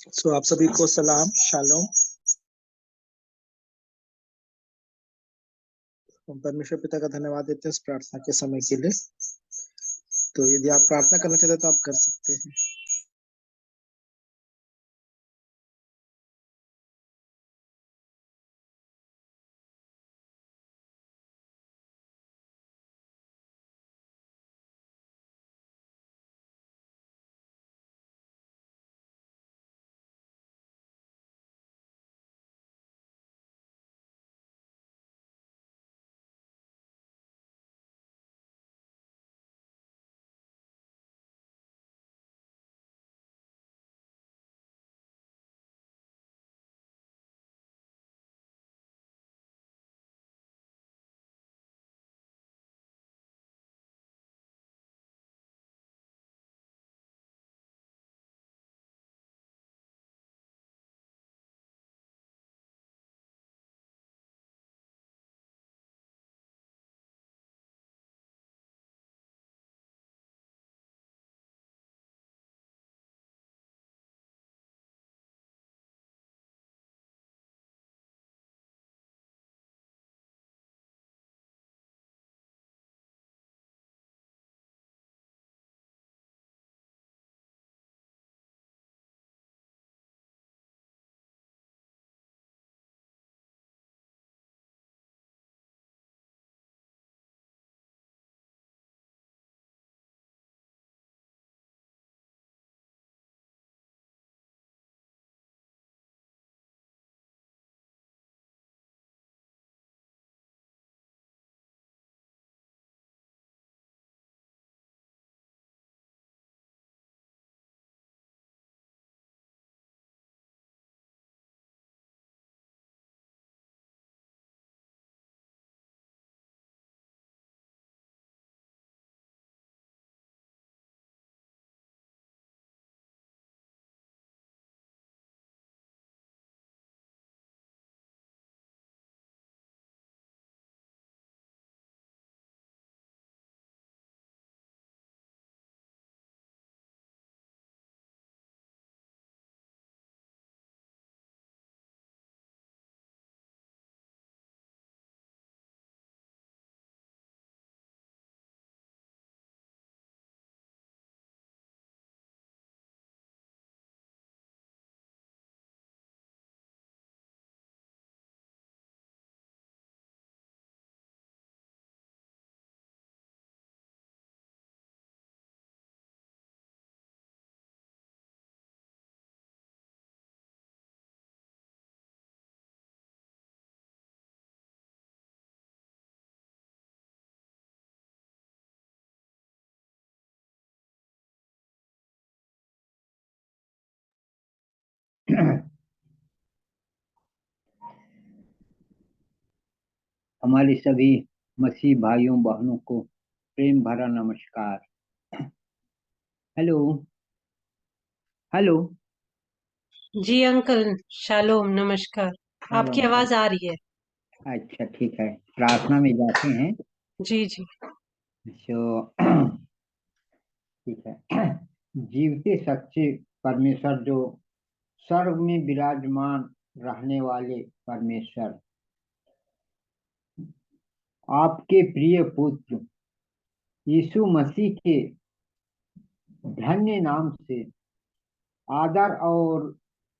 आप सभी को सलाम शालोम। हम परमेश्वर पिता का धन्यवाद देते हैं इस प्रार्थना के समय के लिए। तो यदि आप प्रार्थना करना चाहते हैं तो आप कर सकते हैं। हमारे सभी मसीह भाइयों बहनों को प्रेम भरा नमस्कार। हेलो। हेलो। जी अंकल, शालोम, नमस्कार। आपकी शालोम आवाज शालोम। आ रही है। अच्छा ठीक है, प्रार्थना में जाते हैं। जी जी। तो ठीक है। जीवते सच्चे परमेश्वर, जो स्वर्ग में विराजमान रहने वाले परमेश्वर, आपके प्रिय पुत्र यीशु मसीह के धन्य नाम से आदर और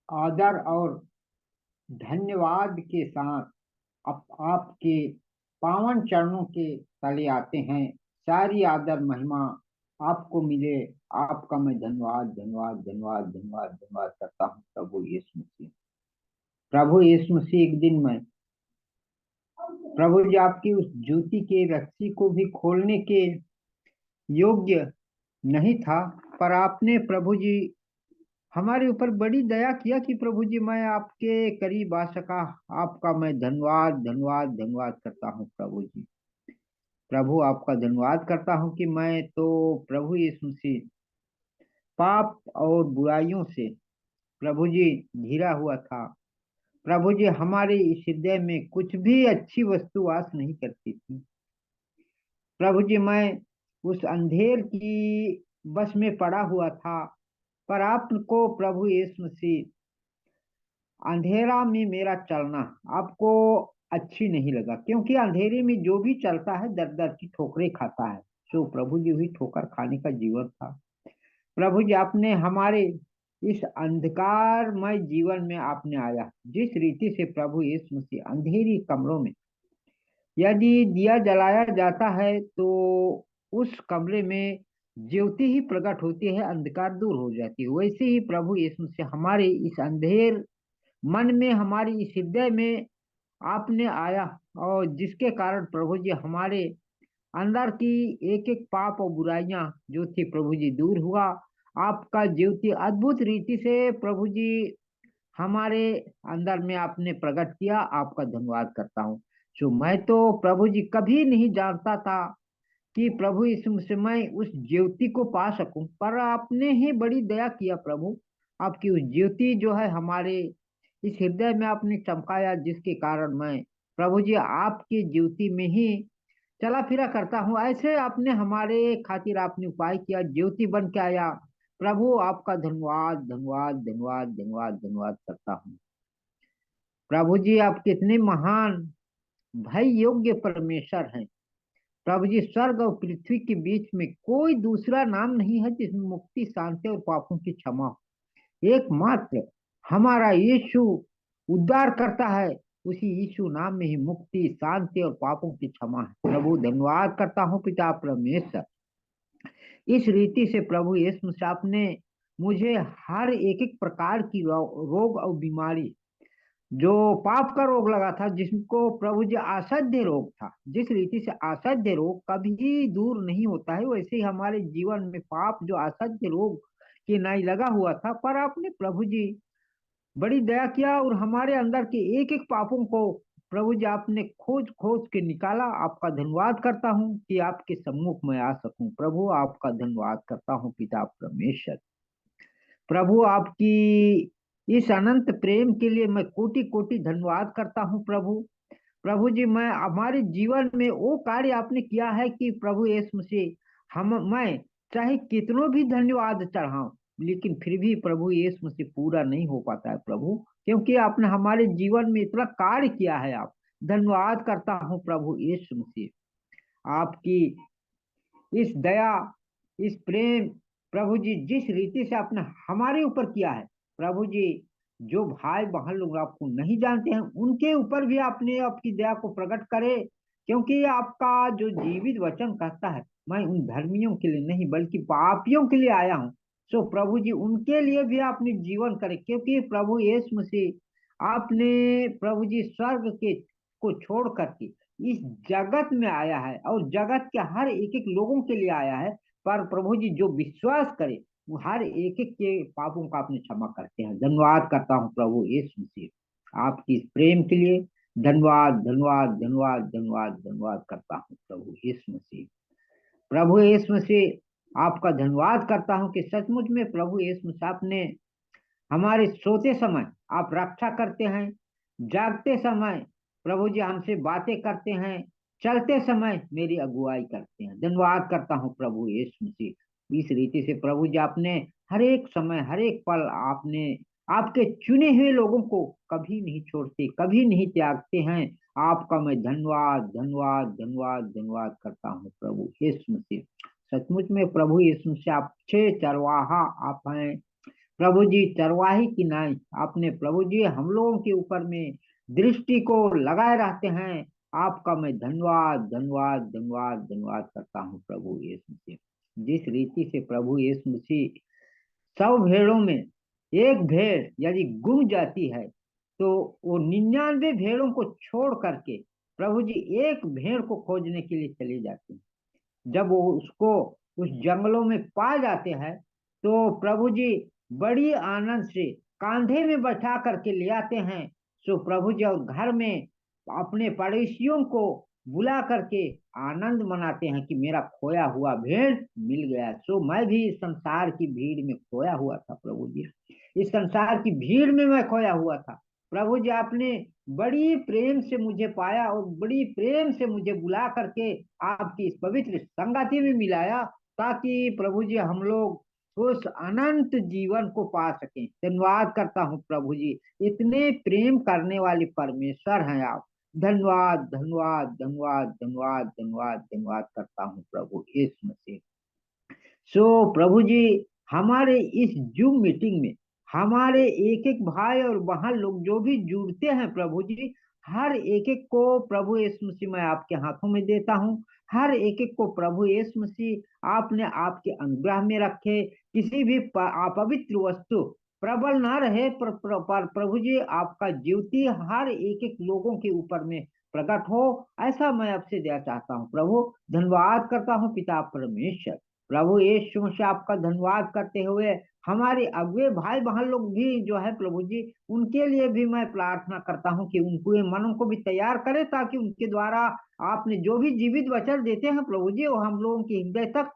आदर और धन्यवाद के साथ आपके पावन चरणों के तले आते हैं। सारी आदर महिमा आपको मिले। आपका मैं धन्यवाद धन्यवाद धन्यवाद धन्यवाद धन्यवाद करता हूँ प्रभु यीशु मसीह। प्रभु यीशु मसीह, एक दिन मैं प्रभु जी आपकी उस जूती के रस्सी को भी खोलने के योग्य नहीं था, पर आपने प्रभु जी हमारे ऊपर बड़ी दया किया कि प्रभु जी मैं आपके करीब आ सका। आपका मैं धन्यवाद धन्यवाद धन्यवाद करता हूँ प्रभु जी। प्रभु आपका धन्यवाद करता हूँ कि मैं तो प्रभु यीशु मसीह पाप और बुराइयों से प्रभु जी घिरा हुआ था। प्रभु जी हमारे इस हृदय में कुछ भी अच्छी वस्तु वास नहीं करती थी। प्रभु जी मैं उस अंधेर की बस में पड़ा हुआ था, पर आपको प्रभु यीशु मसीह अंधेरा में मेरा चलना आपको अच्छी नहीं लगा, क्योंकि अंधेरे में जो भी चलता है दर दर की ठोकरें खाता है। सो प्रभु जी हुई ठोकर खाने का जीवन था। प्रभु जी आपने हमारे इस अंधकारमय जीवन में आपने आया, जिस रीति से प्रभु यीशु मसीह अंधेरी कमरों में यदि दिया जलाया जाता है तो उस कमरे में ज्योति ही प्रकट होती है, अंधकार दूर हो जाती है। वैसे ही प्रभु यीशु मसीह हमारे इस अंधेर मन में, हमारी इस हृदय में आपने आया, और जिसके कारण प्रभु जी हमारे अंदर की एक एक पाप और बुराइयां जो थी प्रभु जी दूर हुआ। आपका ज्योति अद्भुत रीति से प्रभु जी हमारे अंदर में आपने प्रकट किया। आपका धन्यवाद करता हूँ। सो मैं तो प्रभु जी कभी नहीं जानता था कि प्रभु इस समय उस ज्योति को पा सकूं, पर आपने ही बड़ी दया किया प्रभु। आपकी उस ज्योति जो है हमारे इस हृदय में आपने चमकाया, जिसके कारण मैं प्रभु जी आपकी ज्योति में ही चला फिरा करता हूँ। ऐसे आपने हमारे खातिर आपने उपाय किया, ज्योति बन के आया। प्रभु आपका धन्यवाद धन्यवाद धन्यवाद धन्यवाद धन्यवाद करता हूँ। प्रभु जी आप कितने महान भय योग्य परमेश्वर हैं। प्रभु जी स्वर्ग और पृथ्वी के बीच में कोई दूसरा नाम नहीं है जिसमें मुक्ति, शांति और पापों की क्षमा हो। एकमात्र हमारा यीशु उद्धार करता है, उसी यीशु नाम में ही मुक्ति, शांति और पापों की क्षमा है। प्रभु धन्यवाद करता हूँ पिता परमेश्वर। इस रीति से प्रभु यीशु मसीह आपने मुझे हर एक एक प्रकार की रोग और बीमारी, जो पाप का रोग लगा था, जिसको प्रभु जी असाध्य रोग था, जिस रीति से असाध्य रोग कभी दूर नहीं होता है, वैसे ही हमारे जीवन में पाप जो असाध्य रोग के नाई लगा हुआ था, पर आपने प्रभु जी बड़ी दया किया और हमारे अंदर के एक एक पापों को प्रभु जी आपने खोज खोज के निकाला। आपका धन्यवाद करता हूँ कि आपके सम्मुख में आ सकूं। प्रभु आपका धन्यवाद करता हूँ पिता परमेश्वर। प्रभु आपकी इस अनंत प्रेम के लिए मैं कोटि कोटि धन्यवाद करता हूँ प्रभु। प्रभु जी मैं हमारे जीवन में वो कार्य आपने किया है कि प्रभु यीशु मसीह मैं चाहे कितनों भी धन्यवाद चढ़ाऊं, लेकिन फिर भी प्रभु यीशु मसीह पूरा नहीं हो पाता है प्रभु, क्योंकि आपने हमारे जीवन में इतना कार्य किया है। आप धन्यवाद करता हूँ प्रभु यीशु मसीह। आपकी इस दया, इस प्रेम प्रभु जी जिस रीति से आपने हमारे ऊपर किया है प्रभु जी, जो भाई बहन लोग आपको नहीं जानते हैं उनके ऊपर भी आपने आपकी दया को प्रकट करे, क्योंकि आपका जो जीवित वचन कहता है मैं उन धर्मियों के लिए नहीं बल्कि पापियों के लिए आया हूँ। सो प्रभु जी उनके लिए भी आपने जीवन करे, क्योंकि प्रभु यीशु मसीह आपने प्रभु जी स्वर्ग के को छोड़ करके इस जगत में आया है और जगत के हर एक एक लोगों के लिए आया है। पर प्रभु जी जो विश्वास करे वो हर एक एक के पापों का आपने क्षमा करते हैं। धन्यवाद करता हूँ प्रभु यीशु मसीह आपकी इस प्रेम के लिए। धन्यवाद धन्यवाद धन्यवाद धन्यवाद धन्यवाद करता हूँ प्रभु यीशु मसीह। प्रभु यीशु मसीह आपका धन्यवाद करता हूँ कि सचमुच में प्रभु यीशु मसीह आपने हमारे सोते समय आप रक्षा करते हैं, जागते समय प्रभु जी हमसे बातें करते हैं, चलते समय मेरी अगुवाई करते हैं। धन्यवाद करता हूँ प्रभु यीशु मसीह। इस रीति से प्रभु जी आपने हर एक समय, हर एक पल आपने आपके चुने हुए लोगों को कभी नहीं छोड़ते, कभी नहीं त्यागते हैं। आपका मैं धन्यवाद धन्यवाद धन्यवाद धन्यवाद करता हूँ प्रभु यीशु मसीह। सचमुच में प्रभु यीशु मसीह आप अच्छे चरवाहा आप हैं प्रभु जी, चरवाही की नाई आपने प्रभु जी हम लोगों के ऊपर में दृष्टि को लगाए रहते हैं। आपका मैं धन्यवाद धन्यवाद धन्यवाद धन्यवाद करता हूँ प्रभु यीशु मसीह। जिस रीति से प्रभु यीशु मसीह 100 भेड़ों में एक भेड़ यदि गुम जाती है तो वो 99 भेड़ों को छोड़ करके प्रभु जी एक भेड़ को खोजने के लिए चले जाते हैं। जब वो उसको उस जंगलों में पा जाते हैं तो प्रभु जी बड़ी आनंद से कांधे में बैठा करके ले आते हैं। सो प्रभु जी और घर में अपने पड़ोसियों को बुला करके आनंद मनाते हैं कि मेरा खोया हुआ भेड़ मिल गया। सो मैं भी इस संसार की भीड़ में खोया हुआ था प्रभु जी, इस संसार की भीड़ में मैं खोया हुआ था। प्रभु जी आपने बड़ी प्रेम से मुझे पाया और बड़ी प्रेम से मुझे बुला करके आपकी इस पवित्र संगति में मिलाया, ताकि प्रभु जी हम लोग उस अनंत जीवन को पा सकें। धन्यवाद करता हूँ प्रभु जी, इतने प्रेम करने वाले परमेश्वर हैं आप। धन्यवाद धन्यवाद धन्यवाद धन्यवाद धन्यवाद धन्यवाद करता हूँ प्रभु यीशु मसीह। प्रभु जी, हमारे इस जूम मीटिंग में हमारे एक एक भाई और बहन लोग जो भी जुड़ते हैं प्रभु जी, हर एक एक को प्रभु यीशु मसीह मैं आपके हाथों में देता हूँ। हर एक एक को प्रभु यीशु मसीह आपने आपके अनुग्रह में रखे। किसी भी अपवित्र वस्तु प्रबल ना रहे, प्रभु जी आपका ज्योति हर एक एक लोगों के ऊपर में प्रकट हो, ऐसा मैं आपसे दिया चाहता हूँ प्रभु। धन्यवाद करता हूँ पिता परमेश्वर। प्रभु यीशु मसीह आपका धन्यवाद करते हुए हमारे अगुए भाई बहन लोग भी जो है प्रभु जी, उनके लिए भी मैं प्रार्थना करता हूँ कि उनके मनों को भी तैयार करें, ताकि उनके द्वारा आपने जो भी जीवित वचन देते हैं प्रभु जी, वो हम लोगों के हृदय तक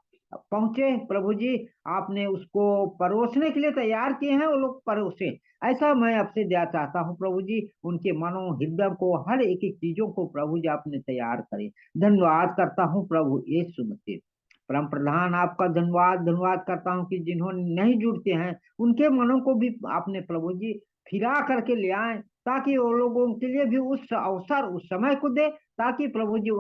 पहुंचे। प्रभु जी आपने उसको परोसने के लिए तैयार किए हैं, वो लोग परोसे, ऐसा मैं आपसे दिया चाहता हूँ प्रभु जी। उनके मनों हृदय को हर एक एक चीजों को प्रभु जी आपने तैयार करे। धन्यवाद करता हूँ प्रभु यीशु मसीह। परम प्रधान आपका धन्यवाद करता हूँ कि जिन्होंने नहीं जुड़ते हैं उनके मनों को भी आपने प्रभु जी फिरा करके ले आए, ताकि वो लोगों के लिए भी उस अवसर उस समय को दे, ताकि प्रभु जी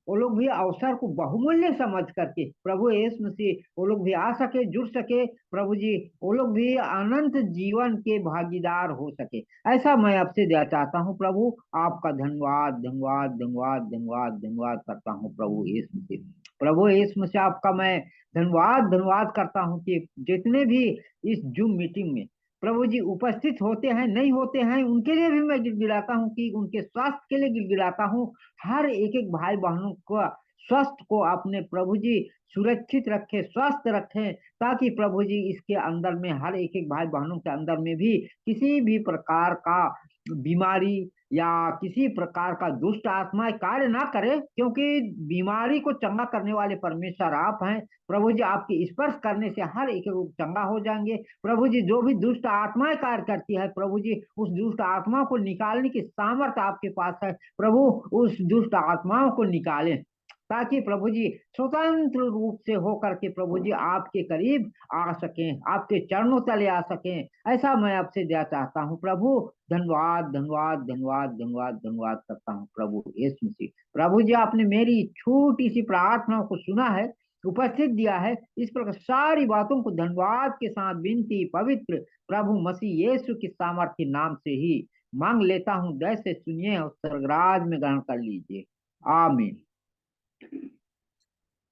वो लोग भी अवसर को बहुमूल्य समझ करके प्रभु यीशु मसीह वो लोग भी आ सके, जुड़ सके प्रभु जी, वो लोग भी अनंत जीवन के भागीदार हो सके, ऐसा मैं आपसे दिया चाहता हूँ प्रभु। आपका धन्यवाद धन्यवाद धन्यवाद धन्यवाद धन्यवाद करता हूँ प्रभु यीशु मसीह। प्रभु यीशु मसीह आपका मैं धन्यवाद करता हूँ कि जितने भी इस जूम मीटिंग में प्रभु जी उपस्थित होते हैं नहीं होते हैं, उनके लिए भी मैं गिड़गिड़ाता हूँ कि उनके स्वास्थ्य के लिए गिड़गिड़ाता हूँ। हर एक एक भाई बहनों को स्वास्थ्य को आपने प्रभु जी सुरक्षित रखे, स्वस्थ रखे, ताकि प्रभु जी इसके अंदर में हर एक एक भाई बहनों के अंदर में भी किसी भी प्रकार का बीमारी या किसी प्रकार का दुष्ट आत्मा कार्य ना करे, क्योंकि बीमारी को चंगा करने वाले परमेश्वर आप हैं प्रभु जी। आपके स्पर्श करने से हर एक लोग चंगा हो जाएंगे प्रभु जी। जो भी दुष्ट आत्माएं कार्य करती है प्रभु जी, उस दुष्ट आत्मा को निकालने की सामर्थ्य आपके पास है प्रभु। उस दुष्ट आत्माओं को निकालें, ताकि प्रभु जी स्वतंत्र रूप से होकर के प्रभु जी आपके करीब आ सकें, आपके चरणों तले आ सकें, ऐसा मैं आपसे दिया चाहता हूँ प्रभु। धन्यवाद धन्यवाद धन्यवाद धन्यवाद धन्यवाद करता हूँ प्रभु यीशु मसीह। प्रभु जी आपने मेरी छोटी सी प्रार्थनाओं को सुना है, उपस्थित दिया है, इस प्रकार सारी बातों को धन्यवाद के साथ विनती पवित्र प्रभु मसीह यीशु की सामर्थ्य नाम से ही मांग लेता हूँ। जैसे सुनिए और स्वर्गराज में ग्रहण कर लीजिए, आमीन।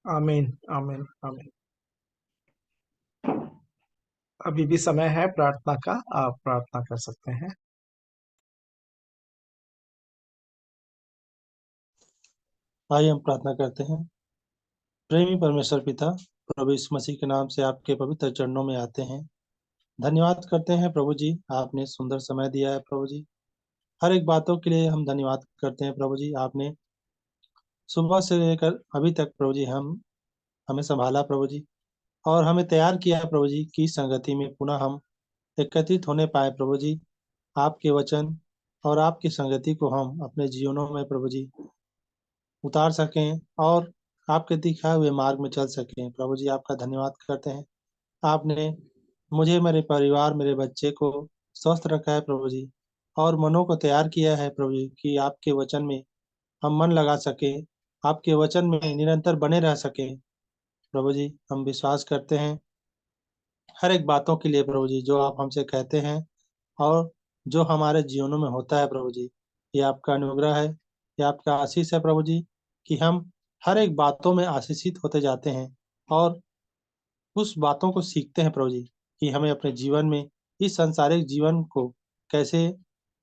आमीन आमीन आमीन। अभी भी समय है प्रार्थना का, आप प्रार्थना कर सकते हैं। आइए हम प्रार्थना करते हैं। प्रेमी परमेश्वर पिता, प्रभु यीशु मसीह के नाम से आपके पवित्र चरणों में आते हैं। धन्यवाद करते हैं प्रभु जी, आपने सुंदर समय दिया है प्रभु जी। हर एक बातों के लिए हम धन्यवाद करते हैं प्रभु जी। आपने सुबह से लेकर अभी तक प्रभु जी हमें संभाला प्रभु जी, और हमें तैयार किया प्रभु जी की संगति में पुनः हम एकत्रित होने पाए प्रभु जी। आपके वचन और आपकी संगति को हम अपने जीवनों में प्रभु जी उतार सकें और आपके दिखाए हुए मार्ग में चल सकें प्रभु जी। आपका धन्यवाद करते हैं। आपने मुझे, मेरे परिवार, मेरे बच्चे को स्वस्थ रखा है प्रभु जी, और मनों को तैयार किया है प्रभु जी कि आपके वचन में हम मन लगा सकें, आपके वचन में निरंतर बने रह सकें प्रभु जी। हम विश्वास करते हैं हर एक बातों के लिए प्रभु जी, जो आप हमसे कहते हैं और जो हमारे जीवनों में होता है प्रभु जी। ये आपका अनुग्रह है, ये आपका आशीष है प्रभु जी, कि हम हर एक बातों में आशीषित होते जाते हैं और उस बातों को सीखते हैं प्रभु जी, कि हमें अपने जीवन में इस सांसारिक जीवन को कैसे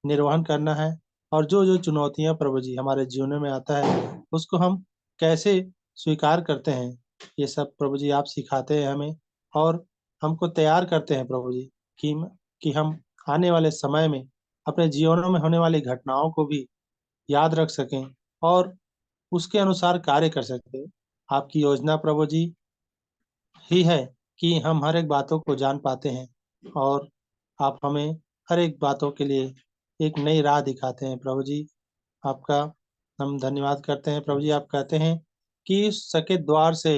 निर्वहन करना है, और जो जो चुनौतियां प्रभु जी हमारे जीवन में आता है उसको हम कैसे स्वीकार करते हैं। ये सब प्रभु जी आप सिखाते हैं हमें, और हमको तैयार करते हैं प्रभु जी कि हम आने वाले समय में अपने जीवनों में होने वाली घटनाओं को भी याद रख सकें और उसके अनुसार कार्य कर सकें। आपकी योजना प्रभु जी ही है कि हम हर एक बातों को जान पाते हैं, और आप हमें हर एक बातों के लिए एक नई राह दिखाते हैं प्रभु जी। आपका हम धन्यवाद करते हैं प्रभु जी। आप कहते हैं कि सके द्वार से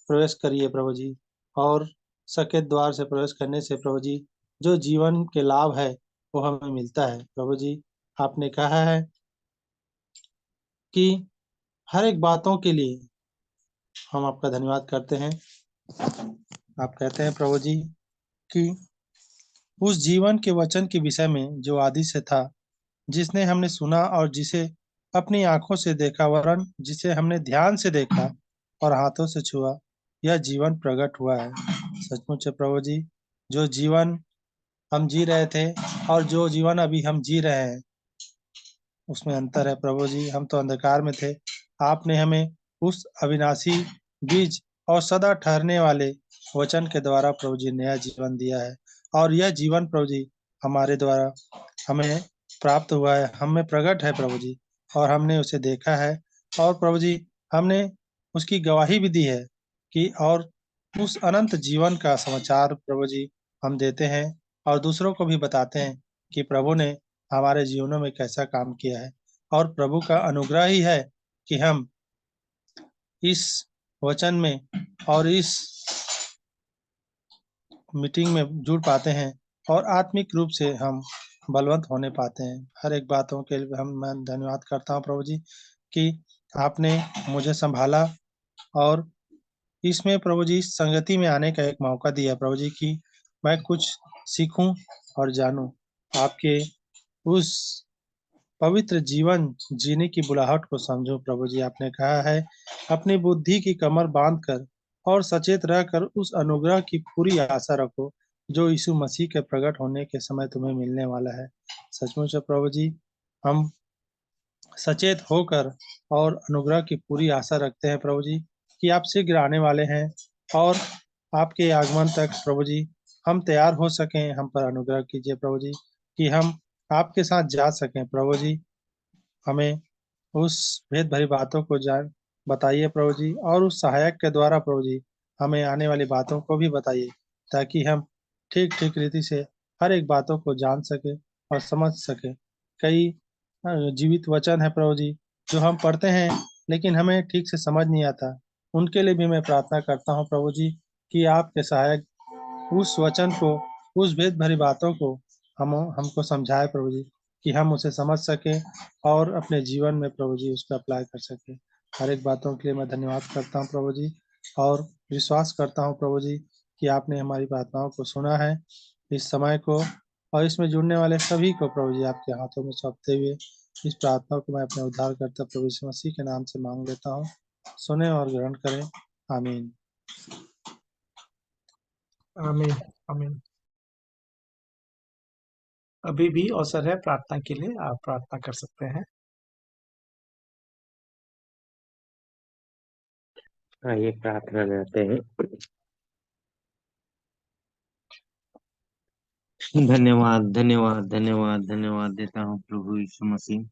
प्रवेश करिए प्रभु जी, और सकेत द्वार से प्रवेश करने से प्रभु जी जो जीवन के लाभ है वो हमें मिलता है। प्रभु जी आपने कहा है कि हर एक बातों के लिए हम आपका धन्यवाद करते हैं। आप कहते हैं प्रभु जी कि उस जीवन के वचन के विषय में जो आदि से था, जिसने हमने सुना और जिसे अपनी आंखों से देखा, वरन जिसे हमने ध्यान से देखा और हाथों से छुआ, यह जीवन प्रकट हुआ है। सचमुच है प्रभु जी, जो जीवन हम जी रहे थे और जो जीवन अभी हम जी रहे हैं उसमें अंतर है प्रभु जी। हम तो अंधकार में थे, आपने हमें उस अविनाशी बीज और सदा ठहरने वाले वचन के द्वारा प्रभु जी नया जीवन दिया है। और यह जीवन प्रभु जी हमारे द्वारा हमें प्राप्त हुआ है, हमें प्रकट है प्रभु जी, और हमने उसे देखा है। और प्रभु जी हमने उसकी गवाही भी दी है कि और उस अनंत जीवन का समाचार प्रभु जी हम देते हैं और दूसरों को भी बताते हैं कि प्रभु ने हमारे जीवनों में कैसा काम किया है। और प्रभु का अनुग्रह ही है कि हम इस वचन में और इस मीटिंग में जुड़ पाते हैं और आत्मिक रूप से हम बलवंत होने पाते हैं। हर एक बातों के लिए मैं धन्यवाद करता हूँ प्रभु जी कि आपने मुझे संभाला और इसमें प्रभु जी संगति में आने का एक मौका दिया प्रभु जी कि मैं कुछ सीखूं और जानूं आपके उस पवित्र जीवन जीने की बुलाहट को समझो। प्रभु जी आपने कहा है अपनी बुद्धि की कमर बांधकर और सचेत रहकर उस अनुग्रह की पूरी आशा रखो जो यीशु मसीह के प्रकट होने के समय तुम्हें मिलने वाला है। सचमुच है प्रभु जी, हम सचेत होकर और अनुग्रह की पूरी आशा रखते हैं प्रभु जी कि आप शीघ्र आने वाले हैं और आपके आगमन तक प्रभु जी हम तैयार हो सकें। हम पर अनुग्रह कीजिए प्रभु जी कि हम आपके साथ जा सकें। प्रभु जी हमें उस भेद भरी बातों को जान बताइए प्रभु जी, और उस सहायक के द्वारा प्रभु जी हमें आने वाली बातों को भी बताइए ताकि हम ठीक ठीक रीति से हर एक बातों को जान सके और समझ सके। कई जीवित वचन है प्रभु जी जो हम पढ़ते हैं लेकिन हमें ठीक से समझ नहीं आता, उनके लिए भी मैं प्रार्थना करता हूँ प्रभु जी कि आपके सहायक उस वचन को, उस भेद भरी बातों को हमको समझाए प्रभु जी कि हम उसे समझ सके और अपने जीवन में प्रभु जी उसको अप्लाई कर सके। हर एक बातों के लिए मैं धन्यवाद करता हूँ प्रभु जी और विश्वास करता हूँ प्रभु जी कि आपने हमारी प्रार्थनाओं को सुना है। इस समय को और इसमें जुड़ने वाले सभी को प्रभु जी आपके हाथों में सौंपते हुए इस प्रार्थना को मैं अपने उद्धारकर्ता प्रभु यीशु मसीह के नाम से मांग लेता हूँ। सुने और ग्रहण करें। आमीन। आमीन आमीन। अभी भी अवसर है प्रार्थना के लिए, आप प्रार्थना कर सकते हैं। आइए प्रार्थना करते हैं। धन्यवाद धन्यवाद धन्यवाद धन्यवाद देता हूँ प्रभु यीशु मसीह,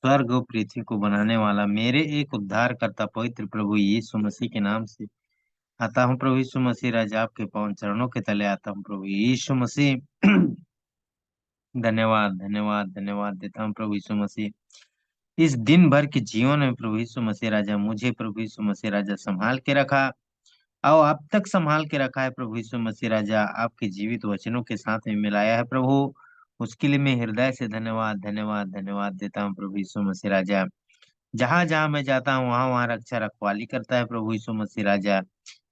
स्वर्ग और पृथ्वी को बनाने वाला मेरे एक उद्धार करता पवित्र प्रभु यीशु मसीह के नाम से आता हूँ। प्रभु यीशु मसीह राजा आपके पावन चरणों के तले आता हूँ प्रभु यीशु मसीह। धन्यवाद धन्यवाद धन्यवाद देता हूँ प्रभु यीशु मसीह, इस दिन भर के जीवन में प्रभु यीशु मसीह राजा मुझे प्रभु यीशु मसीह राजा संभाल के रखा और अब तक संभाल के रखा है। प्रभु यीशु मसीह राजा आपके जीवित वचनों के साथ में मिलाया है प्रभु, उसके लिए मैं हृदय से धन्यवाद धन्यवाद धन्यवाद देता हूँ प्रभु यीशु मसीह राजा। जहाँ जहाँ मैं जाता हूँ वहाँ वहाँ रक्षा रखवाली करता है प्रभु यीशु मसीह राजा।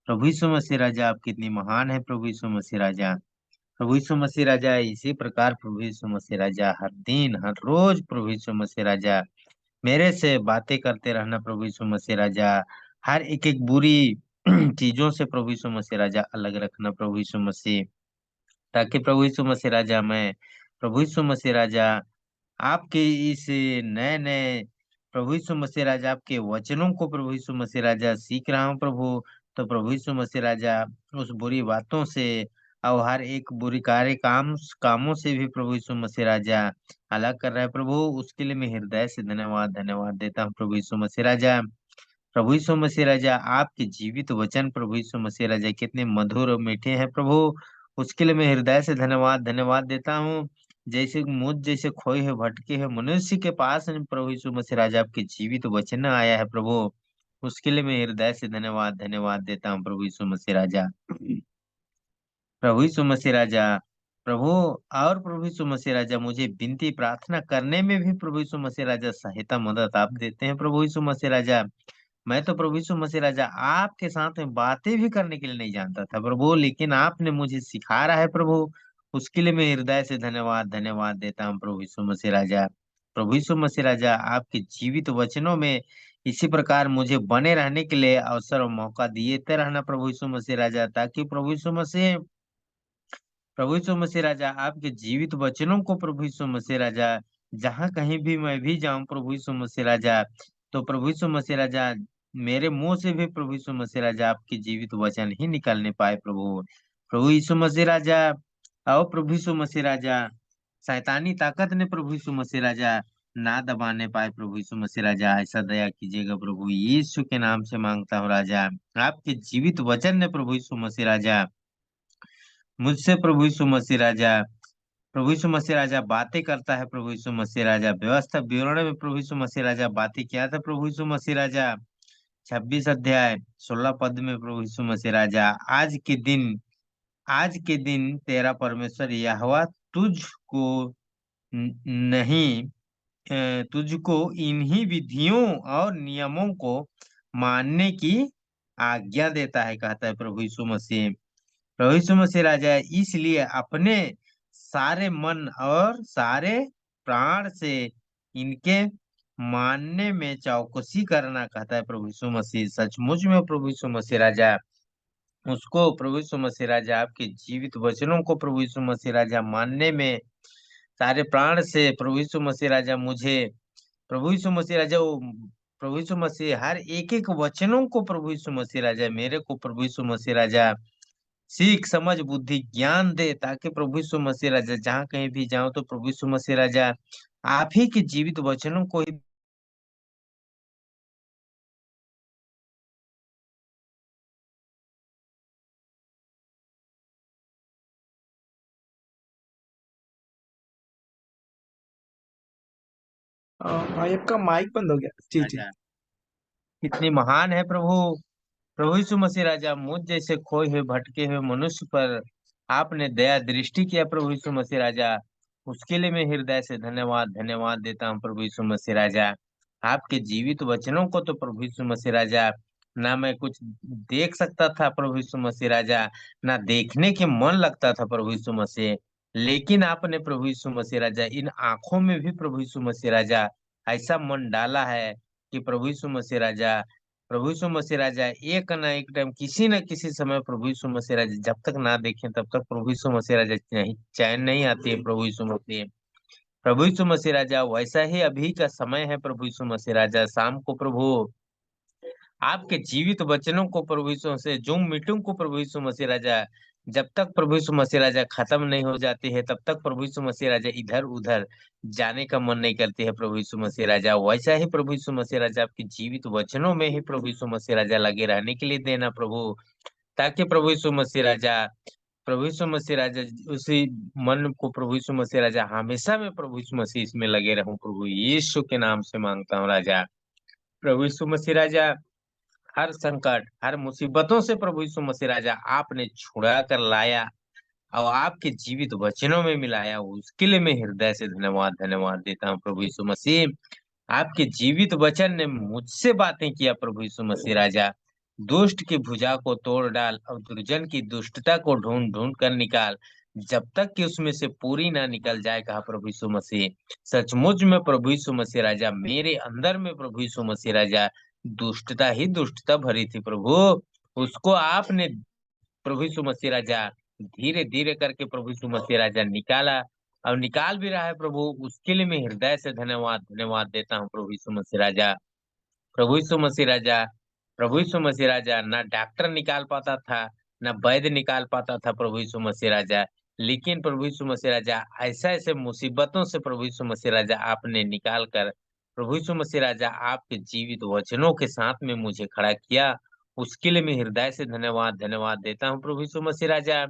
प्रभु यीशु मसीह राजा आप कितनी महान है प्रभु यीशु मसीह राजा। प्रभु यीशु मसीह राजा इसी प्रकार प्रभु यीशु मसीह राजा हर दिन हर रोज प्रभु यीशु मसीह राजा मेरे से बातें करते रहना प्रभु यीशु मसीह राजा। हर एक एक बुरी चीजों से प्रभु यीशु मसीह राजा अलग रखना प्रभु यीशु मसीह, ताकि प्रभु यीशु मसीह राजा मैं प्रभु यीशु मसीह राजा आपके इस नए नए प्रभु यीशु मसीह राजा आपके वचनों को प्रभु यीशु मसीह राजा सीख रहा हूँ प्रभु। तो प्रभु यीशु मसीह राजा उस बुरी बातों से और हर एक बुरी कामों से भी प्रभु यीशु मसीह राजा अलग कर रहा है प्रभु, उसके लिए मैं हृदय से धन्यवाद धन्यवाद देता हूँ प्रभु यीशु मसीह राजा। प्रभु यीशु मसीह राजा आपके जीवित वचन प्रभु यीशु मसीह राजा कितने मधुर और मीठे हैं प्रभु, उसके लिए मैं हृदय से धन्यवाद धन्यवाद देता हूँ। जैसे मुझ जैसे खोए हुए भटके हुए मनुष्य के पास प्रभु यीशु मसीह राजा आपके जीवित वचन आया है प्रभु, उसके लिए मैं हृदय से धन्यवाद धन्यवाद देता हूँ प्रभु यीशु मसीह राजा। प्रभु यीशु मसीह राजा, प्रभु और प्रभु यीशु मसीह राजा, मुझे विनती प्रार्थना करने में भी प्रभु यीशु मसीह राजा सहायता मदद आप देते हैं प्रभु यीशु मसीह राजा। मैं तो प्रभु यीशु मसीह राजा आपके साथ में बातें भी करने के लिए नहीं जानता था प्रभु, लेकिन आपने मुझे सिखा रहा है प्रभु, उसके लिए मैं हृदय से धन्यवाद धन्यवाद देता हूँ प्रभु यीशु मसीह राजा। प्रभु यीशु मसीह राजा, आपके जीवित वचनों में इसी प्रकार मुझे बने रहने के लिए अवसर और मौका दिए रहना प्रभु यीशु मसीह राजा, ताकि प्रभु यीशु मसीह राजा आपके जीवित वचनों को प्रभु यीशु मसीह राजा, जहाँ कहीं भी मैं भी जाऊं प्रभु यीशु मसीह राजा, तो प्रभु यीशु मसीह राजा मेरे मुंह से भी प्रभु यीशु मसीह राजा आपके जीवित वचन ही निकलने पाए प्रभु। प्रभु यीशु मसीह राजा, आओ प्रभु यीशु मसीह राजा, शैतानी ताकत ने प्रभु यीशु मसीह राजा ना दबाने पाए प्रभु यीशु मसीह राजा, ऐसा दया कीजिएगा प्रभु, यीशु के नाम से मांगता हूँ राजा। आपके जीवित वचन ने प्रभु यीशु मसीह राजा मुझसे प्रभु यीशु मसीह राजा, प्रभु यीशु मसीह राजा बातें करता है प्रभु यीशु मसीह राजा, व्यवस्था विवरण में प्रभु यीशु मसीह राजा बातें किया था प्रभु यीशु मसीह राजा, 26 अध्याय 16 पद में प्रभु यीशु मसीह राजा, आज के दिन तेरा परमेश्वर यहोवा तुझको नहीं तुझको इन्हीं विधियों और नियमों को मानने की आज्ञा देता है, कहता है प्रभु यीशु मसीह। प्रभु यीशु मसीह राजा, इसलिए अपने सारे मन और सारे प्राण से इनके मानने में चौकसी करना, कहता है प्रभु यीशु मसीह। सचमुच में प्रभु यीशु मसीह राजा, उसको प्रभु यीशु मसीह राजा आपके जीवित वचनों को प्रभु यीशु मसीह राजा मानने में सारे प्राण से प्रभु यीशु मसीह राजा, मुझे प्रभु यीशु मसीह राजा वो प्रभु यीशु मसीह हर एक एक वचनों को प्रभु यीशु मसीह राजा मेरे को प्रभु यीशु मसीह राजा सीख समझ बुद्धि ज्ञान दे, ताकि प्रभु यीशु मसीह राजा जहाँ कहीं भी जाऊं तो प्रभु यीशु मसीह राजा आप ही के जीवित वचनों को ही भाई आपका माइक बंद हो गया। जी जी। राजा। कितनी महान है प्रभु, प्रभु यीशु मसीह राजा, मुझ जैसे खोए हुए भटके हुए मनुष्य पर आपने दया दृष्टि किया प्रभु यीशु मसीह राजा, उसके लिए मैं हृदय से धन्यवाद धन्यवाद देता हूँ प्रभु यीशु मसीह राजा। आपके जीवित वचनों को तो प्रभु यीशु मसीह राजा ना मैं कुछ देख सकता था प्रभु यीशु मसीह राजा, ना देखने के मन लगता था प्रभु यीशु मसीह, लेकिन आपने प्रभु यीशु मसीह राजा इन आंखों में भी प्रभु यीशु मसीह राजा ऐसा मन डाला है कि प्रभु यीशु मसीह राजा, प्रभु यीशु मसीह राजा एक ना एक टाइम किसी न किसी समय प्रभु यीशु मसीह राजा जब तक ना देखें तब तक प्रभु यीशु मसीह राजा नहीं चैन नहीं आती है प्रभु यीशु मसीह। प्रभु यीशु मसीह राजा, वैसा ही अभी का समय है प्रभु यीशु मसीह राजा, शाम को प्रभु आपके जीवित वचनों को प्रभु यीशु से जूम मीटिंग को प्रभु यीशु मसीह राजा जब तक प्रभु यीशु मसीह राजा खत्म नहीं हो जाती है तब तक प्रभु यीशु मसीह राजा इधर उधर जाने का मन नहीं करती है प्रभु यीशु मसीह राजा, वैसा ही प्रभु यीशु मसीह राजा आपके जीवित वचनों में ही प्रभु यीशु मसीह राजा लगे रहने के लिए देना प्रभु, ताकि प्रभु यीशु मसीह राजा, प्रभु यीशु मसीह राजा उसी मन को प्रभु यीशु मसीह राजा हमेशा में प्रभु यीशु मसीह इसमें लगे रहूं प्रभु यीशु के नाम से मांगता हूँ राजा। प्रभु यीशु मसीह राजा, हर संकट हर मुसीबतों से प्रभु यीशु मसीह राजा आपने छुड़ा कर लाया और आपके जीवित वचनों में मिलाया, उसके लिए मैं हृदय से धन्यवाद धन्यवाद देता हूँ प्रभु यीशु मसीह। आपके जीवित वचन ने मुझसे बातें किया प्रभु यीशु मसीह राजा, दुष्ट की भुजा को तोड़ डाल और दुर्जन की दुष्टता को ढूंढ ढूंढ कर निकाल, जब तक कि उसमें से पूरी ना निकल जाए, कहा प्रभु यीशु मसीह। सचमुच में प्रभु यीशु मसीह राजा मेरे अंदर में प्रभु यीशु मसीह राजा दुष्टता ही दुष्टता भरी थी प्रभु, उसको आपने प्रभु यीशु मसीह राजा धीरे धीरे करके प्रभु यीशु मसीह राजा निकाला और निकाल भी रहा है प्रभु, उसके लिए मैं हृदय से धन्यवाद धन्यवाद देता हूँ प्रभु यीशु मसीह राजा। प्रभु यीशु मसीह राजा, प्रभु यीशु मसीह राजा, ना डॉक्टर निकाल पाता था ना वैद्य निकाल पाता था प्रभु यीशु मसीह राजा, लेकिन प्रभु यीशु मसीह राजा ऐसा ऐसे मुसीबतों से प्रभु यीशु मसीह राजा आपने निकाल कर प्रभु यीशु मसीह राजा आपके जीवित वचनों के साथ में मुझे खड़ा किया, उसके लिए मैं हृदय से धन्यवाद धन्यवाद देता हूँ प्रभु यीशु मसीह राजा।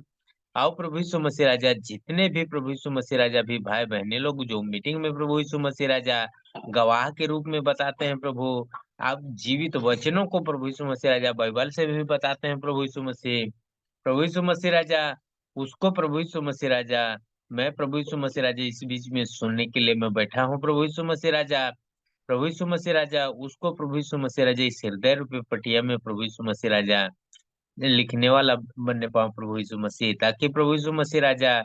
आओ प्रभु यीशु मसीह राजा, जितने भी प्रभु यीशु मसीह राजा भी भाई बहने लोग जो मीटिंग में प्रभु यीशु मसीह राजा गवाह के रूप में बताते हैं प्रभु, आप जीवित वचनों को प्रभु यीशु मसीह राजा बाइबल से भी बताते हैं प्रभु यीशु मसीह, प्रभु यीशु मसीह राजा उसको प्रभु यीशु मसीह राजा, मैं प्रभु यीशु मसीह राजा इस बीच में सुनने के लिए मैं बैठा हूँ प्रभु यीशु मसीह राजा। प्रभु यीशु मसीह राजा, उसको प्रभु यीशु मसीह राजा इस हृदय रूपी पटिया में प्रभु यीशु मसीह राजा लिखने वाला बनने पाऊं प्रभु यीशु मसीह, ताकि प्रभु यीशु मसीह राजा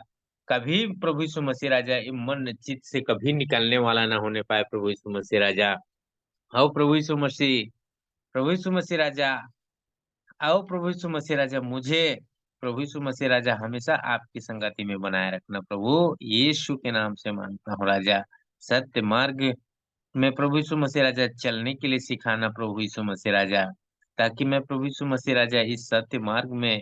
कभी प्रभु यीशु मसीह राजा ये मन चित्त से कभी निकलने वाला ना होने पाए प्रभु यीशु मसीह राजा। आओ प्रभु यीशु मसीह, प्रभु यीशु मसीह राजा, आओ प्रभु यीशु मसीह राजा, मुझे प्रभु यीशु मसीह राजा हमेशा आपकी संगति में बनाए रखना प्रभु, यीशु के नाम से मांगता हूँ राजा। सत्य मार्ग में प्रभु यीशु मसीह राजा चलने के लिए सिखाना प्रभु यीशु मसीह राजा, ताकि मैं प्रभु यीशु मसीह राजा इस सत्य मार्ग में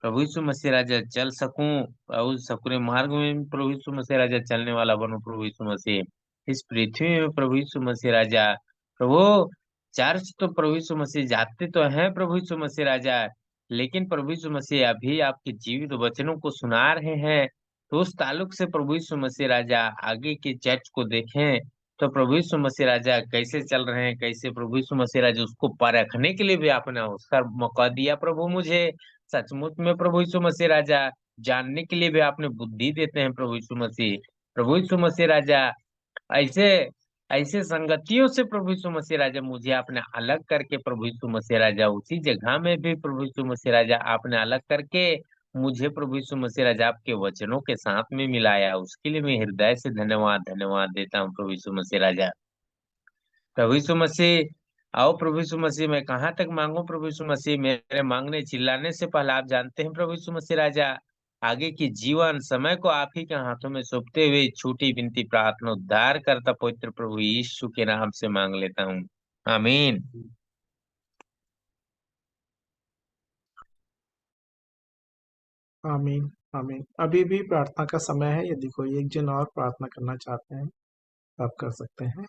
प्रभु यीशु मसीह राजा चल सकूं और उस सकरे मार्ग में प्रभु यीशु मसीह राजा चलने वाला बनूं प्रभु यीशु मसीह। इस पृथ्वी में प्रभु यीशु मसीह राजा, प्रभु चर्च तो प्रभु यीशु मसीह जाते तो हैं प्रभु यीशु मसीह राजा, लेकिन प्रभु यीशु मसीह अभी आपके जीवित वचनों को सुना रहे हैं। तो उस ताल्लुक से प्रभु यीशु मसीह राजा आगे के चर्च को देखें तो प्रभु यीशु मसीह राजा कैसे चल रहे हैं, कैसे प्रभु यीशु मसीह राजा उसको परखने के लिए भी आपने अवसर मौका दिया प्रभु मुझे। सचमुच में प्रभु यीशु मसीह राजा जानने के लिए भी आपने बुद्धि देते हैं प्रभु यीशु मसीह। प्रभु यीशु मसीह राजा ऐसे ऐसे संगतियों से प्रभु यीशु मसीह राजा मुझे आपने अलग करके प्रभु यीशु मसीह राजा उसी जगह में भी प्रभु यीशु मसीह राजा आपने अलग करके मुझे प्रभु यीशु मसीह राजा आपके वचनों के साथ में मिलाया, उसके लिए मैं हृदय से धन्यवाद धन्यवाद देता हूँ प्रभु यीशु मसीह राजा। प्रभु यीशु मसीह, आओ प्रभु यीशु मसीह, मैं कहाँ तक मांगू प्रभु यीशु मसीह, मेरे मांगने चिल्लाने से पहले आप जानते हैं प्रभु यीशु मसीह राजा। आगे की जीवन समय को आप ही के हाथों में सौंपते हुए छोटी विनती प्रार्थना उद्धार करता पवित्र प्रभु यीशु के नाम से मांग लेता हूँ, आमीन। आमीन आमीन। अभी भी प्रार्थना का समय है, यदि कोई एक जन और प्रार्थना करना चाहते हैं तो आप कर सकते हैं।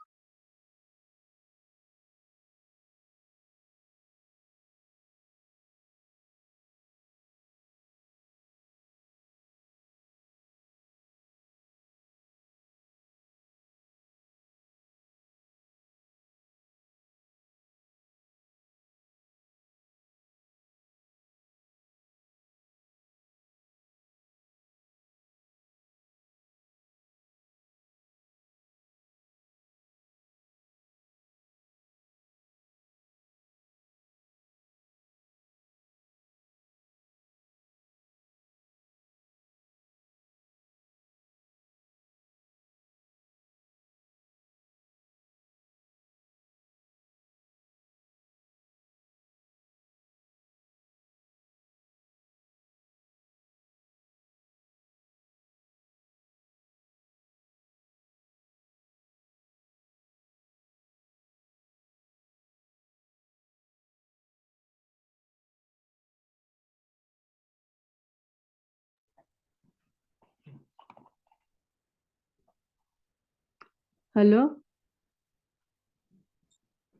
हेलो,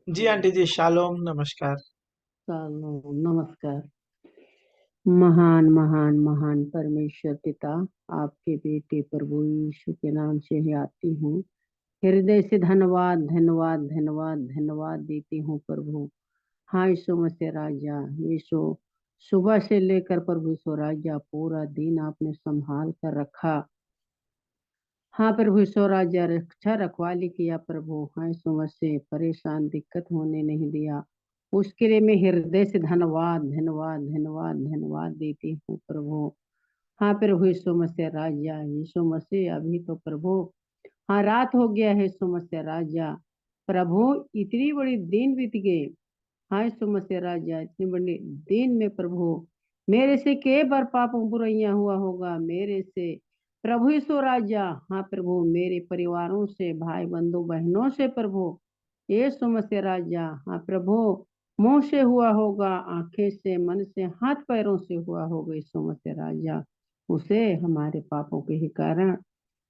जी आंटी जी, शालोम, नमस्कार। चलो नमस्कार। महान महान महान परमेश्वर पिता, आपके बेटे प्रभु यीशु के नाम से ही आती हूँ। हृदय से धन्यवाद धन्यवाद धन्यवाद धन्यवाद देती हूँ प्रभु। हाँ यीशु मसीह राजा, यीशु सुबह से लेकर प्रभु यीशु राजा पूरा दिन आपने संभाल कर रखा। हाँ प्रभु यीशु राजा, रक्षा रखवाली किया प्रभु। हाँ यीशु मसीह, परेशान दिक्कत होने नहीं दिया, उसके लिए मैं हृदय से धन्यवाद धन्यवाद धन्यवाद धन्यवाद देती हूँ प्रभु। हाँ प्रभु यीशु मसीह राजा, यीशु मसीह अभी तो प्रभु हाँ रात हो गया है यीशु मसीह राजा। प्रभु इतनी बड़ी दिन बीत गए। हाँ यीशु मसीह राजा, इतनी बड़ी दिन में प्रभु मेरे से के बार पाप बुराइयां हुआ होगा मेरे से प्रभु यीशु राजा। हाँ प्रभु, मेरे परिवारों से, भाई बंधु बहनों से प्रभु यीशु मसीह राजा। हाँ प्रभु, मुंह से हुआ होगा, आंखें से, मन से, हाथ पैरों से हुआ होगा यीशु मसीह राजा। उसे हमारे पापों के ही कारण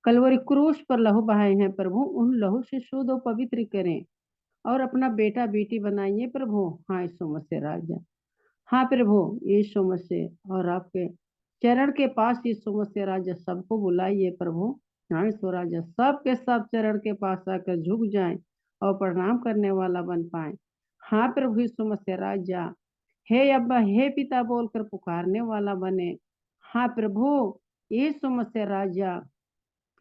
कलवरी क्रूस पर लहू बहाए हैं प्रभु, उन लहू से शुद्ध और पवित्र करें और अपना बेटा बेटी बनाइए प्रभु। हाँ यीशु मसीह राजा। हाँ प्रभु यीशु मसीह, और आपके चरण के पास यीशु मसीह राजा सबको बुलाइए प्रभु। हाँ यीशु राजा, सब के सब चरण के पास आकर झुक जाएं और प्रणाम करने वाला बन पाए। हाँ प्रभु यीशु मसीह राजा, हे अब्बा हे पिता बोलकर पुकारने वाला बने। हाँ प्रभु यीशु मसीह राजा,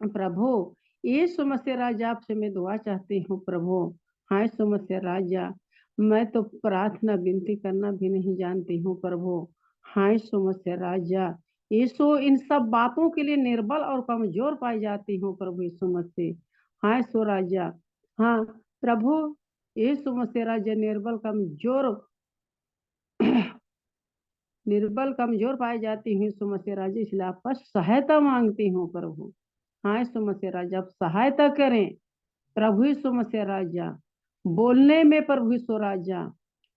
प्रभु यीशु मसीह राजा आपसे मैं दुआ चाहती हूँ प्रभु। हाँ यीशु मसीह राजा, मैं तो प्रार्थना विनती करना भी नहीं जानती हूँ प्रभु। हाँ यीशु मसीह राजा, यीशु इन सब बातों के लिए निर्बल और कमजोर पाई जाती हूँ प्रभु यीशु मसीह। हाँ यीशु राजा, हाँ प्रभु यीशु मसीह राजा, निर्बल कमजोर पाई जाती हूँ यीशु मसीह राजा, इसलिए आपका सहायता मांगती हूँ प्रभु। हाँ यीशु मसीह राजा, आप सहायता करें प्रभु यीशु मसीह राजा, बोलने में प्रभु यीशु राजा।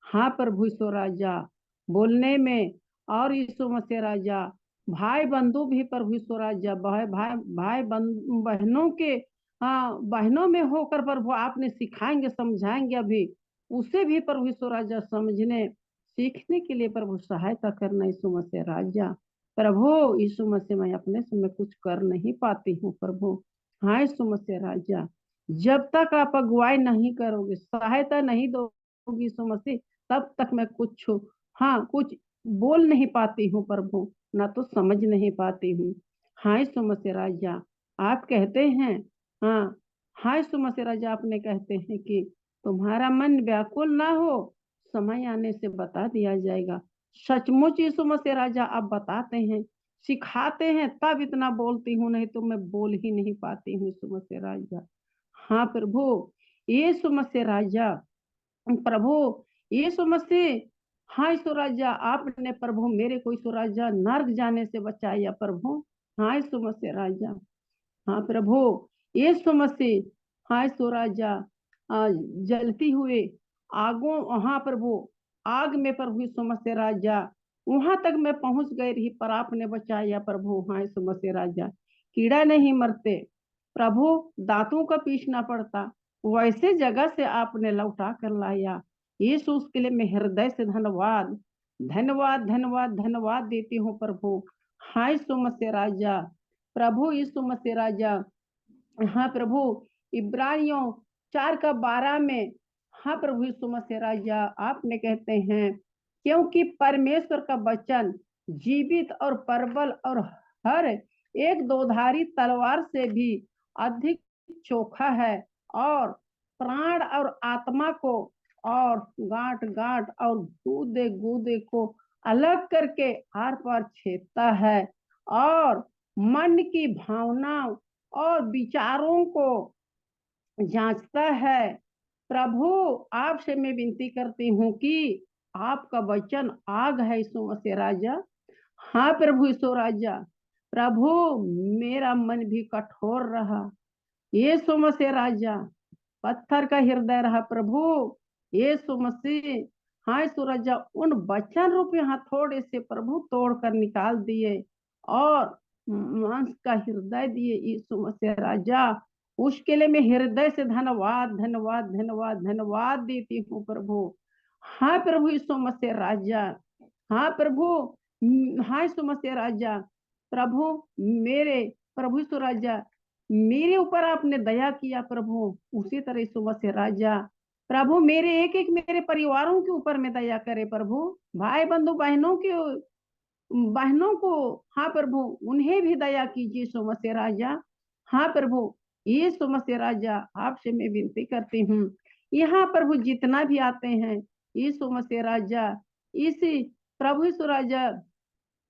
हाँ प्रभु यीशु राजा, बोलने में। और यीशु मसीह राजा, भाई बंधु भी प्रभु यीशु राजा, भाई बहनों के, हाँ बहनों में होकर प्रभु आपने सिखाएंगे समझाएंगे, अभी उसे भी प्रभु यीशु राजा समझने सीखने के लिए प्रभु सहायता करना यीशु मसीह राजा। प्रभु यीशु मसीह, मैं अपने से मैं कुछ कर नहीं पाती हूँ प्रभु। हाँ यीशु मसीह राजा, जब तक आप अगुवाई नहीं करोगे, सहायता नहीं दोगी यीशु मसीह, तब तक मैं कुछ, हाँ कुछ बोल नहीं पाती हूँ प्रभु, ना तो समझ नहीं पाती हूँ। हाँ यीशु मसीह राजा, आप कहते हैं, हाँ हाँ यीशु मसीह राजा, आपने कहते हैं कि तुम्हारा मन व्याकुल ना हो, समय आने से बता दिया जाएगा। सचमुच यीशु मसीह राजा, आप बताते हैं, सिखाते हैं, तब इतना बोलती हूँ, नहीं तो मैं बोल ही नहीं पाती हूँ यीशु मसीह राजा। हाँ प्रभु यीशु मसीह राजा, प्रभु यीशु मसीह, हाँ यीशु राजा, आपने प्रभु मेरे को यीशु राजा नर्क जाने से बचाया प्रभु। हाँ यीशु मसीह राजा, हाँ प्रभु यीशु मसीह, हाँ यीशु राजा, जलती हुए आगों, हाँ प्रभु आग में प्रभु यीशु मसीह राजा, वहां तक मैं पहुंच गई रही, पर आपने बचाया प्रभु। हाँ यीशु मसीह राजा, कीड़ा नहीं मरते प्रभु, दांतों का पीसना पड़ता, वैसे जगह से आपने लौटा कर लाया यीशु, उसके लिए मैं हृदय से धन्यवाद धन्यवाद धन्यवाद धन्यवाद देती हूँ प्रभु। हाँ यीशु मसीह राजा, प्रभु यीशु मसीह राजा, हाँ प्रभु इब्रानियों 4:12 में, हाँ प्रभु यीशु मसीह राजा, आपने कहते हैं, क्योंकि परमेश्वर का वचन जीवित और प्रबल और हर एक दोधारी तलवार से भी अधिक चोखा है, और प्राण और आत्मा को और गांठ गांठ और गूदे गूदे को अलग करके आर पार छेदता है, और मन की भावनाओं और विचारों को जांचता है। प्रभु आपसे मैं विनती करती हूँ कि आपका वचन आग है यीशु मसीह राजा। हाँ प्रभु यीशु राजा, प्रभु मेरा मन भी कठोर रहा यीशु मसीह राजा, पत्थर का हृदय रहा प्रभु यीशु मसीह। हाँ यीशु राजा, उन वचन रूपी हथौड़े से प्रभु तोड़ कर निकाल दिए और मांस का हृदय दिए यीशु मसीह राजा, उसके लिए मैं हृदय से धन्यवाद धन्यवाद धन्यवाद धन्यवाद देती हूँ प्रभु। हाँ प्रभु यीशु मसीह राजा, हाँ प्रभु, हाँ यीशु मसीह राजा, प्रभु मेरे, प्रभु यीशु राजा, मेरे ऊपर आपने दया किया प्रभु, उसी तरह यीशु मसीह राजा, प्रभु मेरे एक एक मेरे परिवारों के ऊपर में दया करे प्रभु, भाई बंधु बहनों को, हाँ प्रभु उन्हें भी दया कीजिए यीशु मसीह राजा। हाँ प्रभु यीशु मसीह राजा, आपसे मैं विनती करती हूँ, यहाँ प्रभु जितना भी आते हैं यीशु मसीह राजा, इसी प्रभु यीशु राजा,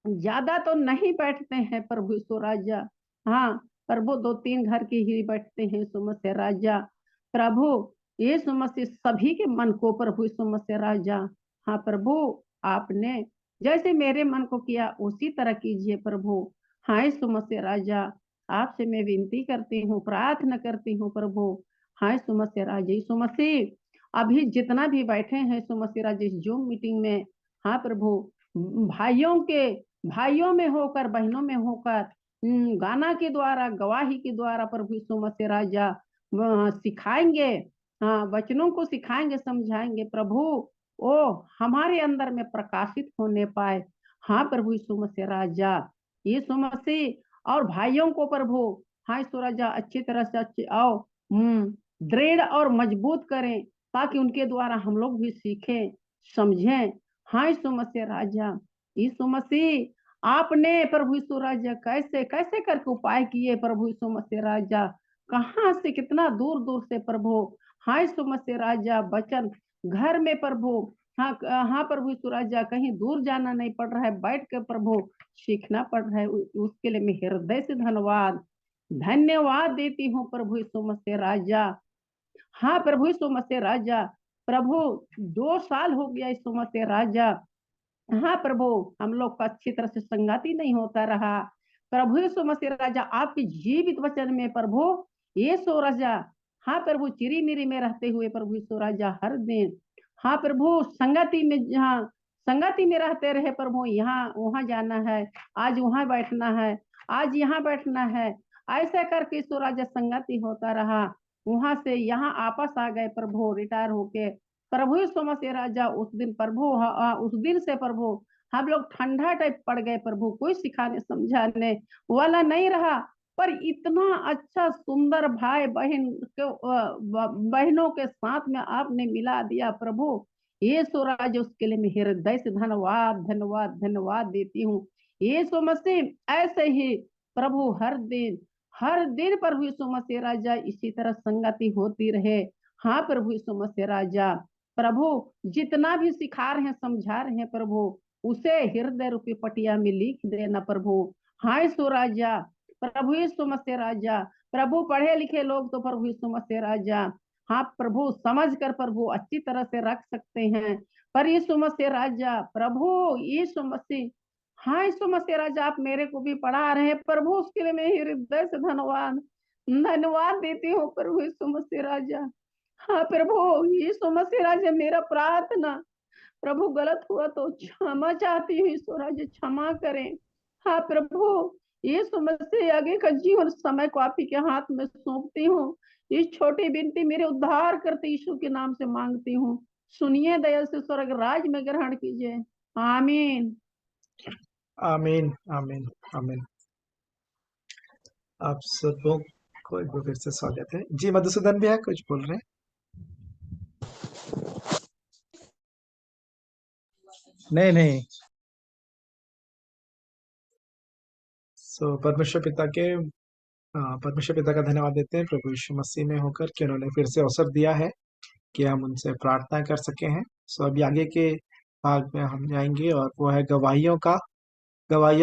ज्यादा तो नहीं बैठते हैं प्रभु यीशु राजा, हाँ प्रभु 2-3 घर के ही बैठते हैं यीशु मसीह राजा। प्रभु यीशु मसीह सभी के मन को प्रभु यीशु मसीह राजा, हाँ प्रभु आपने जैसे मेरे मन को किया उसी तरह कीजिए प्रभु। हाँ यीशु मसीह राजा, आपसे मैं विनती करती हूँ, प्रार्थना करती हूँ प्रभु। हाँ यीशु मसीह राजा, यीशु मसीह अभी जितना भी बैठे हैं यीशु मसीह राजा इस जूम मीटिंग में, हाँ प्रभु भाइयों में होकर, बहनों में होकर, गाना के द्वारा, गवाही के द्वारा प्रभु यीशु मसीह राजा सिखाएंगे, हाँ वचनों को सिखाएंगे समझाएंगे प्रभु, ओ हमारे अंदर में प्रकाशित होने पाए। हाँ प्रभु यीशु मसीह राजा, यीशु मसीह और भाइयों को प्रभु, हाँ यीशु राजा अच्छी तरह से अच्छे आओ दृढ़ और मजबूत करें, ताकि उनके द्वारा हम लोग भी सीखें समझें। हाँ यीशु मसीह राजा, यीशु मसीह आपने प्रभु यीशु राजा कैसे कैसे करके उपाय किए प्रभु यीशु मसीह राजा, कहाँ से कितना दूर दूर से प्रभु। हाँ यीशु मसीह राजा, वचन घर में प्रभु, हाँ हाँ प्रभु यीशु राजा, कहीं दूर जाना नहीं पड़ रहा है, बैठ के प्रभु सीखना पड़ रहा है। उसके लिए मैं हृदय से धन्यवाद देती हूँ प्रभु यीशु मसीह राजा। हाँ प्रभु यीशु मसीह राजा, प्रभु 2 साल हो गया यीशु मसीह राजा। हाँ प्रभु, हम लोग का अच्छी तरह से संगाती नहीं होता रहा प्रभु यीशु मसीह राजा। आपके जीवित वचन में प्रभु यीशु राजा, हाँ प्रभु, चिरी मिरी में रहते हुए प्रभु यीशु राजा हर दिन, हाँ प्रभु, संगति में, जहाँ संगति में रहते रहे प्रभु, यहाँ वहां जाना है, आज वहां बैठना है, आज यहाँ बैठना है, ऐसा करके यीशु राजा संगति होता रहा। वहां से यहाँ आपस आ गए प्रभु रिटायर होके प्रभु यीशु मसीह राजा। उस दिन प्रभु, उस दिन से प्रभु हम लोग ठंडा टाइप पड़ गए प्रभु, कोई सिखाने समझाने वाला नहीं रहा। पर इतना अच्छा सुंदर भाई बहन के बहनों के साथ में आपने मिला दिया प्रभु यीशु राजा, उसके लिए मैं हृदय से धन्यवाद धन्यवाद धन्यवाद देती हूँ यीशु मसीह। ऐसे ही प्रभु हर दिन प्रभु यीशु मसीह राजा इसी तरह संगति होती रहे। हाँ प्रभु यीशु मसीह राजा, प्रभु जितना भी सिखा रहे हैं समझा रहे हैं प्रभु, उसे हृदय रूपी पटिया में लिख देना प्रभु। हाँ यीशु राजा, प्रभु यीशु मसीह राजा, प्रभु पढ़े लिखे लोग तो प्रभु यीशु मसीह राजा, हाँ प्रभु समझ कर प्रभु अच्छी तरह से रख सकते हैं। पर यीशु मसीह राजा, प्रभु यीशु मसीह, हाँ यीशु मसीह राजा, आप मेरे को भी पढ़ा रहे हैं प्रभु, उसके लिए मैं हृदय से धन्यवाद देती हूँ प्रभु यीशु मसीह राजा। हाँ प्रभु यीशु मसीह राजा, मेरा प्रार्थना प्रभु गलत हुआ तो क्षमा चाहती हूँ यीशु राजा, क्षमा करें। हाँ प्रभु यीशु मसीह, आगे का जीवन समय को आप ही के हाथ में सौंपती हूँ। इस छोटी विनती मेरे उद्धार करते यीशु के नाम से मांगती हूँ, सुनिए दया से स्वर्ग राज में ग्रहण कीजिए, आमीन आमीन आमीन आमीन। आप सबों को एक बार फिर से स्वागत है जी। मधुसूदन भैया कुछ बोल रहे हैं? नहीं। परमेश्वर पिता का धन्यवाद देते हैं प्रभु यीशु मसीह में होकर कि उन्होंने फिर से अवसर दिया है कि हम उनसे प्रार्थना कर सके हैं। अभी आगे के भाग में हम जाएंगे और वो है गवाहियों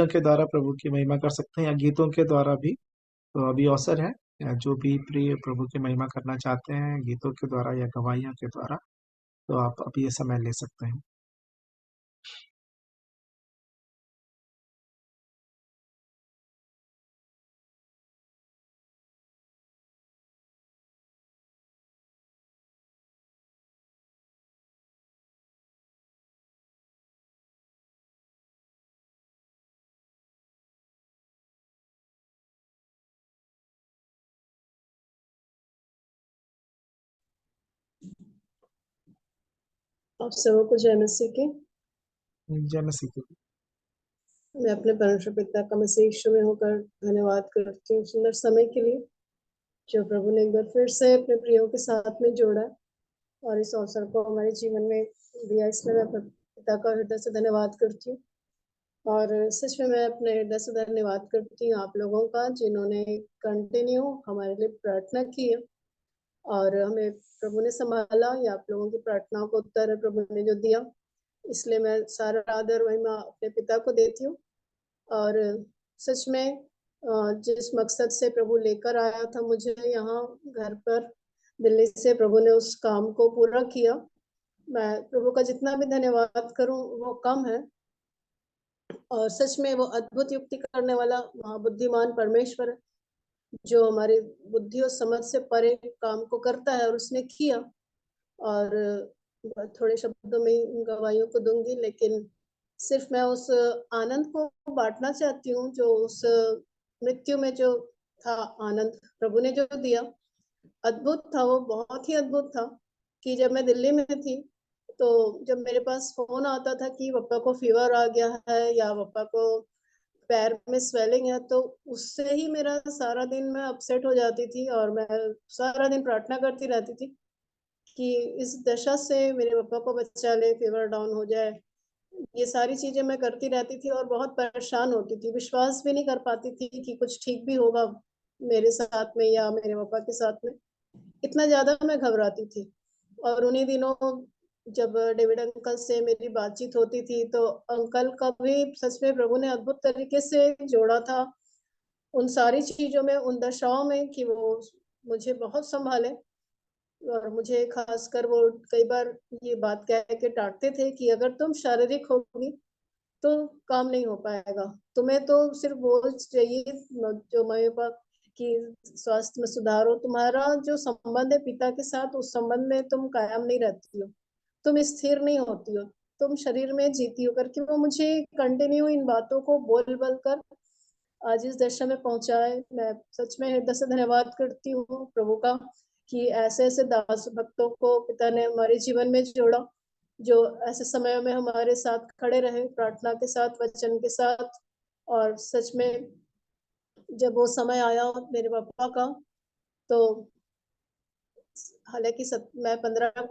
के द्वारा प्रभु की महिमा कर सकते हैं या गीतों के द्वारा भी। तो अभी अवसर है, या जो भी प्रिय प्रभु की महिमा करना चाहते हैं गीतों के द्वारा या गवाहियों के द्वारा, तो आप अभी ये समय ले सकते हैं। आप सबों को जय मसीह की। जय मसीह की। मैं अपने परमेश्वर पिता का मसीह यीशु में होकर धन्यवाद करती हूँ सुंदर समय के लिए जो प्रभु ने एक बार फिर से अपने प्रियों के साथ में जोड़ा और इस अवसर को हमारे जीवन में दिया। इसलिए मैं पिता का हृदय से धन्यवाद करती हूँ। और सच में मैं अपने हृदय से धन्यवाद करती हूँ आप लोगों का जिन्होंने कंटिन्यू हमारे लिए प्रार्थना की है और हमें प्रभु ने संभाला, या आप लोगों की प्रार्थनाओं को उत्तर प्रभु ने जो दिया, इसलिए मैं सारा आदर महिमा अपने पिता को देती हूँ। और सच में जिस मकसद से प्रभु लेकर आया था मुझे यहाँ घर पर दिल्ली से, प्रभु ने उस काम को पूरा किया। मैं प्रभु का जितना भी धन्यवाद करूं वो कम है। और सच में वो अद्भुत युक्ति करने वाला महाबुद्धिमान परमेश्वर है जो हमारी बुद्धि और समझ से परे काम को करता है और उसने किया। और थोड़े शब्दों में गवाहियों को दूंगी, लेकिन सिर्फ मैं उस आनंद को बांटना चाहती हूँ जो उस मृत्यु में जो था आनंद प्रभु ने जो दिया, अद्भुत था। वो बहुत ही अद्भुत था कि जब मैं दिल्ली में थी तो जब मेरे पास फोन आता था कि पापा को फीवर आ गया है या पापा को पैर में स्वेलिंग है, तो उससे ही मेरा सारा दिन मैं अपसेट हो जाती थी और मैं सारा दिन प्रार्थना करती रहती थी कि इस दशा से मेरे पापा को बचा ले, फीवर डाउन हो जाए ये सारी चीजें मैं करती रहती थी और बहुत परेशान होती थी, विश्वास भी नहीं कर पाती थी कि कुछ ठीक भी होगा मेरे साथ में या मेरे पापा के साथ में। इतना ज्यादा मैं घबराती थी। और उन्हीं दिनों जब डेविड अंकल से मेरी बातचीत होती थी, तो अंकल का भी सच में प्रभु ने अद्भुत तरीके से जोड़ा था उन सारी चीजों में, उन दशाओं में, कि वो मुझे बहुत संभाले। और मुझे खासकर वो कई बार ये बात कह के डांटते थे कि अगर तुम शारीरिक होगी तो काम नहीं हो पाएगा, तुम्हें तो सिर्फ वो चाहिए जो मम्मी पापा की स्वास्थ्य में सुधार हो, तुम्हारा जो संबंध है पिता के साथ उस संबंध में तुम कायम नहीं रहती हो, तुम स्थिर नहीं होती हो, तुम शरीर में जीती हो, करके वो मुझे कंटिन्यू इन बातों को बोल बोल कर आज इस दशा में पहुंचाए। मैं सच में हृदय से धन्यवाद करती हूँ प्रभु का कि ऐसे ऐसे दास भक्तों को पिता ने हमारे जीवन में जोड़ा, जो ऐसे समय में हमारे साथ खड़े रहे, प्रार्थना के साथ, वचन के साथ। और सच में जब वो समय आया मेरे पापा का, तो हालांकि मैं 12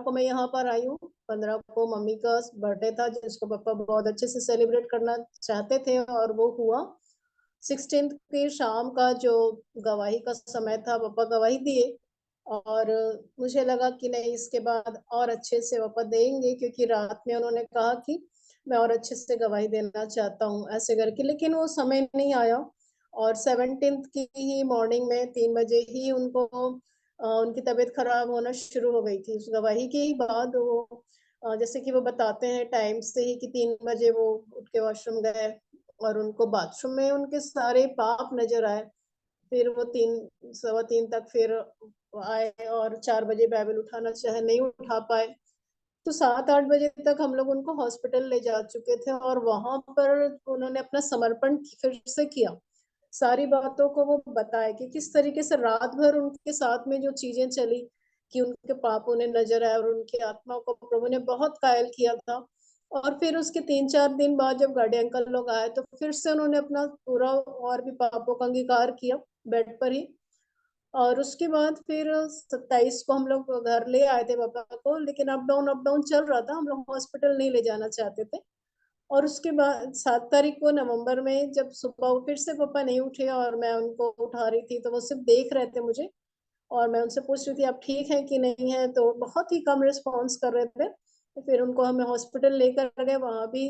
को मैं यहाँ पर आई हूँ। 15 को मम्मी का बर्थडे था, जिसको पापा बहुत अच्छे से सेलिब्रेट करना चाहते थे, और वो हुआ। 16 की शाम का जो गवाही का समय था, पापा गवाही दिए, और मुझे लगा कि नहीं, इसके बाद और अच्छे से पापा देंगे, क्योंकि रात में उन्होंने कहा कि मैं और अच्छे से गवाही देना चाहता हूँ ऐसे करके, लेकिन वो समय नहीं आया। और 17 की ही मॉर्निंग में 3 बजे ही उनको उनकी तबीयत खराब होना शुरू हो गई थी। उस गवाही के ही बाद वो जैसे कि वो बताते हैं टाइम से ही कि 3 बजे वो उठ के वॉशरूम गए और उनको बाथरूम में उनके सारे पाप नजर आए। फिर वो 3 सवा 3 तक फिर आए और 4 बजे बाइबल उठाना चाहे, नहीं उठा पाए। तो 7-8 बजे तक हम लोग उनको हॉस्पिटल ले जा चुके थे, और वहां पर उन्होंने अपना समर्पण फिर से किया। सारी बातों को वो बताए कि किस तरीके से रात भर उनके साथ में जो चीजें चली, कि उनके पाप उन्हें नजर आए और उनकी आत्मा को प्रभु ने बहुत कायल किया था। और फिर उसके 3-4 दिन बाद जब गार्डे अंकल लोग आए, तो फिर से उन्होंने अपना पूरा और भी पापों का अंगीकार किया बेड पर ही। और उसके बाद फिर 27 को हम लोग घर ले आए थे पापा को, लेकिन अप डाउन चल रहा था, हम लोग हॉस्पिटल नहीं ले जाना चाहते थे। और उसके बाद 7 तारीख को नवंबर में जब सुबह वो फिर से पापा नहीं उठे और मैं उनको उठा रही थी, तो वो सिर्फ देख रहे थे मुझे, और मैं उनसे पूछ रही थी आप ठीक है कि नहीं है, तो बहुत ही कम रिस्पॉन्स कर रहे थे। तो फिर उनको हमें हॉस्पिटल लेकर गए, वहां भी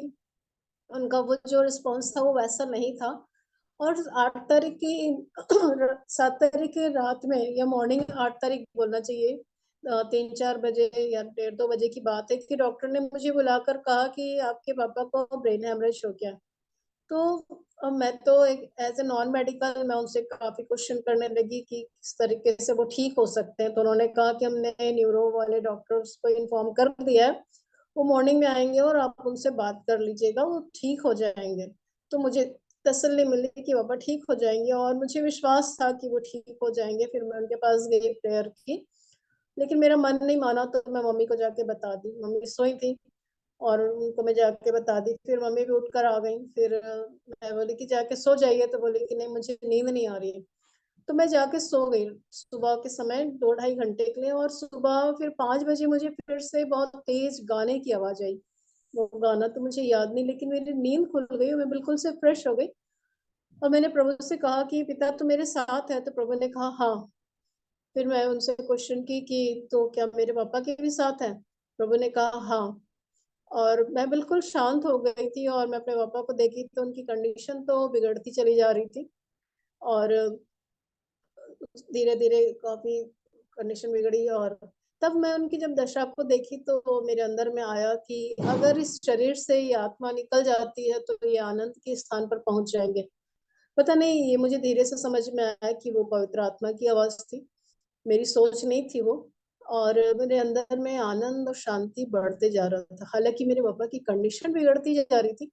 उनका वो जो रिस्पॉन्स था वो वैसा नहीं था। और 8 तारीख की 7 तारीख की रात में या मॉर्निंग 8 तारीख बोलना चाहिए, 3-4 बजे या 1:30-2 बजे की बात है, कि डॉक्टर ने मुझे बुलाकर कहा कि आपके पापा को ब्रेन हेमरेज हो गया। तो मैं तो एक एज ए नॉन मेडिकल मैं उनसे काफी क्वेश्चन करने लगी कि किस तरीके से वो ठीक हो सकते हैं। तो उन्होंने कहा कि हमने न्यूरो वाले डॉक्टर्स को इन्फॉर्म कर दिया है, वो मॉर्निंग में आएंगे और आप उनसे बात कर लीजिएगा, वो ठीक हो जाएंगे। तो मुझे तसल्ली मिली कि पापा ठीक हो जाएंगे, और मुझे विश्वास था कि वो ठीक हो जाएंगे। फिर मैं उनके पास गई, प्रेयर की, लेकिन मेरा मन नहीं माना, तो मैं मम्मी को जाके बता दी। मम्मी सोई थी और उनको मैं जाके बता दी। फिर मम्मी भी उठकर आ गई। फिर मैं बोली कि जाके सो जाइए, तो बोली कि नहीं, मुझे नींद नहीं आ रही है। तो मैं जाके सो गई सुबह के समय 2-2.5 घंटे के लिए। और सुबह फिर 5 बजे मुझे फिर से बहुत तेज गाने की आवाज आई। वो गाना तो मुझे याद नहीं, लेकिन मेरी नींद खुल गई, मैं बिल्कुल से फ्रेश हो गई। और मैंने प्रभु से कहा कि पिता तू मेरे साथ है? तो प्रभु ने कहा हाँ। फिर मैं उनसे क्वेश्चन की कि तो क्या मेरे पापा के भी साथ है? प्रभु ने कहा हाँ। और मैं बिल्कुल शांत हो गई थी, और मैं अपने पापा को देखी तो उनकी कंडीशन तो बिगड़ती चली जा रही थी। और धीरे धीरे काफी कंडीशन बिगड़ी। और तब मैं उनकी जब दशा को देखी, तो मेरे अंदर में आया कि अगर इस शरीर से ये आत्मा निकल जाती है तो ये आनंद के स्थान पर पहुंच जाएंगे। पता नहीं, ये मुझे धीरे से समझ में आया कि वो पवित्र आत्मा की आवाज थी, मेरी सोच नहीं थी वो। और मेरे अंदर में आनंद और शांति बढ़ते जा रहा था। हालांकि मेरे पापा की कंडीशन बिगड़ती जा रही थी,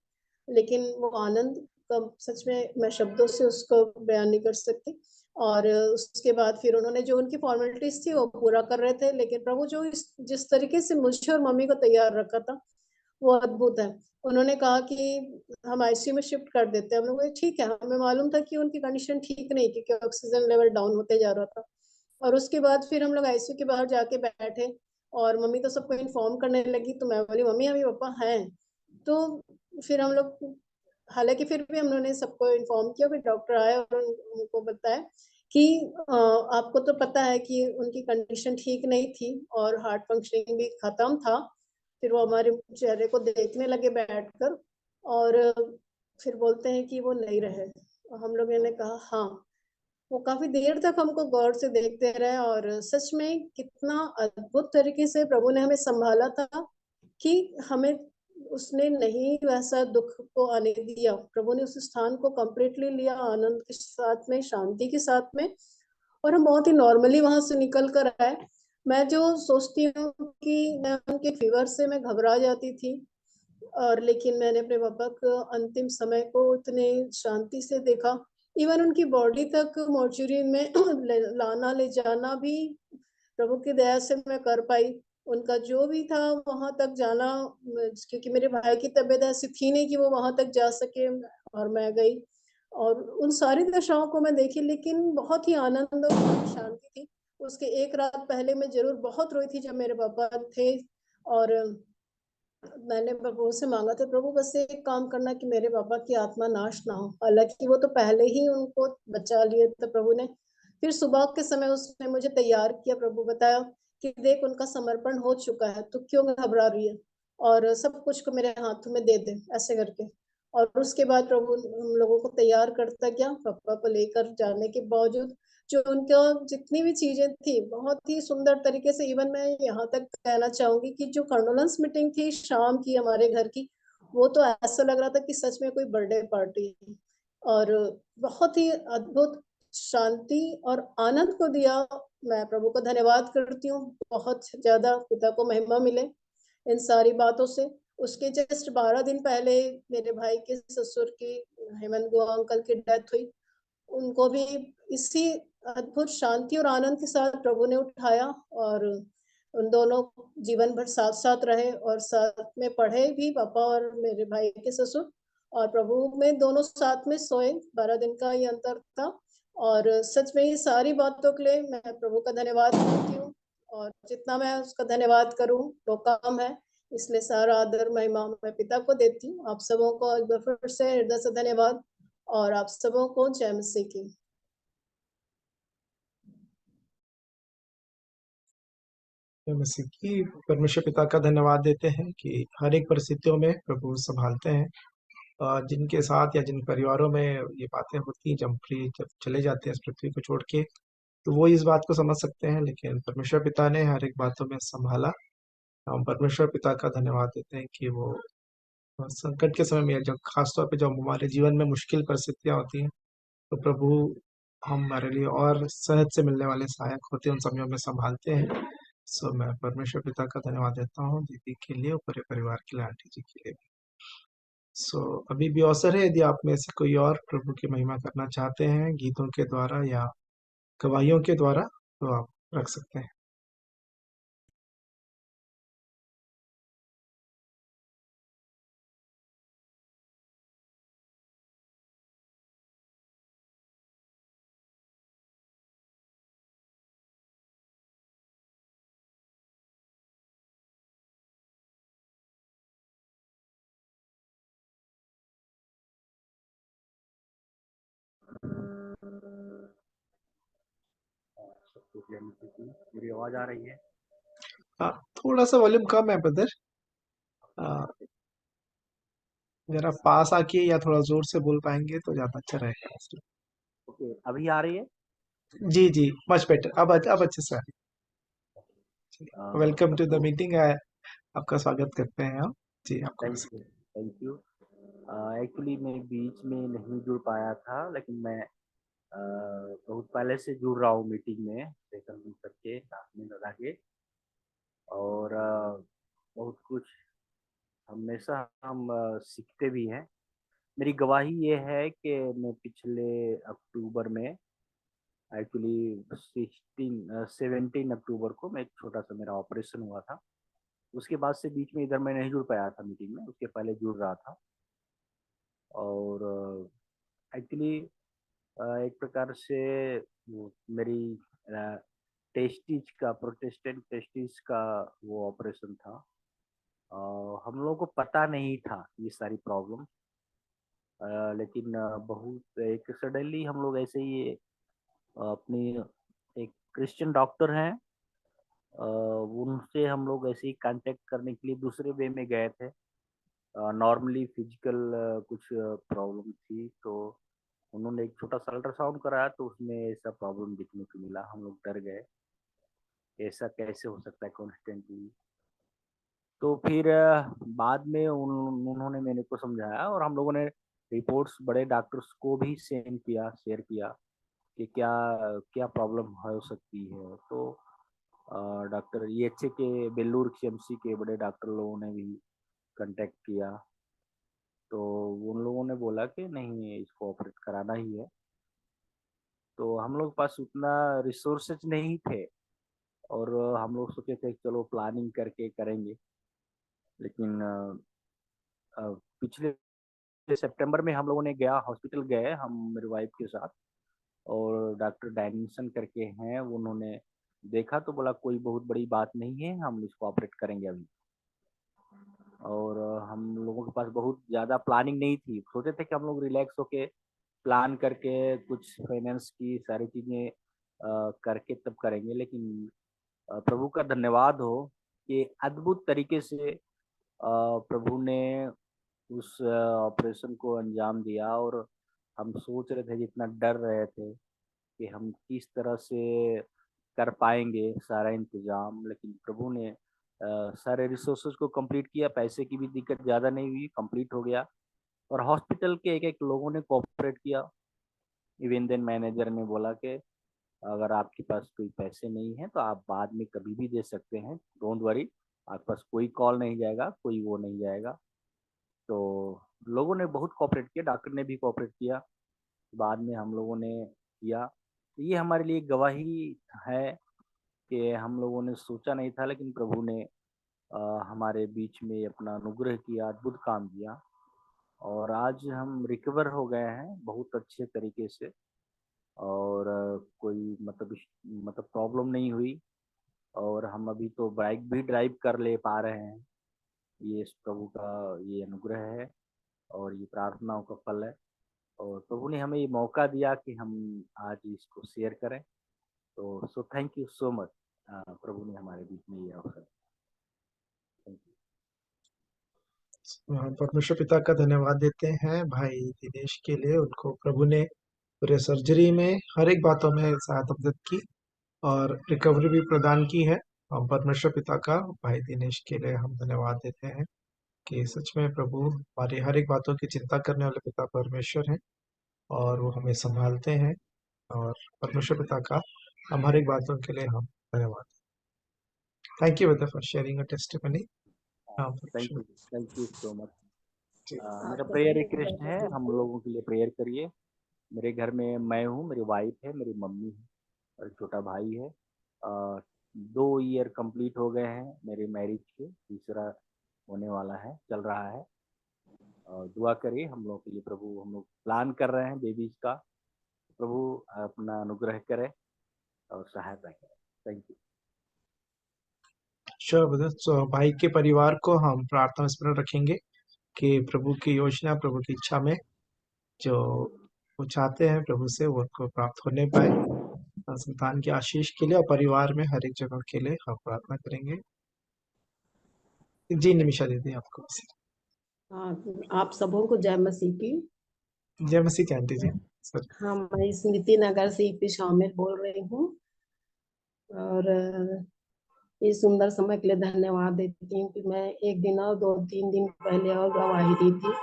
लेकिन वो आनंद का सच में मैं शब्दों से उसको बयान नहीं कर सकती। और उसके बाद फिर उन्होंने जो उनकी फॉर्मेलिटीज थी वो पूरा कर रहे थे, लेकिन प्रभु जो जिस तरीके से मुझे और मम्मी को तैयार रखा था वो अद्भुत है। उन्होंने कहा कि हम आईसीयू में शिफ्ट कर देते हैं। हम लोग ठीक है, हमें मालूम था कि उनकी कंडीशन ठीक नहीं, क्योंकि ऑक्सीजन लेवल डाउन होते जा रहा था। और उसके बाद फिर हम लोग आईसीयू के बाहर जाके बैठे, और मम्मी तो सबको इन्फॉर्म करने लगी। तो मैं बोली मम्मी अभी पापा हैं, तो फिर हम लोग, हालांकि फिर भी हम लोगों ने सबको इन्फॉर्म किया, फिर डॉक्टर आए और उनको बताया कि आपको तो पता है कि उनकी कंडीशन ठीक नहीं थी और हार्ट फंक्शनिंग भी खत्म था। फिर वो हमारे चेहरे को देखने लगे बैठकर और फिर बोलते हैं कि वो नहीं रहे। और हम लोगों ने कहा हाँ। वो काफी देर तक हमको गौर से देखते रहे और सच में कितना अद्भुत तरीके से प्रभु ने हमें संभाला था कि हमें उसने नहीं वैसा दुख को आने दिया। प्रभु ने उस स्थान को कंप्लीटली लिया, आनंद के साथ में, शांति के साथ में, और हम बहुत ही नॉर्मली वहां से निकल कर आए। मैं जो सोचती हूँ कि मैं उनके फीवर से मैं घबरा जाती थी, और लेकिन मैंने अपने पापा को अंतिम समय को इतने शांति से देखा। इवन उनकी बॉडी तक मोर्चुरी में लाना ले जाना भी प्रभु की दया से मैं कर पाई। उनका जो भी था वहां तक जाना, क्योंकि मेरे भाई की तबीयत ऐसी थी नहीं कि वो वहां तक जा सके, और मैं गई और उन सारी दशाओं को मैं देखी, लेकिन बहुत ही आनंद और शांति थी। उसके एक रात पहले मैं जरूर बहुत रोई थी जब मेरे पापा थे, और मैंने प्रभु से मांगा था, प्रभु बस एक काम करना कि मेरे पापा की आत्मा नाश ना हो। हालांकि वो तो पहले ही उनको बचा लिए थे प्रभु ने। फिर सुबह के समय उसने मुझे तैयार किया, प्रभु बताया कि देख उनका समर्पण हो चुका है, तो क्यों घबरा रही है, और सब कुछ को मेरे हाथों में दे दे, ऐसे करके। और उसके बाद प्रभु हम लोगों को तैयार करता गया। पापा को लेकर जाने के बावजूद जो उनका जितनी भी चीजें थी बहुत ही सुंदर तरीके से, इवन मैं यहाँ तक कहना चाहूंगी कि जो कंडोलेंस मीटिंग थी शाम की हमारे घर की, वो तो ऐसा लग रहा था कि सच में कोई बर्थडे पार्टी है। और बहुत ही अद्भुत शांति और आनंद को दिया। मैं प्रभु को धन्यवाद करती हूँ, बहुत ज्यादा पिता को महिमा मिले इन सारी बातों से। उसके जस्ट 12 दिन पहले मेरे भाई के ससुर की, हेमंत गुहा अंकल की डेथ हुई। उनको भी इसी अद्भुत शांति और आनंद के साथ प्रभु ने उठाया, और उन दोनों जीवन भर साथ साथ रहे और साथ में पढ़े भी, पापा और मेरे भाई के ससुर। और प्रभु में दोनों साथ में सोए, 12 दिन का ये अंतर था। और सच में ये सारी बातों के लिए मैं प्रभु का धन्यवाद करती हूँ, और जितना मैं उसका धन्यवाद करूँ वो कम है। इसलिए सारा आदर महिमा मैं पिता को देती हूँ। आप सबों को एक बार फिर से हृदय से धन्यवाद, और आप सबों को जय मसीह की। मसीह की परमेश्वर पिता का धन्यवाद देते हैं कि हर एक परिस्थितियों में प्रभु संभालते हैं। जिनके साथ या जिन परिवारों में ये बातें होती हैं, जब चले जाते हैं इस पृथ्वी को छोड़ के, तो वो इस बात को समझ सकते हैं, लेकिन परमेश्वर पिता ने हर एक बातों में संभाला। हम परमेश्वर पिता का धन्यवाद देते हैं कि वो संकट के समय में, जब खासतौर पे जब हमारे जीवन में मुश्किल परिस्थितियां होती हैं, तो प्रभु हमारे लिए और सहज से मिलने वाले सहायक होते हैं, उन समयों में संभालते हैं। सो मैं परमेश्वर पिता का धन्यवाद देता हूँ, दीदी के लिए और पूरे परिवार के लिए, आंटी जी के लिए। सो अभी भी अवसर है, यदि आप में से कोई और प्रभु की महिमा करना चाहते हैं गीतों के द्वारा या गवाहियों के द्वारा, तो आप रख सकते हैं। मेरी आवाज आ रही है? हाँ, थोड़ा सा वॉल्यूम कम है ब्रदर। जरा पास आके या थोड़ा जोर से बोल पाएंगे तो ज्यादा अच्छा रहेगा। ओके, अभी आ रही है? जी जी, मच बेटर। अब अच्छे से आ रही। वेलकम टू द सबको मीटिंग। आपका स्वागत करते हैं हम। जी, आपको thank you, thank you. Actually मैं बीच में नहीं जुड़ पाया था, लेकिन मैं बहुत पहले से जुड़ रहा हूँ मीटिंग में, सेकंड दिन करके साथ में लगा के। और बहुत कुछ हमेशा हम सीखते भी हैं। मेरी गवाही ये है कि मैं पिछले अक्टूबर में, एक्चुअली 17 अक्टूबर को मैं, एक छोटा सा मेरा ऑपरेशन हुआ था। उसके बाद से बीच में इधर मैं नहीं जुड़ पाया था मीटिंग में, उसके पहले जुड़ रहा था। और एक्चुअली एक प्रकार से वो मेरी टेस्टिज का, प्रोटेस्टेंट टेस्टिज का वो ऑपरेशन था। हम लोगों को पता नहीं था ये सारी प्रॉब्लम, लेकिन बहुत एक सडनली हम लोग ऐसे ही अपनी एक क्रिश्चियन डॉक्टर हैं, उनसे हम लोग ऐसे ही कांटेक्ट करने के लिए दूसरे वे में गए थे। नॉर्मली फिजिकल कुछ प्रॉब्लम थी, तो उन्होंने एक छोटा सा अल्ट्रासाउंड कराया तो उसमें ऐसा प्रॉब्लम दिखने को मिला। हम लोग डर गए, ऐसा कैसे हो सकता है कॉन्स्टेंटली। तो फिर बाद में उन्होंने मेरे को समझाया और हम लोगों ने रिपोर्ट्स बड़े डॉक्टर्स को भी सेंड किया, शेयर किया कि क्या क्या प्रॉब्लम हो सकती है। तो डॉक्टर ईएचए के बेल्लूर सीएमसी के बड़े डॉक्टर लोगों ने भी कांटेक्ट किया, तो उन लोगों ने बोला कि नहीं, इसको ऑपरेट कराना ही है। तो हम लोग के पास उतना रिसोर्सेज नहीं थे और हम लोग सोचे थे कि चलो प्लानिंग करके करेंगे, लेकिन पिछले सितंबर में हम लोगों ने हॉस्पिटल गए हम मेरी वाइफ के साथ, और डॉक्टर डैनिसन करके हैं, उन्होंने देखा तो बोला कोई बहुत बड़ी बात नहीं है, हम इसको ऑपरेट करेंगे अभी। और हम लोगों के पास बहुत ज़्यादा प्लानिंग नहीं थी, सोचे थे कि हम लोग रिलैक्स होके प्लान करके कुछ फाइनेंस की सारी चीज़ें करके तब करेंगे। लेकिन प्रभु का धन्यवाद हो कि अद्भुत तरीके से प्रभु ने उस ऑपरेशन को अंजाम दिया। और हम सोच रहे थे, जितना डर रहे थे कि हम किस तरह से कर पाएंगे सारा इंतजाम, लेकिन प्रभु ने सारे रिसोर्सेज को कंप्लीट किया। पैसे की भी दिक्कत ज़्यादा नहीं हुई, कंप्लीट हो गया। और हॉस्पिटल के एक एक लोगों ने कोऑपरेट किया। इवन देन मैनेजर ने बोला कि अगर आपके पास कोई पैसे नहीं है तो आप बाद में कभी भी दे सकते हैं, डोंट वरी, आपके पास कोई कॉल नहीं जाएगा, कोई वो नहीं जाएगा। तो लोगों ने बहुत कोऑपरेट किया, डॉक्टर ने भी कोऑपरेट किया, बाद में हम लोगों ने किया। तो ये हमारे लिए गवाही है कि हम लोगों ने सोचा नहीं था, लेकिन प्रभु ने हमारे बीच में अपना अनुग्रह किया, अद्भुत काम किया, और आज हम रिकवर हो गए हैं बहुत अच्छे तरीके से। और कोई मतलब प्रॉब्लम नहीं हुई, और हम अभी तो बाइक भी ड्राइव कर ले पा रहे हैं। ये इस प्रभु का ये अनुग्रह है और ये प्रार्थनाओं का फल है, और प्रभु ने हमें ये मौका दिया कि हम आज इसको शेयर करें। तो so thank you so much, प्रभु ने हमारे बीच में ये अवसर। Thank you. हम परमेश्वर पिता का धन्यवाद देते हैं भाई दिनेश के लिए। उनको प्रभु ने पूरे सर्जरी में हर एक बातों में सहायता मदद की और रिकवरी भी प्रदान की है। हम परमेश्वर पिता का भाई दिनेश के लिए हम धन्यवाद देते हैं कि सच में प्रभु हमारी हर एक बातों की चिंता करने वाले पिता परमेश्वर हैं और वो हमें संभालते हैं। और परमेश्वर पिता का हम हर एक बातों के लिए हम धन्यवाद। Thank you for sharing a testimony. Thank you so much. मेरा आपका प्रेयर भी रिक्वेस्ट है, हम लोगों के लिए प्रेयर करिए। मेरे घर में मैं हूँ, मेरी वाइफ है, मेरी मम्मी है और एक छोटा भाई है। 2 ईयर कंप्लीट हो गए हैं मेरे मैरिज के, तीसरा होने वाला है, चल रहा है। और दुआ करिए हम लोग के लिए। प्रभु, हम लोग प्लान कर रहे हैं बेबीज का, प्रभु अपना अनुग्रह करे और सहायता करे। Thank you. Sure brother. तो भाई के परिवार को हम प्रार्थना में स्मरण रखेंगे कि प्रभु की योजना, प्रभु की इच्छा में जो वो चाहते हैं प्रभु से वो उनको प्राप्त होने पाए। संतान की आशीष के लिए और परिवार में हर एक जगह के लिए हम प्रार्थना करेंगे। जी निमिषा दीदी, आपको हाँ, आप सबों को जय मसीह की। जय मसीह की आंटी जी। सर हाँ, मैं स्मृति नगर से ईपी शामिल बोल रही हूँ और इस सुंदर समय के लिए धन्यवाद देती हूँ कि मैं एक दिन और 2-3 दिन पहले और गवाही दी थी,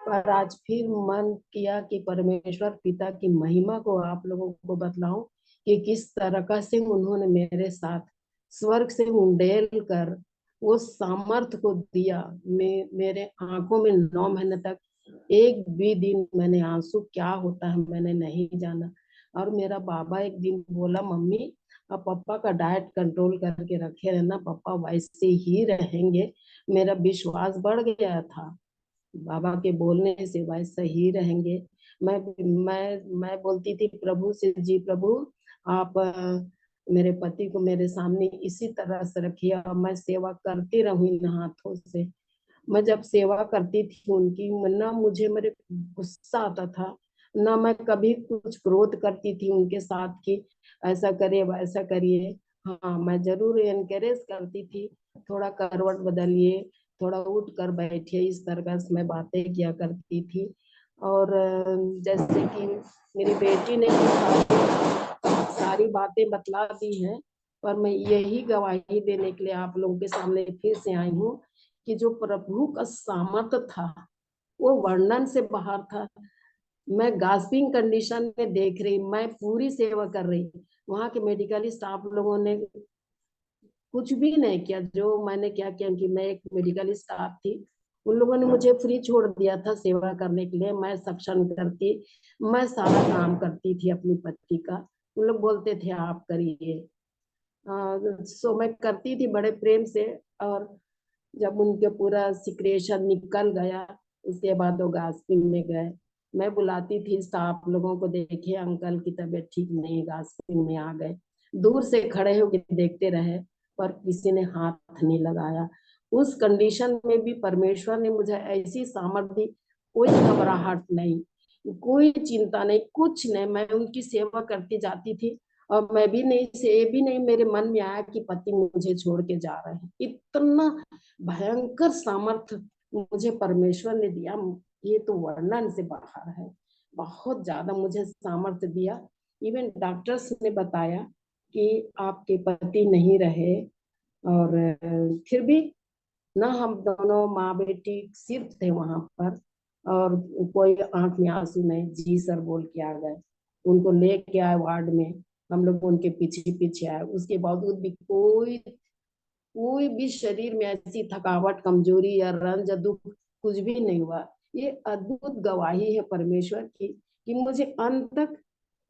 पर आज फिर मन किया कि परमेश्वर पिता की महिमा को आप लोगों को बतलाऊं कि किस तरह से उन्होंने मेरे साथ स्वर्ग से उंडेल कर वो सामर्थ को दिया। मेरे आंखों में 9 महीने तक एक भी दिन मैंने आंसू क्या होता है मैंने नहीं जाना। और मेरा बाबा एक दिन बोला, मम्मी अब पापा का डाइट कंट्रोल करके रखे रहना, पापा वैसे ही रहेंगे। मेरा विश्वास बढ़ गया था बाबा के बोलने से, वैसे ही रहेंगे। मैं बोलती थी प्रभु से, जी प्रभु आप मेरे पति को मेरे सामने इसी तरह से रखिए और मैं सेवा करती रहूं इन हाथों से। मैं जब सेवा करती थी उनकी, ना मुझे मेरे गुस्सा आता था, ना मैं कभी कुछ क्रोध करती थी उनके साथ कि ऐसा करिए वैसा करिए। हाँ, मैं जरूर एनकरेज करती थी, थोड़ा करवट बदलिए, थोड़ा उठ कर बैठिए, इस तरह से मैं बातें किया करती थी। और जैसे कि मेरी बेटी ने भी सारी बातें बतला दी हैं, पर मैं यही गवाही देने के लिए आप लोगों के सामने फिर से आई हूँ कि जो प्रभु का सामर्थ था वो वर्णन से बाहर था। मैं गास्पिंग कंडीशन में देख रही, मैं पूरी सेवा कर रही, वहां के मेडिकल स्टाफ लोगों ने कुछ भी नहीं किया जो मैंने क्या किया कि मैं एक मेडिकल स्टाफ थी, उन लोगों ने मुझे फ्री छोड़ दिया था सेवा करने के लिए। मैं सत्संग करती, मैं सारा काम करती थी अपनी पति का, उन लोग बोलते थे आप करिए। सो मैं करती थी बड़े प्रेम से। और जब उनके पूरा सिक्रेशन निकल गया उसके बाद वो गास्पिंग में गए। मैं बुलाती थी स्टाफ लोगों को, देखिए अंकल की तबीयत ठीक नहीं है, गास्पिंग में आ गए। दूर से खड़े होकर देखते रहे पर किसी ने हाथ नहीं लगाया। उस कंडीशन में भी परमेश्वर ने मुझे ऐसी सामर्थ्य दी, कोई घबराहट नहीं, कोई चिंता नहीं, कुछ नहीं। मैं उनकी सेवा करती जाती थी और मैं भी नहीं से ये भी नहीं मेरे मन में आया कि पति मुझे छोड़ के जा रहे हैं। इतना भयंकर सामर्थ्य मुझे परमेश्वर ने दिया, ये तो वर्णन से बाहर है। बहुत ज्यादा मुझे सामर्थ्य दिया। इवन डॉक्टर्स ने बताया कि आपके पति नहीं रहे, और फिर भी ना हम दोनों माँ बेटी सिर्फ थे वहां पर, और कोई आंख में आंसू नहीं, जी सर बोल के आ गए। उनको लेके आए वार्ड में, हम लोग उनके पीछे पीछे आए। उसके बावजूद भी कोई भी शरीर में ऐसी थकावट, कमजोरी या रंज या दुख कुछ भी नहीं हुआ। ये अद्भुत गवाही है परमेश्वर की कि मुझे अंत तक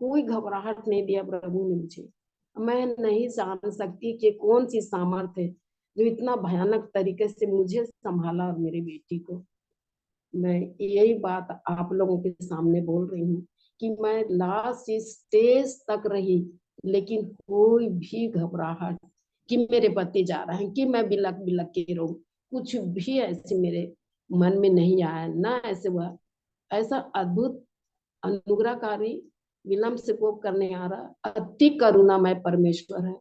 कोई घबराहट नहीं दिया प्रभु ने मुझे। मैं नहीं जान सकती कि कौन सी सामर्थ है जो इतना भयानक तरीके से मुझे संभाला और मेरी बेटी को। मैं यही बात आप लोगों के सामने बोल रही हूँ कि मैं लास्ट स्टेज तक रही, लेकिन कोई भी घबराहट कि मेरे पति जा रहे हैं कि मैं बिलक बिलक के रहूं, कुछ भी ऐसे मेरे मन में नहीं आया, ना ऐसे हुआ। ऐसा अद्भुत अनुग्रहकारी विलम्ब से कोप करने आ रहा अति करुणामय परमेश्वर है,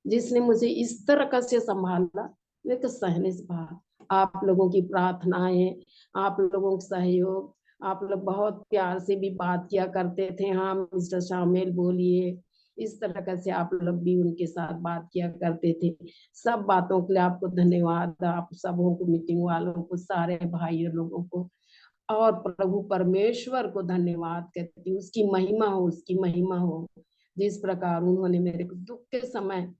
जिसने मुझे इस तरह का से संभाला, वे तो सहने से बाहर। आप लोगों की प्रार्थनाएं, आप लोगों का सहयोग, आप लोग बहुत प्यार से भी बात किया करते थे, हाँ मिस्टर शामिल बोलिए, इस तरह का से आप लोग भी उनके साथ बात किया करते थे। सब बातों के लिए आपको धन्यवाद, आप सबों को, मीटिंग वालों को, सारे भाई लोगों को, और प्रभु परमेश्वर को धन्यवाद कहती हूँ। उसकी महिमा हो, उसकी महिमा हो। जिस प्रकार उन्होंने मेरे को दुख के समय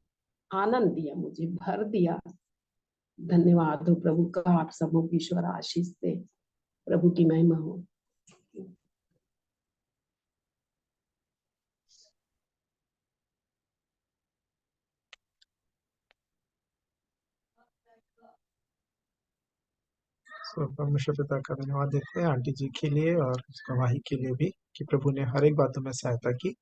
आनंद दिया, मुझे भर दिया। धन्यवाद हो प्रभु का, आप सबों की ईश्वर आशीष दे, प्रभु की महिमा हो। सो परमेश्वर पिता का धन्यवाद देते हैं आंटी जी के लिए और उस गवाही के लिए भी कि प्रभु ने हर एक बातों में सहायता की।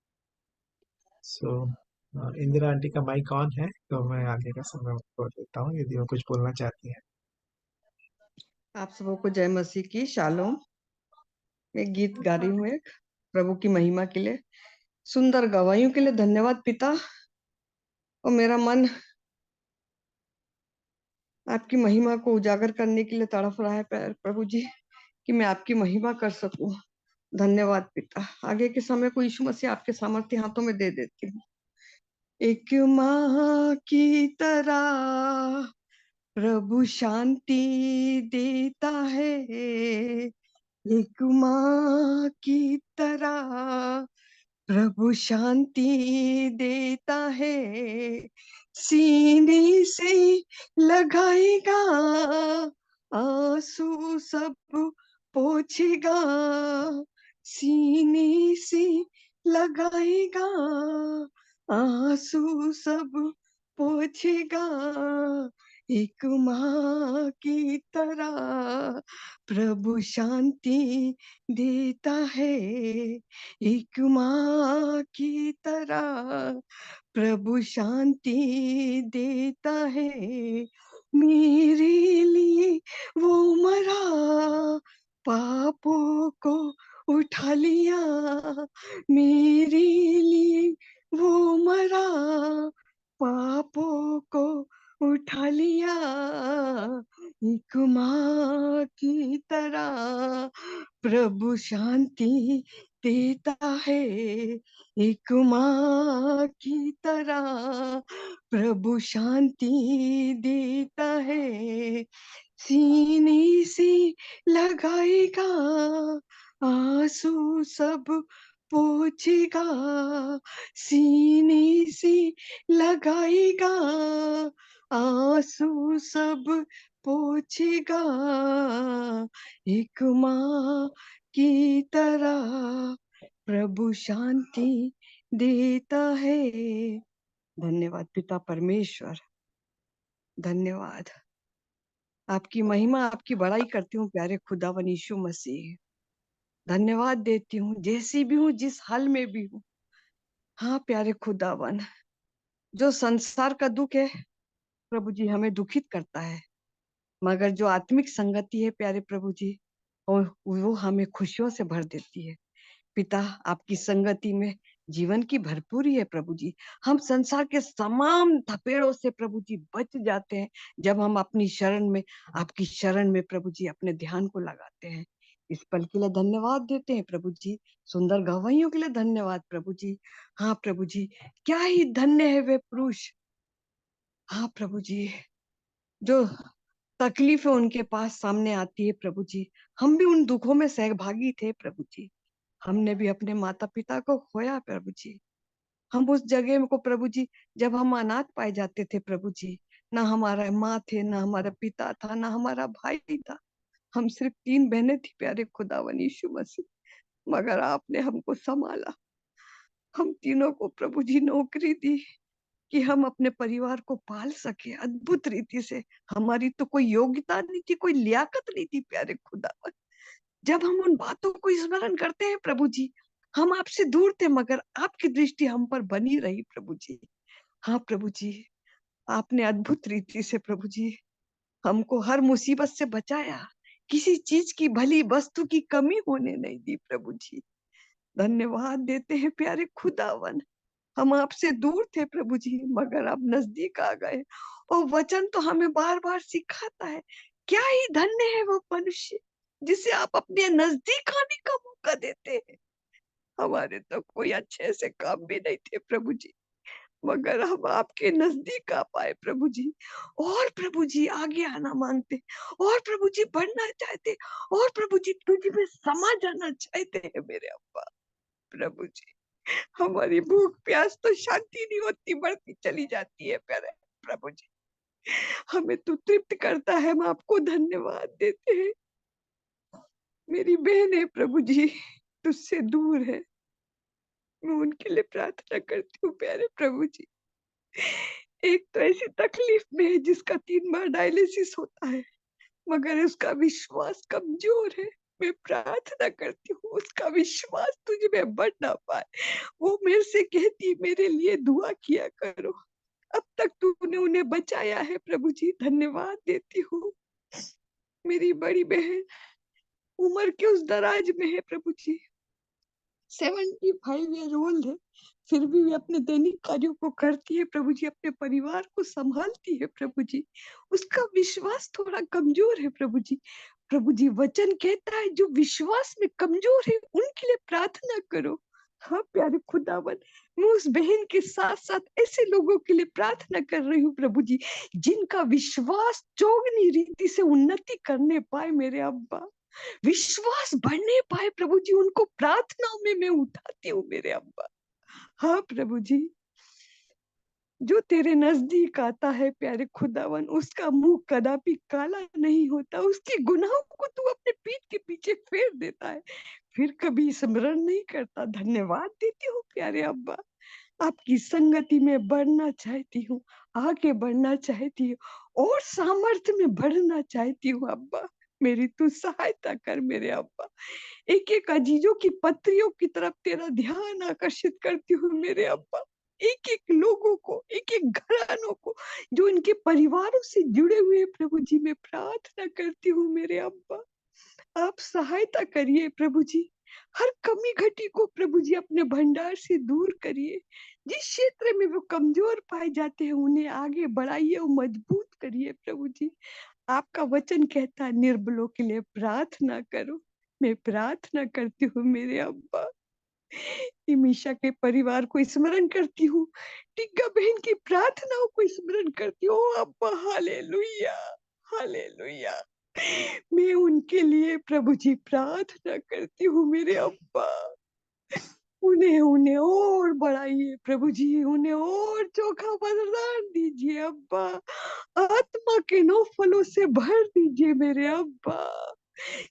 सो इंदिरा आंटी का माइक ऑन है, तो मैं आगे का समय उनको देता हूँ यदि वो कुछ बोलना चाहती हैं। आप सबों को जय मसीह की शालोम। मैं गीत गा रही हूँ एक, प्रभु की महिमा के लिए। सुंदर गवाहियों के लिए धन्यवाद पिता, और मेरा मन आपकी महिमा को उजागर करने के लिए तड़प रहा है प्रभु जी, कि मैं आपकी महिमा कर सकूं। धन्यवाद पिता। आगे के समय को यीशु मसीह आपके सामर्थ्य हाथों में दे देती हूँ। एक माँ की तरह प्रभु शांति देता है, एक माँ की तरह प्रभु शांति देता है, सीने से लगाएगा आंसू सब पोछेगा, सीने से लगाएगा आंसू सब पोछेगा, एक माँ की तरह प्रभु शांति देता है। एक माँ की तरह प्रभु शांति देता है। मेरे लिए वो मरा, पापों को उठा लिया। मेरे लिए वो मरा, पापों को उठा लिया। एक माँ की तरह प्रभु शांति देता है। एक माँ की तरह प्रभु शांति देता है। सीने से लगाएगा, आंसू सब पोंछेगा। सीने से लगाएगा, आंसू सब पोंछेगा। एक माँ की तरह प्रभु शांति देता है। धन्यवाद पिता परमेश्वर, धन्यवाद। आपकी महिमा, आपकी बड़ाई करती हूँ प्यारे खुदावन यीशु मसीह। धन्यवाद देती हूँ, जैसी भी हूँ, जिस हाल में भी हूँ। हाँ प्यारे खुदावन, जो संसार का दुख है प्रभु जी हमें दुखित करता है, मगर जो आत्मिक संगति है प्यारे प्रभु जी, और वो हमें खुशियों से भर देती है। पिता, आपकी संगति में जीवन की भरपूरी है प्रभु जी। हम संसार के तमाम थपेड़ों से प्रभु जी बच जाते हैं जब हम अपनी शरण में, आपकी शरण में प्रभु जी अपने ध्यान को लगाते हैं। इस पल के लिए धन्यवाद देते हैं प्रभु जी। सुंदर गवाहियों के लिए धन्यवाद प्रभु जी। हाँ प्रभु जी, क्या ही धन्य है वे पुरुष, हाँ प्रभु जी, जो तकलीफें उनके पास सामने आती है प्रभु जी। हम भी उन दुखों में सहभागी थे प्रभु जी। हमने भी अपने माता पिता को खोया प्रभु जी। हम उस जगह को प्रभु जी, जब हम अनाथ पाए जाते थे प्रभु जी, ना हमारा माँ थे, ना हमारा पिता था, ना हमारा भाई था। हम सिर्फ 3 बहनें थी प्यारे खुदावन यीशु मसीह, मगर आपने हमको संभाला। हम तीनों को प्रभु जी नौकरी दी कि हम अपने परिवार को पाल सके अद्भुत रीति से। हमारी तो कोई योग्यता नहीं थी, कोई लियाकत नहीं थी प्यारे खुदावन। जब हम उन बातों को स्मरण करते हैं प्रभु जी, हम आपसे दूर थे, मगर आपकी दृष्टि हम पर बनी रही प्रभु जी। हाँ प्रभु जी, आपने अद्भुत रीति से प्रभु जी हमको हर मुसीबत से बचाया। किसी चीज की, भली वस्तु की कमी होने नहीं दी प्रभु जी। धन्यवाद देते हैं प्यारे खुदावन। हम आपसे दूर थे प्रभु जी, मगर आप नजदीक आ गए, और वचन तो हमें बार बार सिखाता है। क्या ही धन्य है वो मनुष्य जिसे आप अपने नजदीक आने का मौका देते हैं। हमारे तो कोई अच्छे से काम भी नहीं थे प्रभु जी, मगर हम आपके नजदीक आ पाए प्रभु जी। और प्रभु जी आगे आना मांगते, और प्रभु जी बढ़ना चाहते, और प्रभु जी तुझ में समा जाना चाहते हैं मेरे अब्बा। प्रभु जी, हमारी भूख प्यास तो शांति नहीं होती, बढ़ती चली जाती है प्यारे प्रभु जी। हमें तो तृप्त करता है, हम आपको धन्यवाद देते हैं। मेरी बहन है प्रभु जी, तुझसे दूर है, मैं उनके लिए प्रार्थना करती हूँ प्यारे प्रभु जी। एक तो ऐसी तकलीफ में है जिसका 3 बार डायलिसिस होता है, मगर उसका विश्वास कमजोर है। मैं प्रार्थना करती हूँ उसका विश्वास तुझ में बढ़ ना पाए। वो मेरे से कहती, मेरे लिए दुआ किया करो। अब तक तूने उन्हें बचाया है प्रभु जी, धन्यवाद देती हूँ। मेरी बड़ी बहन उम्र के उस दराज में है प्रभु जी, 75 ईयर ओल्ड है, फिर भी वे अपने दैनिक कार्यों को करती है प्रभु जी, अपने परिवार को संभालती है प्रभु जी। उसका विश्वास थोड़ा कमजोर है प्रभु जी। प्रभु जी, वचन कहता है जो विश्वास में कमजोर है उनके लिए प्रार्थना करो। हाँ प्यारे खुदावन, मैं उस बहन के साथ साथ ऐसे लोगों के लिए प्रार्थना कर रही हूँ प्रभु जी, जिनका विश्वास चौगनी रीति से उन्नति करने पाए मेरे अब्बा, विश्वास बढ़ने पाए प्रभु जी। उनको प्रार्थनाओं में मैं उठाती हूँ मेरे अब्बा। हाँ प्रभु जी, जो तेरे नजदीक आता है प्यारे खुदावन, उसका मुंह कदापि काला नहीं होता। उसके गुनाहों को तू अपने पीठ के पीछे फेर देता है, फिर कभी स्मरण नहीं करता। धन्यवाद देती हूँ प्यारे अब्बा। आपकी संगति में बढ़ना चाहती हूँ, आगे बढ़ना चाहती हूँ, और सामर्थ्य में बढ़ना चाहती हूँ अब्बा। मेरी तू सहायता कर मेरे अब्बा। एक एक अजीजों की पत्रियों की तरफ तेरा ध्यान आकर्षित करती हूँ मेरे अब्बा। एक एक लोगों को, एक एक घरानों को जो इनके परिवारों से जुड़े हुए प्रभु जी, मैं प्रार्थना करती हूँ मेरे अब्बा। आप सहायता करिए प्रभु जी। हर कमी घटी को प्रभु जी अपने भंडार से दूर करिए। जिस क्षेत्र में वो कमजोर पाए जाते हैं उन्हें आगे बढ़ाइए और मजबूत करिए प्रभु जी। आपका वचन कहता है निर्बलों के लिए प्रार्थना करो। मैं प्रार्थना करती हूँ मेरे अब्बा। इमीशा के परिवार को स्मरण करती हूँ, टिग्गा बहन की प्रार्थनाओं को स्मरण करती हूँ। ओ अब्बा, हालेलुया, हालेलुया। मैं उनके लिए प्रभु जी प्रार्थना करती हूँ मेरे अब्बा। उन्हें उन्हें और बढ़ाइए प्रभु जी, उन्हें और चोखा वरदान दीजिए अब्बा। आत्मा के नौ फलों से भर दीजिए मेरे अब्बा।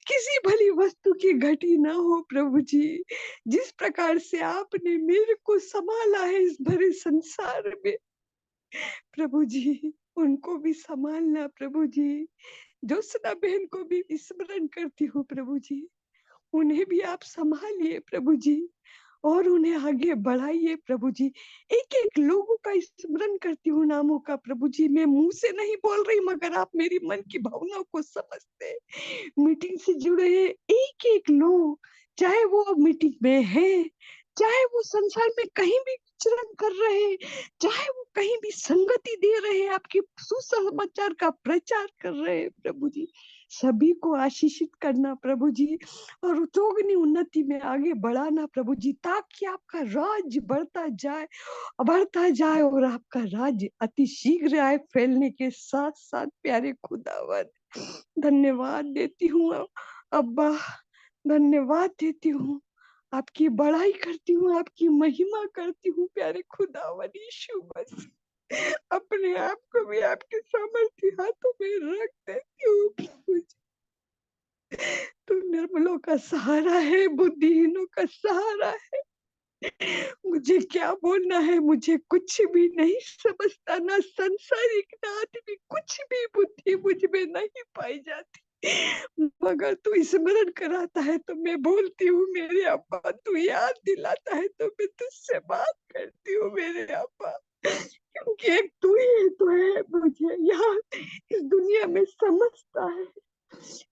किसी भली वस्तु की घटी ना हो प्रभु जी। जिस प्रकार से आपने मेरे को संभाला है इस भरे संसार में प्रभु जी, उनको भी संभालना प्रभु जी। ज्योत्सना बहन को भी स्मरण करती हूँ प्रभु जी, उन्हें भी आप संभालिए प्रभु जी और उन्हें आगे बढ़ाइए प्रभु जी। एक एक लोगों का स्मरण करती हूँ नामों का प्रभु जी। मैं मुंह से नहीं बोल रही मगर आप मेरी मन की भावनाओं को समझते। मीटिंग से जुड़े हैं एक एक लोग, चाहे वो मीटिंग में है, चाहे वो संसार में कहीं भी विचरण कर रहे हैं, चाहे वो कहीं भी संगति दे रहे हैं, आपके सुसमाचार का प्रचार कर रहे हैं प्रभु जी। सभी को आशीषित करना प्रभु जी और चौगनी उन्नति में आगे बढ़ाना प्रभु जी, ताकि आपका राज्य बढ़ता जाए और आपका राज्य अति शीघ्र आए फैलने के साथ साथ। प्यारे खुदावन, धन्यवाद देती हूँ अब्बा, धन्यवाद देती हूँ। आपकी बड़ाई करती हूँ, आपकी महिमा करती हूँ प्यारे खुदावन यीशु मसीह। अपने आप को भी आपके सामर्थ्य हाथों में रख देती हूँ प्रभु जी। तू निर्मलों का सहारा है, बुद्धिहीनों का सहारा है। मुझे क्या बोलना है, मुझे कुछ भी नहीं समझता, ना संसारिक ना आत्मिक, कुछ भी बुद्धि मुझ में नहीं पाई जाती। मगर तू स्मरण कराता है तो मैं बोलती हूँ मेरे अब्बा, तू याद दिलाता है तो मैं तुझसे बात करती हूँ मेरे अब्बा। क्योंकि एक तू ही तो है मुझे यहाँ इस दुनिया में समझता है।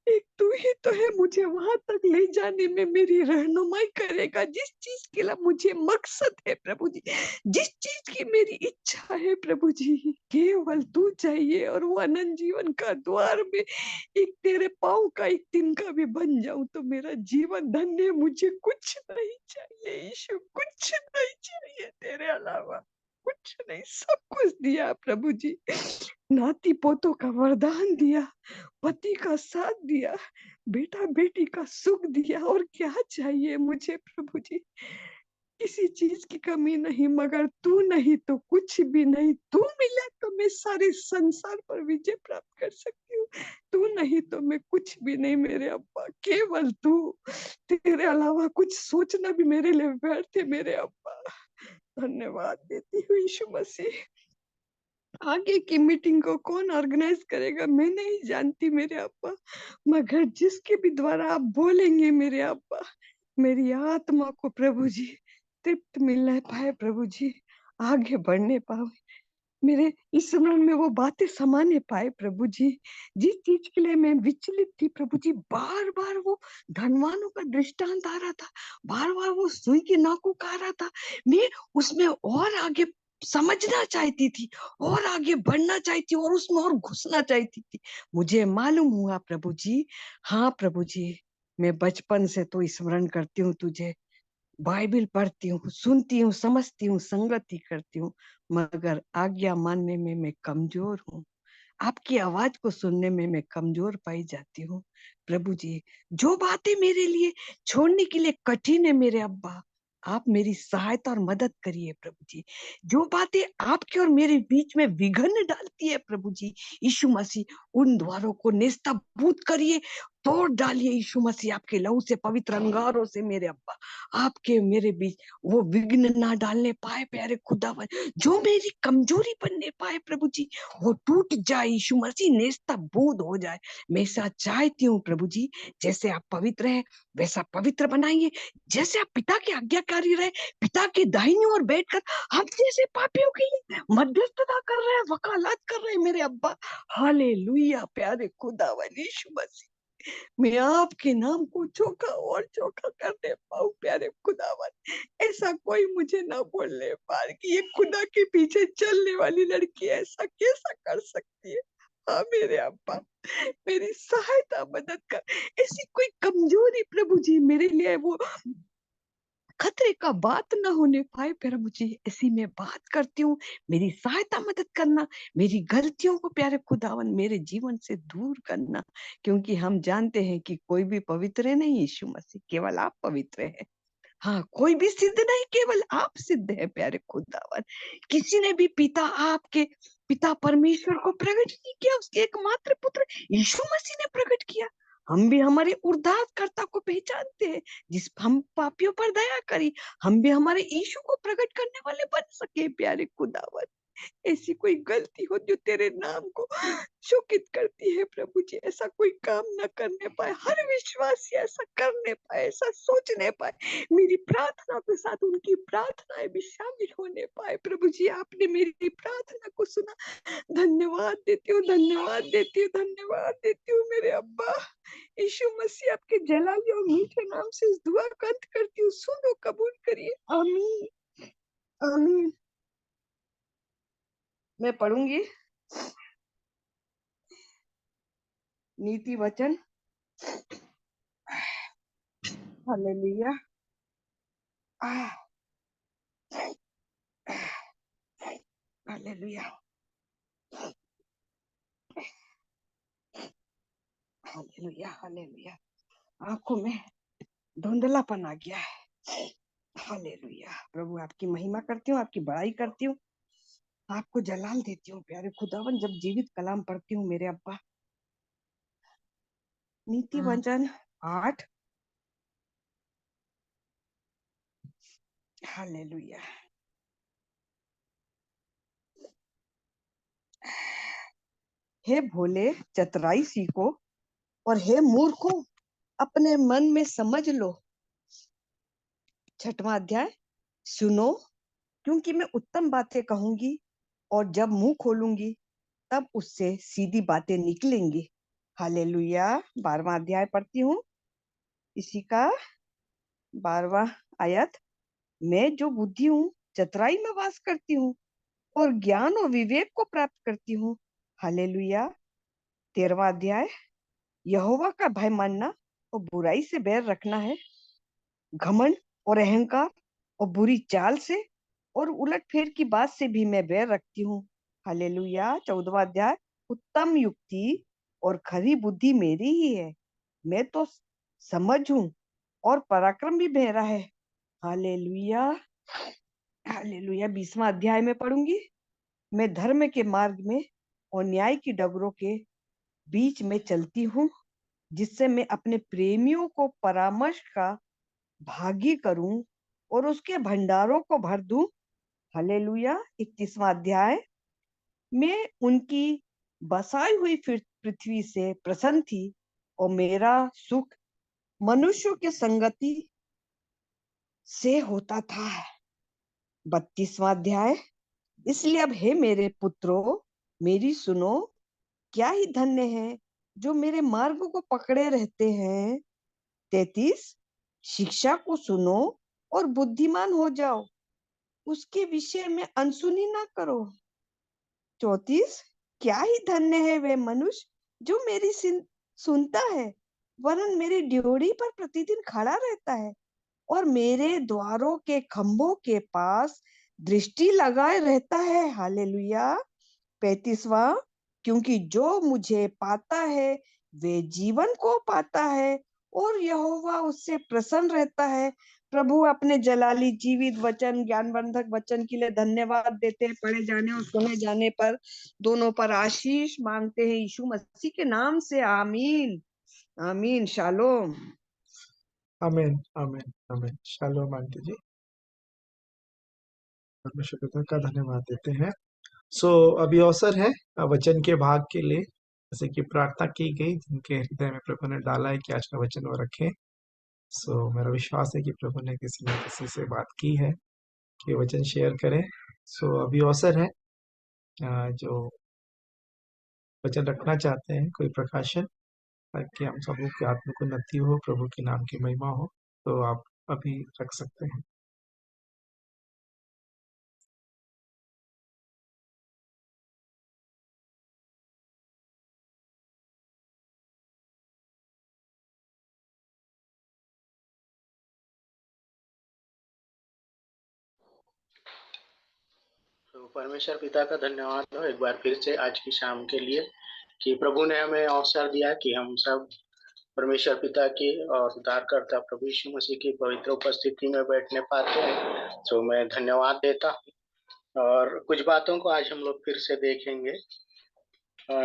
एक तू ही तो है मुझे वहां तक ले जाने में मेरी रहनुमाई करेगा। जिस चीज के लिए मुझे मकसद है प्रभु जी, जिस चीज की मेरी इच्छा है प्रभु जी, केवल तू चाहिए और वो अनंत जीवन का द्वार में एक तेरे पाँव का एक तिनका भी बन जाऊं तो मेरा जीवन धन्य है। मुझे कुछ नहीं चाहिए यीशु, कुछ नहीं चाहिए तेरे अलावा, कुछ नहीं। सब कुछ दिया प्रभु जी, नाती पोतों का वरदान दिया, पति का साथ दिया, बेटा बेटी का सुख दिया, और क्या चाहिए मुझे प्रभु जी। किसी चीज की कमी नहीं, मगर तू नहीं तो कुछ भी नहीं। तू मिला तो मैं सारे संसार पर विजय प्राप्त कर सकती हूँ। तू नहीं तो मैं कुछ भी नहीं मेरे अब्बा, केवल तू। तेरे अलावा कुछ सोचना भी मेरे लिए व्यर्थ है मेरे अब्बा। धन्यवाद देती हूँ यीशु मसीह। आगे की मीटिंग को कौन ऑर्गेनाइज करेगा मैं नहीं जानती मेरे अब्बा, मगर जिसके भी द्वारा आप बोलेंगे मेरे अब्बा, मेरी आत्मा को प्रभु जी तृप्त मिलने पाए प्रभु जी, आगे बढ़ने पाए, मेरे इस स्मरण में वो बातें समाने पाए प्रभु जी। जिस चीज के लिए मैं विचलित थी प्रभु जी, बार बार वो धनवानों का दृष्टांत आ रहा था, बार बार वो सुई के नाकों का आ रहा था। मैं उसमें और आगे समझना चाहती थी और आगे बढ़ना चाहती और उसमें और घुसना चाहती थी। मुझे मालूम हुआ प्रभु जी, हाँ प्रभु जी, मैं बचपन से तो स्मरण करती हूँ तुझे, बाइबल पढ़ती हूँ, सुनती हूँ, समझती हूँ, संगति करती हूँ, मगर आज्ञा मानने में मैं कमजोर हूँ। आपकी आवाज को सुनने में मैं कमजोर पाई जाती हूँ प्रभु जी। जो बातें मेरे लिए छोड़ने के लिए कठिन है मेरे अब्बा, आप मेरी सहायता और मदद करिए प्रभु जी। जो बातें आपके और मेरे बीच में विघ्न डालती है प्रभु जी, यीशु मसीह उन द्वारों को नेस्तनाबूद करिए तोड़ डालिए यीशु मसीह आपके लहू से, पवित्र अंगारों से मेरे अब्बा। आपके मेरे बीच वो विघ्न ना डालने पाए प्यारे खुदावन, जो मेरी कमजोरी बनने पाए प्रभु जी, वो टूट जाए यीशु मसीह, नेस्तबूद हो जाए। मैं ऐसा चाहती हूँ प्रभु जी, जैसे आप पवित्र है वैसा पवित्र बनाइए, जैसे आप पिता के आज्ञाकारी रहे, पिता के दाहिनी ओर बैठकर हम जैसे पापियों के लिए मध्यस्थता कर रहे हैं, वकालत कर रहे हैं मेरे अब्बा। हालेलुया प्यारे खुदावन यीशु मसीह, मैं आपके नाम को चोखा और चोखा करने पाऊं प्यारे खुदावन। ऐसा कोई मुझे ना बोलने पाए कि ये खुदा के पीछे चलने वाली लड़की ऐसा कैसा कर सकती है। हाँ मेरे अब्बा, मेरी सहायता मदद कर। ऐसी कोई कमजोरी प्रभु जी मेरे लिए वो खतरे का बात ना होने पाए प्रभु जी, ऐसी मैं बात करती हूँ। मेरी सहायता मदद करना, मेरी गलतियों को प्यारे खुदावन मेरे जीवन से दूर करना, क्योंकि हम जानते हैं कि कोई भी पवित्र नहीं यीशु मसीह, केवल आप पवित्र है। हाँ, कोई भी सिद्ध नहीं, केवल आप सिद्ध है प्यारे खुदावन। किसी ने भी पिता परमेश्वर को प्रकट नहीं किया, उसके एकमात्र पुत्र यीशु मसीह ने प्रकट किया। हम भी हमारे उद्धारकर्ता को पहचानते हैं, जिस हम पापियों पर दया करी, हम भी हमारे यीशु को प्रकट करने वाले बन सके प्यारे खुदावन। ऐसी कोई गलती हो जो तेरे नाम को शोकित करती है प्रभु जी, ऐसा कोई काम न करने पाए, हर विश्वासी ऐसा करने पाए, ऐसा सोचने पाए, मेरी प्रार्थना के साथ उनकी प्रार्थनाएं भी शामिल होने पाए प्रभु जी। आपने मेरी प्रार्थना को सुना, धन्यवाद देती हूँ, धन्यवाद देती हूँ, धन्यवाद देती हूँ मेरे अब्बा। यीशु मसीह आपके जलाली और मीठे नाम से इस दुआ का अंत करती हूँ, सुनो, कबूल करिए, आमीन आमीन। मैं पढ़ूंगी नीति वचन। Hallelujah, hallelujah, hallelujah, hallelujah. आंखों में धुंधलापन आ गया है। हालेलुया, प्रभु आपकी महिमा करती हूँ, आपकी बड़ाई करती हूँ, आपको जलाल देती हूँ प्यारे खुदावन। जब जीवित कलाम पढ़ती हूँ मेरे अब्बा, नीति वचन 8। हालेलुया, हे भोले चतुराई सीखो, और हे मूर्खों अपने मन में समझ लो। 6वां अध्याय, सुनो, क्योंकि मैं उत्तम बातें कहूंगी, और जब मुंह खोलूंगी तब उससे सीधी बातें निकलेंगी। हालेलुया। 12वां अध्याय पढ़ती हूँ, इसी का 12वां आयत। मैं जो बुद्धि हूँ चतुराई में वास करती हूँ, और ज्ञान और विवेक को प्राप्त करती हूँ। हालेलुया। 13वां अध्याय, यहोवा का भय मानना और बुराई से बैर रखना है, घमंड और अहंकार और बुरी चाल से और उलटफेर की बात से भी मैं बैर रखती हूँ। हालेलुया। 14वां अध्याय, उत्तम युक्ति और खरी बुद्धि मेरी ही है, मैं तो समझ हूँ और पराक्रम भी मेरा है। Hallelujah, hallelujah. 20वां अध्याय में पढ़ूंगी, मैं धर्म के मार्ग में और न्याय की डगरों के बीच में चलती हूँ, जिससे मैं अपने प्रेमियों को परामर्श का भागी करूं और उसके भंडारों को भर दूं। हालेलुया। 31वां अध्याय, मैं उनकी बसाई हुई पृथ्वी से प्रसन्न थी, और मेरा सुख मनुष्यों की संगति से होता था। 32वां अध्याय, इसलिए अब हे मेरे पुत्रों मेरी सुनो, क्या ही धन्य है जो मेरे मार्ग को पकड़े रहते हैं। 33, शिक्षा को सुनो और बुद्धिमान हो जाओ, उसके विषय में अनसुनी ना करो। 34, क्या ही धन्य है वे मनुष्य जो मेरी सुनता है, वरन मेरी ड्योढ़ी पर प्रतिदिन खड़ा रहता है, और मेरे द्वारों के खंभों के पास दृष्टि लगाए रहता है। हालेलुया। 35वां, क्योंकि जो मुझे पाता है वे जीवन को पाता है, और यहोवा उससे प्रसन्न रहता है। प्रभु अपने जलाली जीवित वचन, ज्ञानवर्धक वचन के लिए धन्यवाद देते हैं। पढ़े जाने और सुने जाने पर दोनों पर आशीष मांगते हैं, यीशु मसीह के नाम से, आमीन। आमीन। शालोम। आमीन आमीन आमीन। शालोम आंटी जी, परमेश्वर पिता का धन्यवाद देते हैं। अभी अवसर है वचन के भाग के लिए, जैसे कि प्रार्थना की गई, जिनके हृदय में प्रभु ने डाला है कि आज का वचन वो रखें। मेरा विश्वास है कि प्रभु ने किसी न किसी से बात की है कि वचन शेयर करें। अभी अवसर है, जो वचन रखना चाहते हैं, कोई प्रकाशन, ताकि हम सबों की आत्मा को उन्नति हो, प्रभु के नाम की महिमा हो, तो आप अभी रख सकते हैं। तो परमेश्वर पिता का धन्यवाद हो एक बार फिर से आज की शाम के लिए, कि प्रभु ने हमें अवसर दिया कि हम सब परमेश्वर पिता की और उद्धारकर्ता प्रभु यीशु मसीह की पवित्र उपस्थिति में बैठने पाते हैं। तो मैं धन्यवाद देता हूँ और कुछ बातों को आज हम लोग फिर से देखेंगे।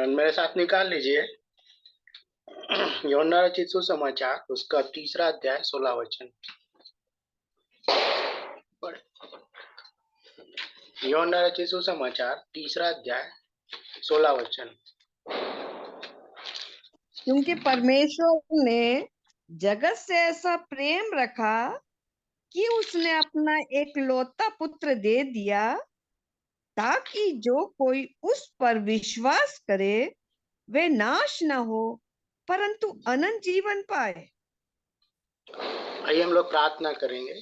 मेरे साथ निकाल लीजिए यूहन्ना रचित सुसमाचार, उसका 3 अध्याय 16 वचन। यूहन्ना रचित सुसमाचार 3 अध्याय 16 वचन। क्योंकि परमेश्वर ने जगत से ऐसा प्रेम रखा कि उसने अपना एकलौता पुत्र दे दिया, ताकि जो कोई उस पर विश्वास करे वे नाश न हो परंतु अनंत जीवन पाए। आइए हम लोग प्रार्थना करेंगे।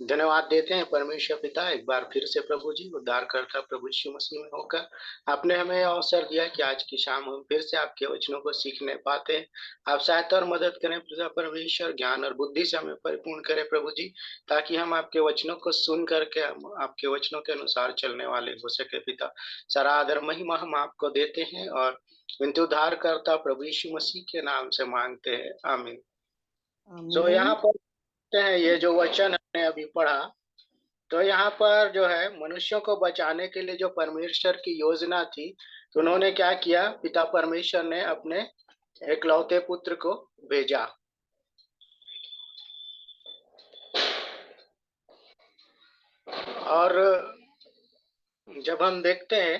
धन्यवाद देते हैं परमेश्वर पिता एक बार फिर से प्रभु जी, उद्धारकर्ता प्रभु यीशु मसीह में होकर आपने हमें अवसर दिया कि आज की शाम हम फिर से आपके वचनों को सीखने पाते हैं। आप सहायता और मदद करें पिता परमेश्वर, ज्ञान और बुद्धि से हमें परिपूर्ण करें प्रभु जी, ताकि हम आपके वचनों को सुन करके हम आपके वचनों के अनुसार चलने वाले हो सके। पिता सारा आदर महिमा हम आपको देते हैं और विनती उद्धारकर्ता प्रभु यीशु मसीह के नाम से मांगते हैं, आमीन। तो यहाँ पर हैं ये जो वचन हमने अभी पढ़ा, तो यहाँ पर जो है मनुष्यों को बचाने के लिए जो परमेश्वर की योजना थी, तो उन्होंने क्या किया, पिता परमेश्वर ने अपने एकलौते पुत्र को भेजा। और जब हम देखते हैं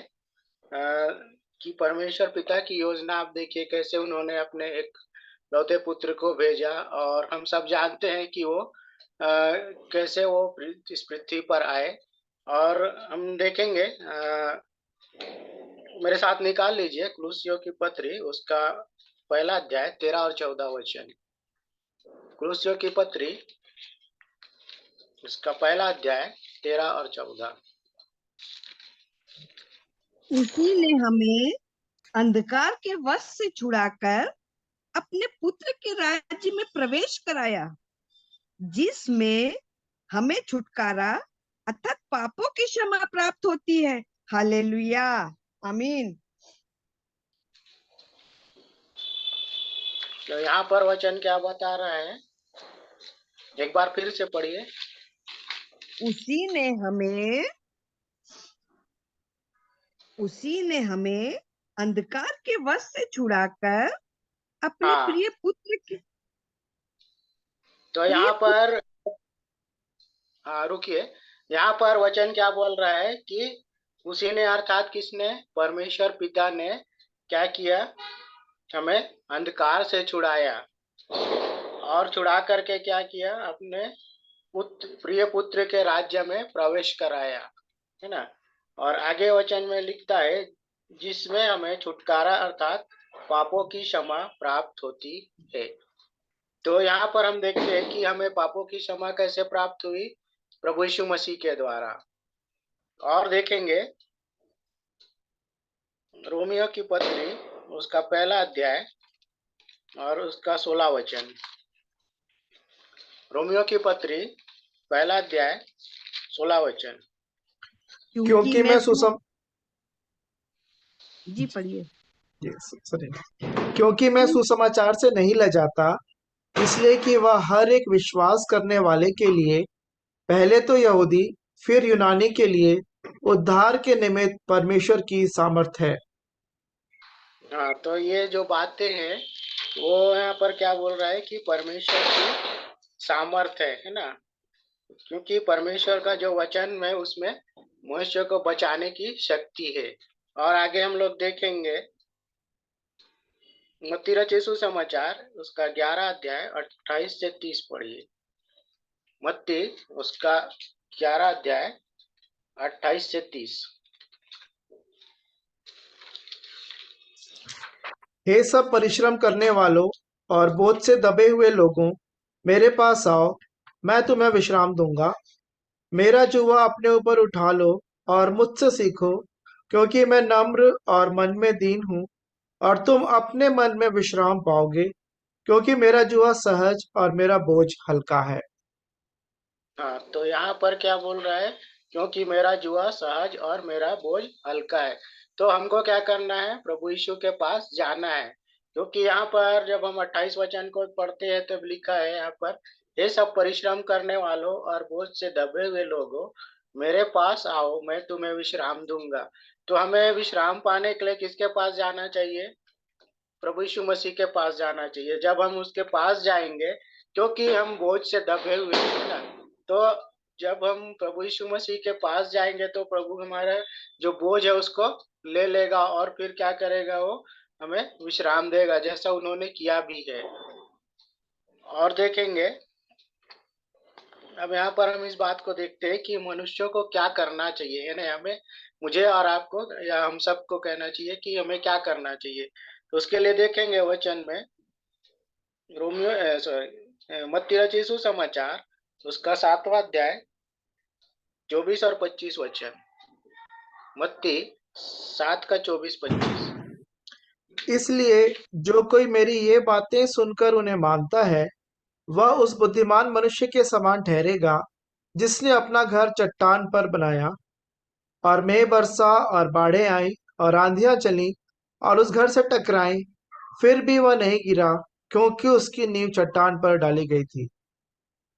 कि परमेश्वर पिता की योजना, आप देखिए कैसे उन्होंने अपने एकलौते पुत्र को भेजा, और हम सब जानते हैं कि वो कैसे वो इस पृथ्वी पर आए। और हम देखेंगे, मेरे साथ निकाल लीजिए कुलुस्सियों की पत्री, उसका 1 अध्याय 13 और 14 वचन। कुलुस्सियों की पत्री उसका 1 अध्याय 13 और 14। उसी ने हमें अंधकार के वश से छुड़ाकर अपने पुत्र के राज्य में प्रवेश कराया, जिसमें हमें छुटकारा अर्थात पापों की क्षमा प्राप्त होती है। हालेलुया, आमीन। तो यहाँ पर वचन क्या बता रहा है, एक बार फिर से पढ़िए। उसी ने हमें अंधकार के वश से छुड़ाकर अपने प्रिय पुत्र के, तो यहाँ पर रुकिए, यहाँ पर वचन क्या बोल रहा है कि उसी ने अर्थात किसने, परमेश्वर पिता ने क्या किया, हमें अंधकार से छुड़ाया और छुड़ा करके क्या किया, अपने प्रिय पुत्र के राज्य में प्रवेश कराया, है ना। और आगे वचन में लिखता है जिसमें हमें छुटकारा अर्थात पापों की क्षमा प्राप्त होती है। तो यहाँ पर हम देखते हैं कि हमें पापों की क्षमा कैसे प्राप्त हुई, प्रभु यीशु मसीह के द्वारा। और देखेंगे रोमियो की पत्री उसका 1 अध्याय और उसका 16 वचन। रोमियो की पत्री 1 अध्याय 16 वचन। क्योंकि मैं जी पढ़िए। क्योंकि मैं सुसमाचार से नहीं लजाता, इसलिए कि वह हर एक विश्वास करने वाले के लिए, पहले तो यहूदी फिर यूनानी के लिए उद्धार के निमित्त परमेश्वर की सामर्थ है। हाँ, तो ये जो बातें हैं वो यहाँ पर क्या बोल रहा है कि परमेश्वर की सामर्थ है ना, क्योंकि परमेश्वर का जो वचन है उसमें मनुष्य को बचाने की शक्ति है। और आगे हम लोग देखेंगे मत्ती रचित सुसमाचार उसका 11 अध्याय 28 से 30 पढ़िए। मत्ती उसका 11 अध्याय 28 से 30। हे सब परिश्रम करने वालों और बोझ से दबे हुए लोगों, मेरे पास आओ, मैं तुम्हें विश्राम दूंगा। मेरा जुआ अपने ऊपर उठा लो और मुझसे सीखो, क्योंकि मैं नम्र और मन में दीन हूँ, और तुम अपने मन में विश्राम पाओगे, क्योंकि मेरा जुआ सहज और मेरा बोझ हल्का है। हाँ, तो यहाँ पर क्या बोल रहा है, क्योंकि मेरा जुआ सहज और मेरा बोझ हल्का है। तो हमको क्या करना है, प्रभु यीशु के पास जाना है। क्योंकि यहाँ पर जब हम 28 वचन को पढ़ते हैं तब लिखा है यहाँ पर, ये सब परिश्रम करने वालों और बोझ से दबे हुए लोगों, मेरे पास आओ, मैं तुम्हें विश्राम दूंगा। तो हमें विश्राम पाने के लिए किसके पास जाना चाहिए? प्रभु यीशु मसीह के पास जाना चाहिए। जब हम उसके पास जाएंगे, क्योंकि हम बोझ से दबे हुए हैं ना, तो जब हम प्रभु यीशु मसीह के पास जाएंगे तो प्रभु हमारा जो बोझ है उसको ले लेगा और फिर क्या करेगा, वो हमें विश्राम देगा, जैसा उन्होंने किया भी है। और देखेंगे अब यहाँ पर हम इस बात को देखते हैं कि मनुष्यों को क्या करना चाहिए, यानी हमें, मुझे और आपको या हम सबको कहना चाहिए कि हमें क्या करना चाहिए। तो उसके लिए देखेंगे वचन में मत्ती रचित सुसमाचार उसका 7वां अध्याय 24 और 25 वचन। मत्ती 7 का 24-25। इसलिए जो कोई मेरी ये बातें सुनकर उन्हें मानता है, वह उस बुद्धिमान मनुष्य के समान ठहरेगा, जिसने अपना घर चट्टान पर बनाया। और मेघ बरसा और बाढ़ें आई और आंधियां चली और उस घर से टकराई, फिर भी वह नहीं गिरा, क्योंकि उसकी नींव चट्टान पर डाली गई थी।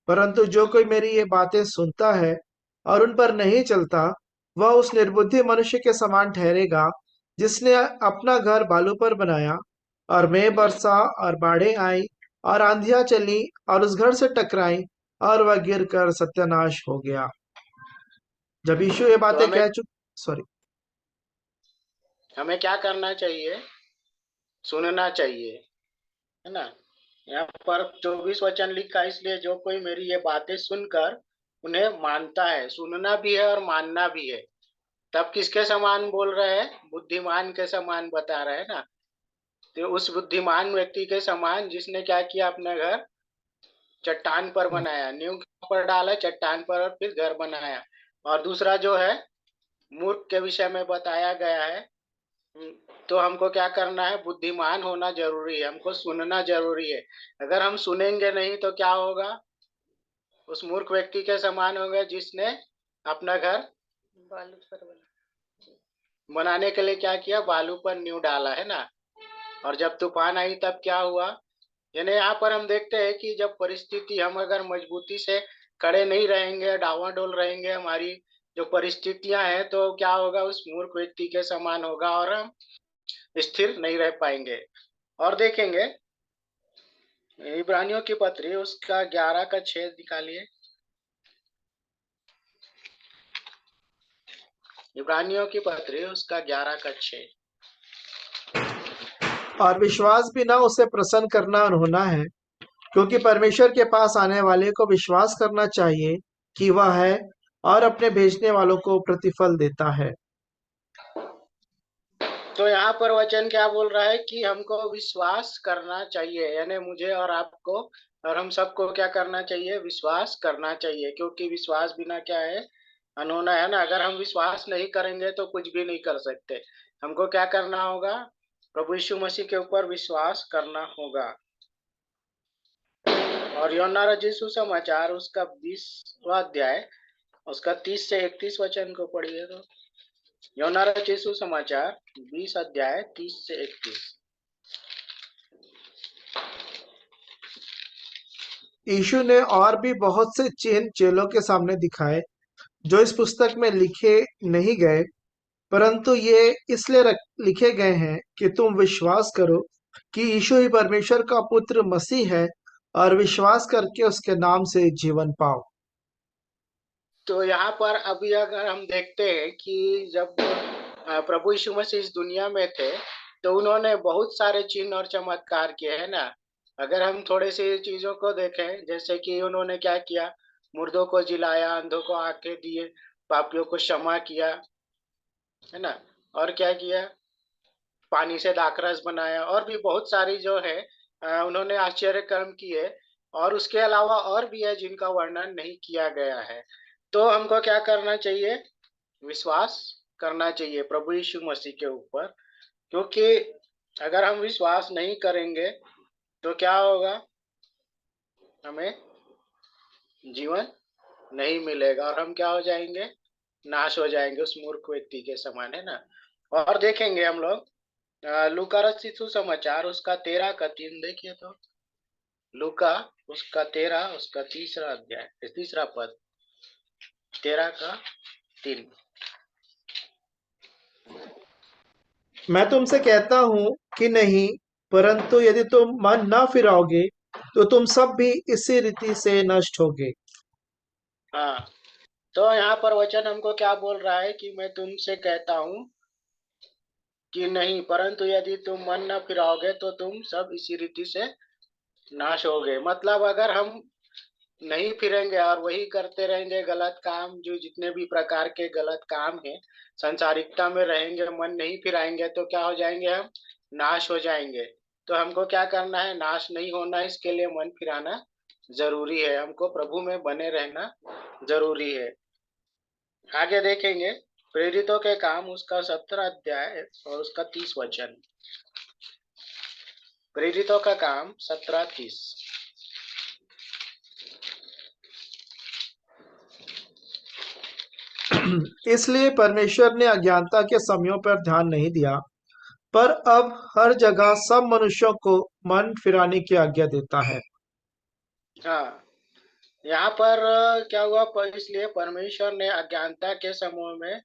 परंतु जो कोई मेरी ये बातें सुनता है और उन पर नहीं चलता, वह उस निर्बुद्धि मनुष्य के समान ठहरेगा, जिसने अपना घर बालू पर बनाया। और मेघ बरसा और बाढ़ें आई और आंधियां चली और उस घर से टकराई, और वह गिरकर सत्यानाश हो गया। जब यीशु ये तो बातें कह चुके, हमें क्या करना चाहिए? सुनना चाहिए, है ना। यहाँ पर 24 वचन लिखा, इसलिए जो कोई मेरी ये बातें सुनकर उन्हें मानता है, सुनना भी है और मानना भी है। तब किसके समान बोल रहे हैं? बुद्धिमान के समान बता रहे हैं ना। तो उस बुद्धिमान व्यक्ति के समान जिसने क्या किया, अपना घर चट्टान पर बनाया, नींव पर डाला चट्टान पर और फिर घर बनाया। और दूसरा जो है मूर्ख के विषय में बताया गया है। तो हमको क्या करना है? बुद्धिमान होना जरूरी है, हमको सुनना जरूरी है। अगर हम सुनेंगे नहीं तो क्या होगा? उस मूर्ख व्यक्ति के समान होगा जिसने अपना घर बालू पर बनाने के लिए क्या किया, बालू पर नींव डाला, है ना। और जब तूफान आई तब क्या हुआ? यानी यहाँ पर हम देखते हैं कि जब परिस्थिति, हम अगर मजबूती से खड़े नहीं रहेंगे, डावाडोल रहेंगे, हमारी जो परिस्थितियां हैं, तो क्या होगा? उस मूर्ख व्यक्ति के समान होगा और हम स्थिर नहीं रह पाएंगे। और देखेंगे इब्रानियों की पत्री उसका 11 का 6 निकालिए। इब्रानियों की पत्री उसका 11 का 6। और विश्वास भी ना उसे प्रसन्न करना होना है, क्योंकि परमेश्वर के पास आने वाले को विश्वास करना चाहिए कि वह है, और अपने भेजने वालों को प्रतिफल देता है। तो यहाँ पर वचन क्या बोल रहा है कि हमको विश्वास करना चाहिए, यानी मुझे और आपको और हम सबको क्या करना चाहिए? विश्वास करना चाहिए, क्योंकि विश्वास बिना क्या है? अनहोना है ना। अगर हम विश्वास नहीं करेंगे तो कुछ भी नहीं कर सकते। हमको क्या करना होगा? प्रभु यीशु मसीह के ऊपर विश्वास करना होगा। और यूहन्ना रचित सुसमाचार उसका 20वां अध्याय उसका 30 से 31 वचन को पढ़िए। तो यूहन्ना रचित सुसमाचार 20 अध्याय 30 से 31। यीशु ने और भी बहुत से चिन्ह चेलों के सामने दिखाए, जो इस पुस्तक में लिखे नहीं गए, परंतु ये इसलिए लिखे गए हैं कि तुम विश्वास करो कि यीशु ही परमेश्वर का पुत्र मसीह है और विश्वास करके उसके नाम से जीवन पाओ। तो यहाँ पर अभी अगर हम देखते हैं कि जब प्रभु यीशु मसीह इस दुनिया में थे तो उन्होंने बहुत सारे चिन्ह और चमत्कार किए है ना। अगर हम थोड़े से चीजों को देखें, जैसे कि उन्होंने क्या किया, मुर्दों को जिलाया, अंधों को आंखें दिए, पापियों को क्षमा किया, है ना, और क्या किया, पानी से दाखरस बनाया, और भी बहुत सारी जो है उन्होंने आश्चर्य कर्म किए, और उसके अलावा और भी है जिनका वर्णन नहीं किया गया है। तो हमको क्या करना चाहिए, विश्वास करना चाहिए प्रभु यीशु मसीह के ऊपर, क्योंकि अगर हम विश्वास नहीं करेंगे तो क्या होगा, हमें जीवन नहीं मिलेगा और हम क्या हो जाएंगे, नाश हो जाएंगे उस मूर्ख व्यक्ति के समान, है ना। और देखेंगे हम लोग लूका रचित सुसमाचार उसका 13 का 3 देखिए, तो लूका उसका 13 उसका तीसरा अध्याय, तीसरा पद, 13 का 3। मैं तुमसे कहता हूं कि नहीं, परंतु यदि तुम मन न फिराओगे तो तुम सब भी इसी रीति से नष्ट होगे। हाँ, तो यहाँ पर वचन हमको क्या बोल रहा है कि मैं तुमसे कहता हूं कि नहीं, परंतु यदि तुम मन न फिराओगे तो तुम सब इसी रीति से नाश होगे। मतलब अगर हम नहीं फिरेंगे और वही करते रहेंगे गलत काम, जो जितने भी प्रकार के गलत काम है, संसारिकता में रहेंगे, मन नहीं फिराएंगे, तो क्या हो जाएंगे, हम नाश हो जाएंगे। तो हमको क्या करना है, नाश नहीं होना, इसके लिए मन फिराना जरूरी है, हमको प्रभु में बने रहना जरूरी है। आगे देखेंगे प्रेरितों के काम उसका 17 अध्याय और उसका 30 वचन। प्रेरितों का काम 17:30। इसलिए परमेश्वर ने अज्ञानता के समयों पर ध्यान नहीं दिया, पर अब हर जगह सब मनुष्यों को मन फिराने की आज्ञा देता है। हाँ, यहाँ पर क्या हुआ, पर इसलिए परमेश्वर ने अज्ञानता के समूह में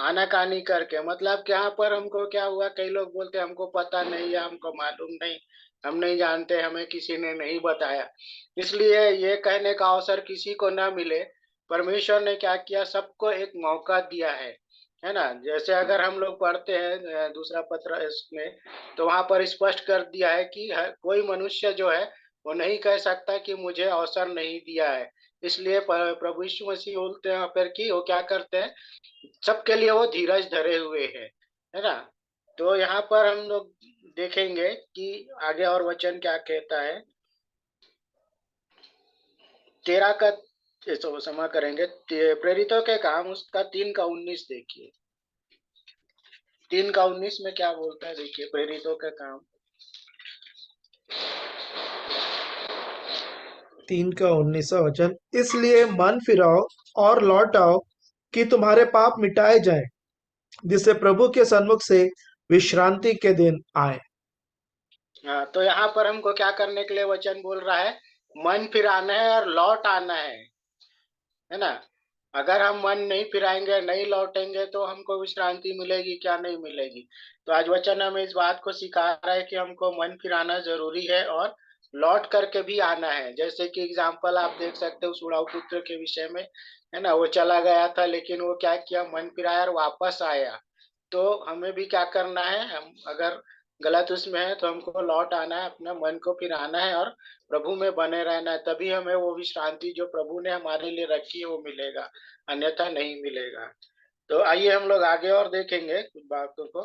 आनाकानी करके, मतलब कि यहाँ पर हमको क्या हुआ, कई लोग बोलते हमको पता नहीं है, हमको मालूम नहीं, हम नहीं जानते, हमें किसी ने नहीं बताया, इसलिए ये कहने का अवसर किसी को ना मिले। परमेश्वर ने क्या किया, सबको एक मौका दिया है ना। जैसे अगर हम लोग पढ़ते हैं दूसरा पत्र इसमें, तो वहां पर स्पष्ट कर दिया है कि कोई मनुष्य जो है वो नहीं कह सकता कि मुझे अवसर नहीं दिया है। इसलिए प्रभु यीशु मसीह बोलते हैं फिर कि वो क्या करते हैं, सबके लिए वो धीरज धरे हुए है ना। तो यहाँ पर हम लोग देखेंगे कि आगे और वचन क्या कहता है, 13 का क्षमा करेंगे, प्रेरितों के काम उसका 3 का 19 देखिए। 3 का 19 में क्या बोलता है, देखिए प्रेरितों का काम 3 का 19वां वचन। इसलिए मन फिराओ और लौट आओ कि तुम्हारे पाप मिटाए जाएं, जिससे प्रभु के सन्मुख से विश्रांति के दिन आए। हाँ, तो यहाँ पर हमको क्या करने के लिए वचन बोल रहा है, मन फिराना है और लौट आना है ना। अगर हम मन नहीं फिराएंगे, नहीं लौटेंगे, तो हमको विश्रांति मिलेगी क्या, नहीं मिलेगी। तो आज वचन हमें इस बात को सिखा रहा है कि हमको मन फिराना जरूरी है और लौट करके भी आना है। जैसे कि एग्जाम्पल आप देख सकते हो सुड़ाऊ पुत्र के विषय में, है ना, वो चला गया था लेकिन वो क्या किया, मन फिराया और वापस आया। तो हमें भी क्या करना है, हम अगर गलत उसमें है तो हमको लौट आना है, अपना मन को फिराना है और प्रभु में बने रहना है, तभी हमें वो विश्रांति जो प्रभु ने हमारे लिए रखी है वो मिलेगा, अन्यथा नहीं मिलेगा। तो आइए हम लोग आगे और देखेंगे कुछ बातों को।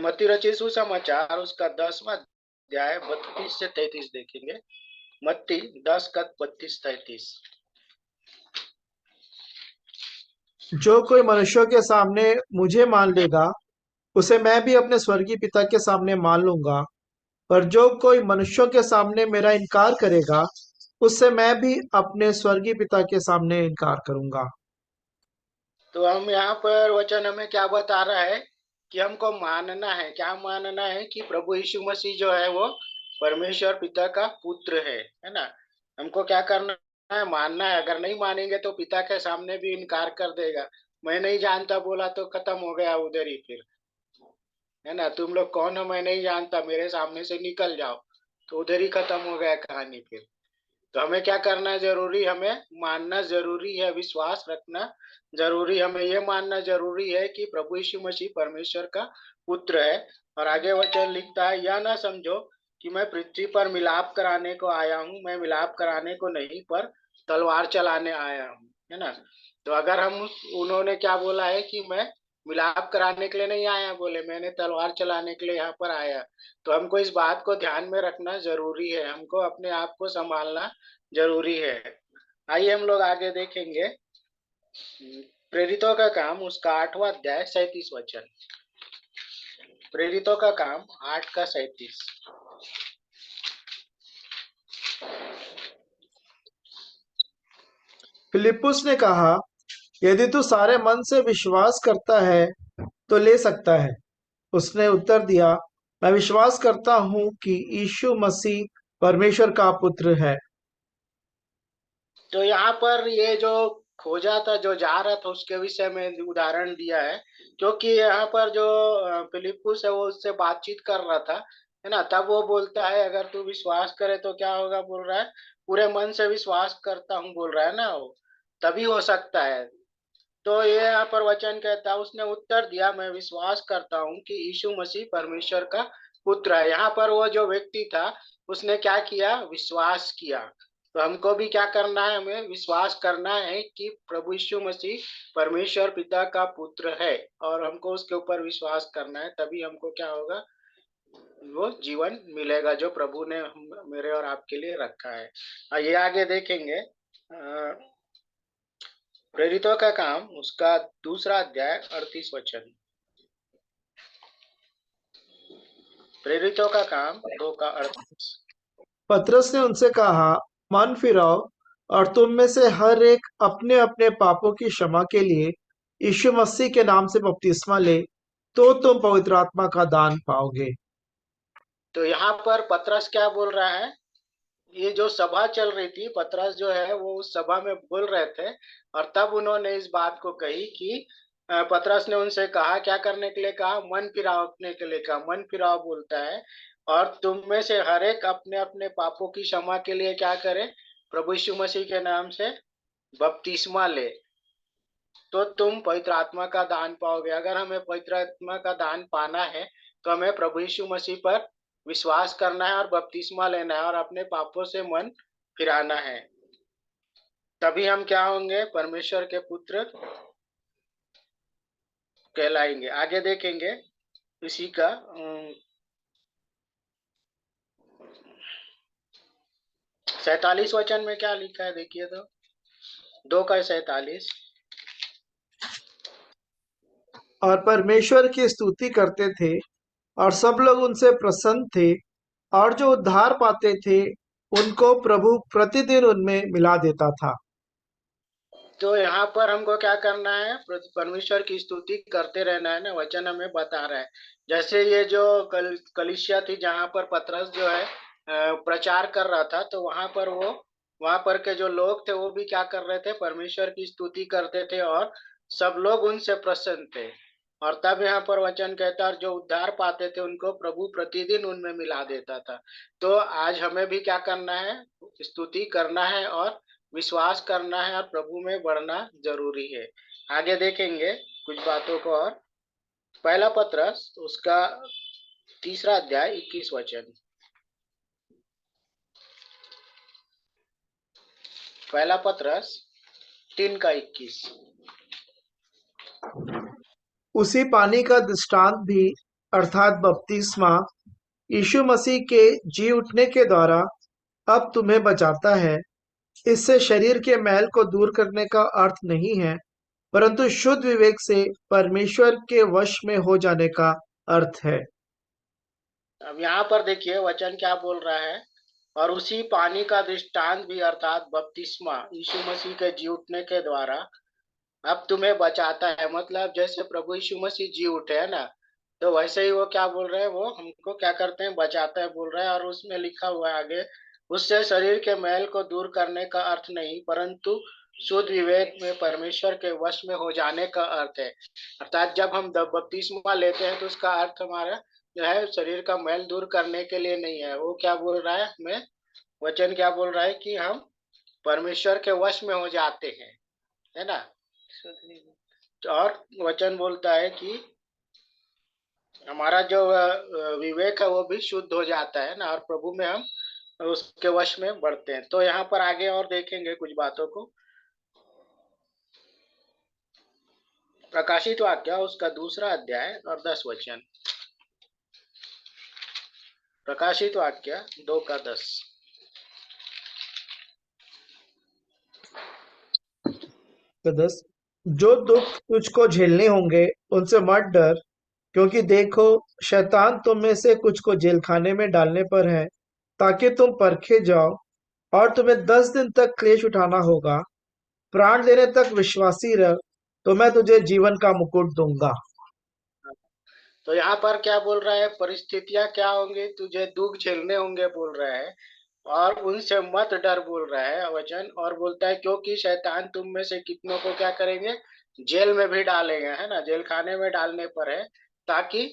मत्ती रचित सुसमाचार उसका 10वां अध्याय 32 से 33 देखेंगे। मत्ती 10 का 32-33। जो कोई मनुष्यों के सामने मुझे मान लेगा, उसे मैं भी अपने स्वर्गीय पिता के सामने मान लूंगा, पर जो कोई मनुष्यों के सामने मेरा इनकार करेगा, उससे मैं भी अपने स्वर्गीय पिता के सामने इनकार करूंगा। तो हम यहाँ पर वचन हमें क्या बता रहा है कि हमको मानना है, क्या मानना है, कि प्रभु यीशु मसीह जो है वो परमेश्वर पिता का पुत्र है ना। हमको क्या करना है, मानना है। अगर नहीं मानेंगे तो पिता के सामने भी इनकार कर देगा, मैं नहीं जानता बोला तो खत्म हो गया उधर ही फिर। है ना, तुम लोग कौन हो मैं नहीं जानता, मेरे सामने से निकल जाओ। तो उधर ही खत्म हो गया कहानी। फिर तो हमें क्या करना जरूरी, हमें मानना जरूरी है, विश्वास रखना जरूरी, हमें ये मानना जरूरी है कि प्रभु यीशु मसीह परमेश्वर का पुत्र है। और आगे वचन लिखता है, यह ना समझो कि मैं पृथ्वी पर मिलाप कराने को आया हूँ, मैं मिलाप कराने को नहीं पर तलवार चलाने आया हूँ, है ना। तो अगर हम उन्होंने क्या बोला है कि मैं मिलाप कराने के लिए नहीं आया, बोले मैंने तलवार चलाने के लिए यहाँ पर आया। तो हमको इस बात को ध्यान में रखना जरूरी है, हमको अपने आप को संभालना जरूरी है। आइए हम लोग आगे देखेंगे प्रेरितों का काम, उसका 8वां अध्याय 37 वचन। प्रेरितों का काम 8 का 37। फिलिप्पुस ने कहा, यदि तू सारे मन से विश्वास करता है तो ले सकता है। उसने उत्तर दिया, मैं विश्वास करता हूँ कि यीशु मसीह परमेश्वर का पुत्र है। तो यहाँ पर ये जो खोजा था, जो जा रहा था, उसके विषय में उदाहरण दिया है, क्योंकि यहाँ पर जो फिलिप्पुस है वो उससे बातचीत कर रहा था, है ना। तब वो बोलता है अगर तू विश्वास करे तो क्या होगा, बोल रहा है पूरे मन से विश्वास करता हूँ, बोल रहा है ना वो, तभी हो सकता है। तो ये यहाँ पर वचन कहता है, उसने उत्तर दिया, मैं विश्वास करता हूँ कि यीशु मसीह परमेश्वर का पुत्र है। यहाँ पर वो जो व्यक्ति था उसने क्या किया, विश्वास किया। तो हमको भी क्या करना है, हमें विश्वास करना है कि प्रभु यीशु मसीह परमेश्वर पिता का पुत्र है, और हमको उसके ऊपर विश्वास करना है, तभी हमको क्या होगा, वो जीवन मिलेगा जो प्रभु ने मेरे और आपके लिए रखा है। ये आगे देखेंगे प्रेरितों का काम, उसका 2 अध्याय 38 वचन। प्रेरितों का काम 2 का 38। पतरस ने उनसे कहा, मन फिराओ और तुम में से हर एक अपने अपने पापों की क्षमा के लिए यीशु मसीह के नाम से बपतिस्मा ले, तो तुम पवित्र आत्मा का दान पाओगे। तो यहाँ पर पतरस क्या बोल रहा है, ये जो सभा चल रही थी, पतरस जो है वो उस सभा में बोल रहे थे, और तब उन्होंने इस बात को कही कि पतरस ने उनसे कहा, क्या करने के लिए कहा, मन फिराने के लिए कहा। मन फिराओ बोलता है, और तुम में से हर एक अपने अपने पापों की क्षमा के लिए क्या करे, प्रभु यीशु मसीह के नाम से बपतिस्मा ले, तो तुम पवित्र आत्मा का दान पाओगे। अगर हमें पवित्र आत्मा का दान पाना है तो हमें प्रभु यीशु मसीह पर विश्वास करना है और बपतिस्मा लेना है और अपने पापों से मन फिराना है, तभी हम क्या होंगे, परमेश्वर के पुत्र कहलाएंगे। आगे देखेंगे इसी का 47 वचन में क्या लिखा है, देखिए तो 2 का 47। और परमेश्वर की स्तुति करते थे और सब लोग उनसे प्रसन्न थे, और जो उद्धार पाते थे उनको प्रभु प्रतिदिन उनमें मिला देता था। तो यहाँ पर हमको क्या करना है, परमेश्वर की स्तुति करते रहना है ना, वचन हमें बता रहा है। जैसे ये जो कलीसिया थी जहाँ पर पतरस जो है प्रचार कर रहा था, तो वहां पर के जो लोग थे वो भी क्या कर रहे थे, परमेश्वर की स्तुति करते थे, और सब लोग उनसे प्रसन्न थे। और तब यहाँ पर वचन कहता है, जो उद्धार पाते थे उनको प्रभु प्रतिदिन उनमें मिला देता था। तो आज हमें भी क्या करना है, स्तुति करना है और विश्वास करना है और प्रभु में बढ़ना जरूरी है। आगे देखेंगे कुछ बातों को। और पहला पत्रस, उसका 3 अध्याय 21 वचन। पहला पत्रस 3 का 21। उसी पानी का दृष्टांत भी अर्थात बपतिस्मा यीशु मसीह के जी उठने के द्वारा अब तुम्हें बचाता है। इससे शरीर के मैल को दूर करने का अर्थ नहीं है, परंतु शुद्ध विवेक से परमेश्वर के वश में हो जाने का अर्थ है। अब यहाँ पर देखिए वचन क्या बोल रहा है, और उसी पानी का दृष्टांत भी अर्थात बपतिस्मा यीशु मसीह के जी उठने के द्वारा अब तुम्हें बचाता है। मतलब जैसे प्रभु यीशु मसीह जी उठे है ना, तो वैसे ही वो क्या बोल रहे हैं, वो हमको क्या करते हैं, बचाता है बोल रहा है। और उसमें लिखा हुआ है आगे, उससे शरीर के मैल को दूर करने का अर्थ नहीं, परंतु शुद्ध विवेक में परमेश्वर के वश में हो जाने का अर्थ है। अर्थात जब हम बपतिस्मा लेते हैं तो उसका अर्थ हमारा जो है शरीर का मैल दूर करने के लिए नहीं है। वो क्या बोल रहा है हमें, वचन क्या बोल रहा है कि हम परमेश्वर के वश में हो जाते हैं, है ना। और वचन बोलता है कि हमारा जो विवेक है वो भी शुद्ध हो जाता है ना, और प्रभु में हम उसके वश में बढ़ते हैं। तो यहाँ पर आगे और देखेंगे कुछ बातों को। प्रकाशित वाक्य उसका 2 अध्याय और 10 वचन। प्रकाशित वाक्य 2:10। तो 10, जो दुख तुझको झेलने होंगे उनसे मत डर, क्योंकि देखो शैतान तुम में से कुछ को जेल खाने में डालने पर है, ताकि तुम परखे जाओ, और तुम्हें 10 दिन तक क्लेश उठाना होगा। प्राण देने तक विश्वासी रह, तो मैं तुझे जीवन का मुकुट दूंगा। तो यहाँ पर क्या बोल रहा है, परिस्थितियां क्या होंगी, तुझे दुख झेलने होंगे बोल रहा है, और उनसे मत डर बोल रहा है वचन। और बोलता है क्योंकि शैतान तुम में से कितनों को क्या करेंगे, जेल में भी डालेंगे, है ना, जेल खाने में डालने पर है, ताकि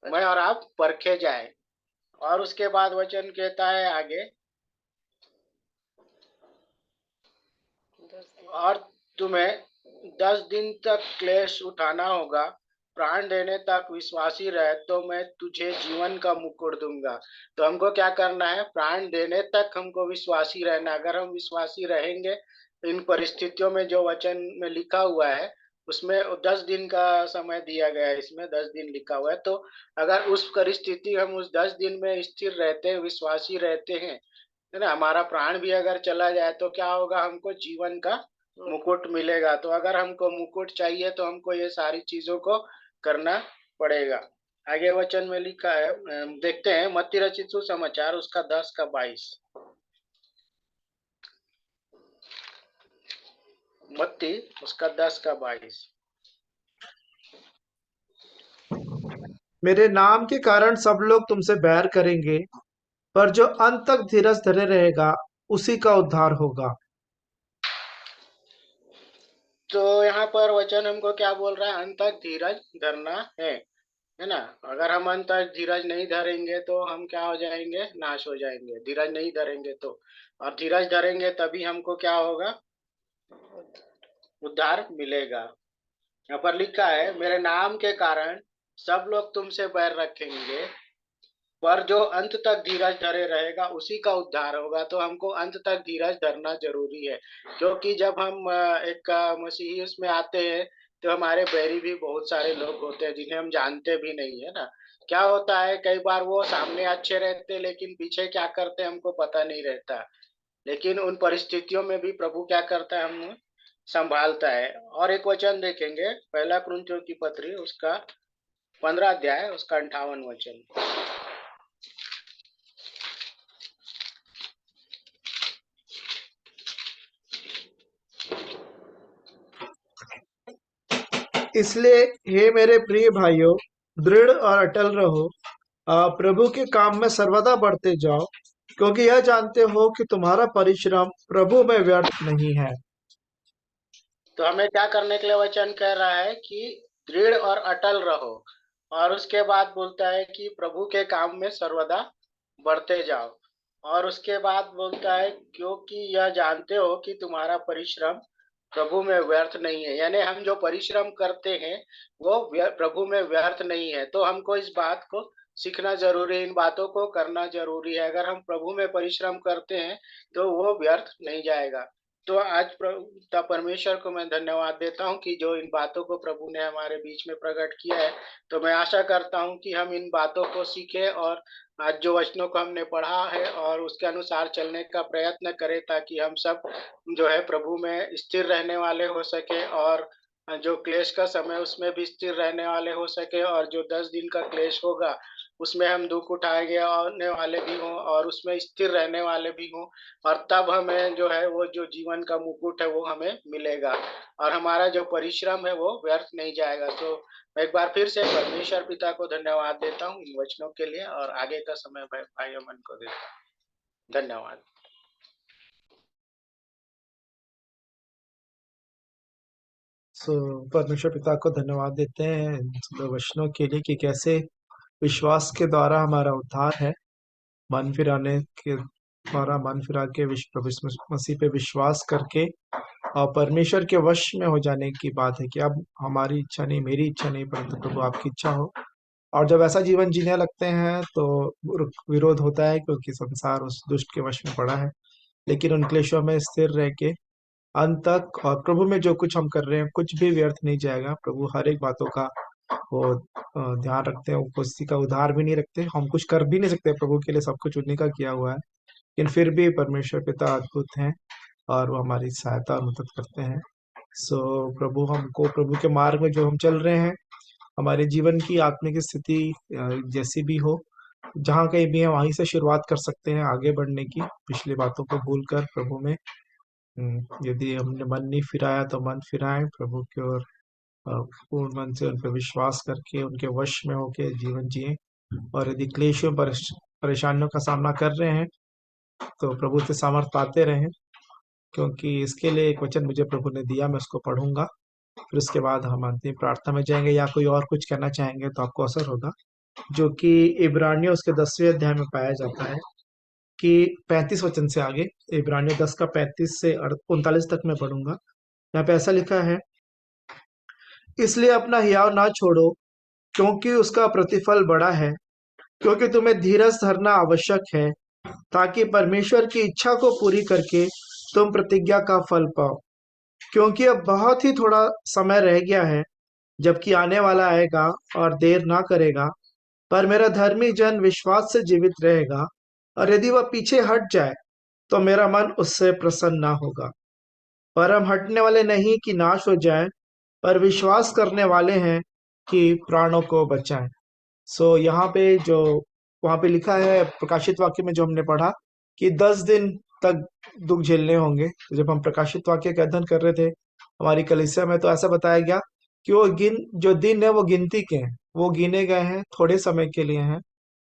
मैं और आप परखे जाए। और उसके बाद वचन कहता है आगे, और तुम्हें 10 दिन तक क्लेश उठाना होगा। प्राण देने तक विश्वासी रहे, तो मैं तुझे जीवन का मुकुट दूंगा। तो हमको क्या करना है, प्राण देने तक हमको विश्वासी रहना। अगर हम विश्वासी रहेंगे इन परिस्थितियों में, जो वचन में लिखा हुआ है उसमें 10 दिन का समय दिया गया है, इसमें 10 दिन लिखा हुआ है। तो अगर उस परिस्थिति हम उस 10 दिन में स्थिर रहते हैं, विश्वासी रहते हैं, है ना, हमारा प्राण भी अगर चला जाए तो क्या होगा, हमको जीवन का मुकुट मिलेगा। तो अगर हमको मुकुट चाहिए तो हमको ये सारी चीजों को करना पड़ेगा। आगे वचन में लिखा है, देखते हैं मत्ती रचित सुसमाचार उसका 10:22। मत्ती उसका 10:22। मेरे नाम के कारण सब लोग तुमसे बैर करेंगे, पर जो अंत तक धीरज धरे रहेगा उसी का उद्धार होगा। तो यहाँ पर वचन हमको क्या बोल रहा है, अंत तक धीरज धरना है ना। अगर हम अंत तक धीरज नहीं धरेंगे तो हम क्या हो जाएंगे, नाश हो जाएंगे। धीरज नहीं धरेंगे तो, और धीरज धरेंगे तभी हमको क्या होगा, उद्धार मिलेगा। यहाँ पर लिखा है, मेरे नाम के कारण सब लोग तुमसे बैर रखेंगे, पर जो अंत तक धीरज धरे रहेगा उसी का उद्धार होगा। तो हमको अंत तक धीरज धरना जरूरी है, क्योंकि जब हम एक मसीही उसमें आते हैं तो हमारे बैरी भी बहुत सारे लोग होते हैं जिन्हें हम जानते भी नहीं है ना। क्या होता है, कई बार वो सामने अच्छे रहते लेकिन पीछे क्या करते हमको पता नहीं रहता। लेकिन उन परिस्थितियों में भी प्रभु क्या करता है, हम संभालता है। और एक वचन देखेंगे, 1 कुरिन्थियों की पत्री उसका 15 अध्याय उसका 58 वचन। इसलिए हे मेरे प्रिय भाइयों, दृढ़ और अटल रहो, प्रभु के काम में सर्वदा बढ़ते जाओ, क्योंकि यह जानते हो कि तुम्हारा परिश्रम प्रभु में व्यर्थ नहीं है। तो हमें क्या करने के लिए वचन कह रहा है कि दृढ़ और अटल रहो, और उसके बाद बोलता है कि प्रभु के काम में सर्वदा बढ़ते जाओ। और उसके बाद बोलता है क्योंकि यह जानते हो कि तुम्हारा परिश्रम प्रभु में व्यर्थ नहीं है। यानी हम जो परिश्रम करते हैं वो प्रभु में व्यर्थ नहीं है। तो हमको इस बात को सीखना जरूरी है, इन बातों को करना जरूरी है। अगर हम प्रभु में परिश्रम करते हैं तो वो व्यर्थ नहीं जाएगा। तो आज पिता परमेश्वर को मैं धन्यवाद देता हूँ कि जो इन बातों को प्रभु ने हमारे बीच में प्रकट किया है। तो मैं आशा करता हूँ कि हम इन बातों को सीखें और आज जो वचनों को हमने पढ़ा है और उसके अनुसार चलने का प्रयत्न करें, ताकि हम सब जो है प्रभु में स्थिर रहने वाले हो सके, और जो क्लेश का समय उसमें भी स्थिर रहने वाले हो सके, और जो 10 दिन का क्लेश होगा उसमें हम दुख उठाएंगे आने वाले भी हों, और उसमें स्थिर रहने वाले भी हों। और तब हमें जो है वो जो जीवन का मुकुट है वो हमें मिलेगा, और हमारा जो परिश्रम है वो व्यर्थ नहीं जाएगा। तो मैं एक बार फिर से परमेश्वर पिता को धन्यवाद देता हूँ इन वचनों के लिए, और आगे का समय भाई अमन को देता हूँ। धन्यवाद। परमेश्वर पिता को धन्यवाद देते हैं इन सुंदर वचनों के लिए कि कैसे विश्वास के द्वारा हमारा उद्धार है। मन फिराने के द्वारा मन फिरा के प्रभु यीशु मसीह पे विश्वास करके और परमेश्वर के वश में हो जाने की बात है कि अब हमारी इच्छा नहीं, मेरी इच्छा नहीं, परंतु प्रभु आपकी इच्छा हो। और जब ऐसा जीवन जीने लगते हैं तो विरोध होता है, क्योंकि संसार उस दुष्ट के वश में पड़ा है। लेकिन उन क्लेशों में स्थिर रह के अंत तक और प्रभु में जो कुछ हम कर रहे हैं कुछ भी व्यर्थ नहीं जाएगा। प्रभु हर एक बातों का वो ध्यान रखते हैं, वो किसी का उधार भी नहीं रखते। हम कुछ कर भी नहीं सकते, प्रभु के लिए सब कुछ उन्हीं का किया हुआ है, लेकिन फिर भी परमेश्वर पिता अद्भुत हैं और वो हमारी सहायता और मदद करते हैं। प्रभु हमको प्रभु के मार्ग में जो हम चल रहे हैं, हमारे जीवन की आत्मिक स्थिति जैसी भी हो, जहाँ कहीं भी है वहीं से शुरुआत कर सकते हैं आगे बढ़ने की, पिछली बातों को भूलकर प्रभु में। यदि हमने मन नहीं फिराया तो मन फिराएं प्रभु की ओर, पूर्ण मन से उन पर विश्वास करके उनके वश में होके जीवन जिए। और यदि क्लेशों परेशानियों का सामना कर रहे हैं तो प्रभु से सामर्थ पाते रहें, क्योंकि इसके लिए एक वचन मुझे प्रभु ने दिया, मैं उसको पढ़ूंगा, फिर उसके बाद हम अंतिम प्रार्थना में जाएंगे। या कोई और कुछ कहना चाहेंगे तो आपको अवसर होगा, जो कि इब्रानियों उसके 10वें अध्याय में पाया जाता है कि 35 वचन से आगे, इब्रानियों 10 का 35 से 39 तक मैं पढ़ूंगा। यहाँ पे ऐसा लिखा है, इसलिए अपना हियाव ना छोड़ो, क्योंकि उसका प्रतिफल बड़ा है, क्योंकि तुम्हें धीरज धरना आवश्यक है, ताकि परमेश्वर की इच्छा को पूरी करके तुम प्रतिज्ञा का फल पाओ। क्योंकि अब बहुत ही थोड़ा समय रह गया है, जबकि आने वाला आएगा और देर ना करेगा। पर मेरा धर्मी जन विश्वास से जीवित रहेगा, और यदि वह पीछे हट जाए तो मेरा मन उससे प्रसन्न ना होगा। पर हम हटने वाले नहीं कि नाश हो जाए, पर विश्वास करने वाले हैं कि प्राणों को बचाएं। यहाँ पे जो वहां पे लिखा है प्रकाशित वाक्य में जो हमने पढ़ा कि 10 दिन तक दुख झेलने होंगे। तो जब हम प्रकाशित वाक्य का अध्ययन कर रहे थे हमारी कलीसिया में, तो ऐसा बताया गया कि वो जो दिन है वो गिनती के हैं, वो गिने गए हैं, थोड़े समय के लिए हैं।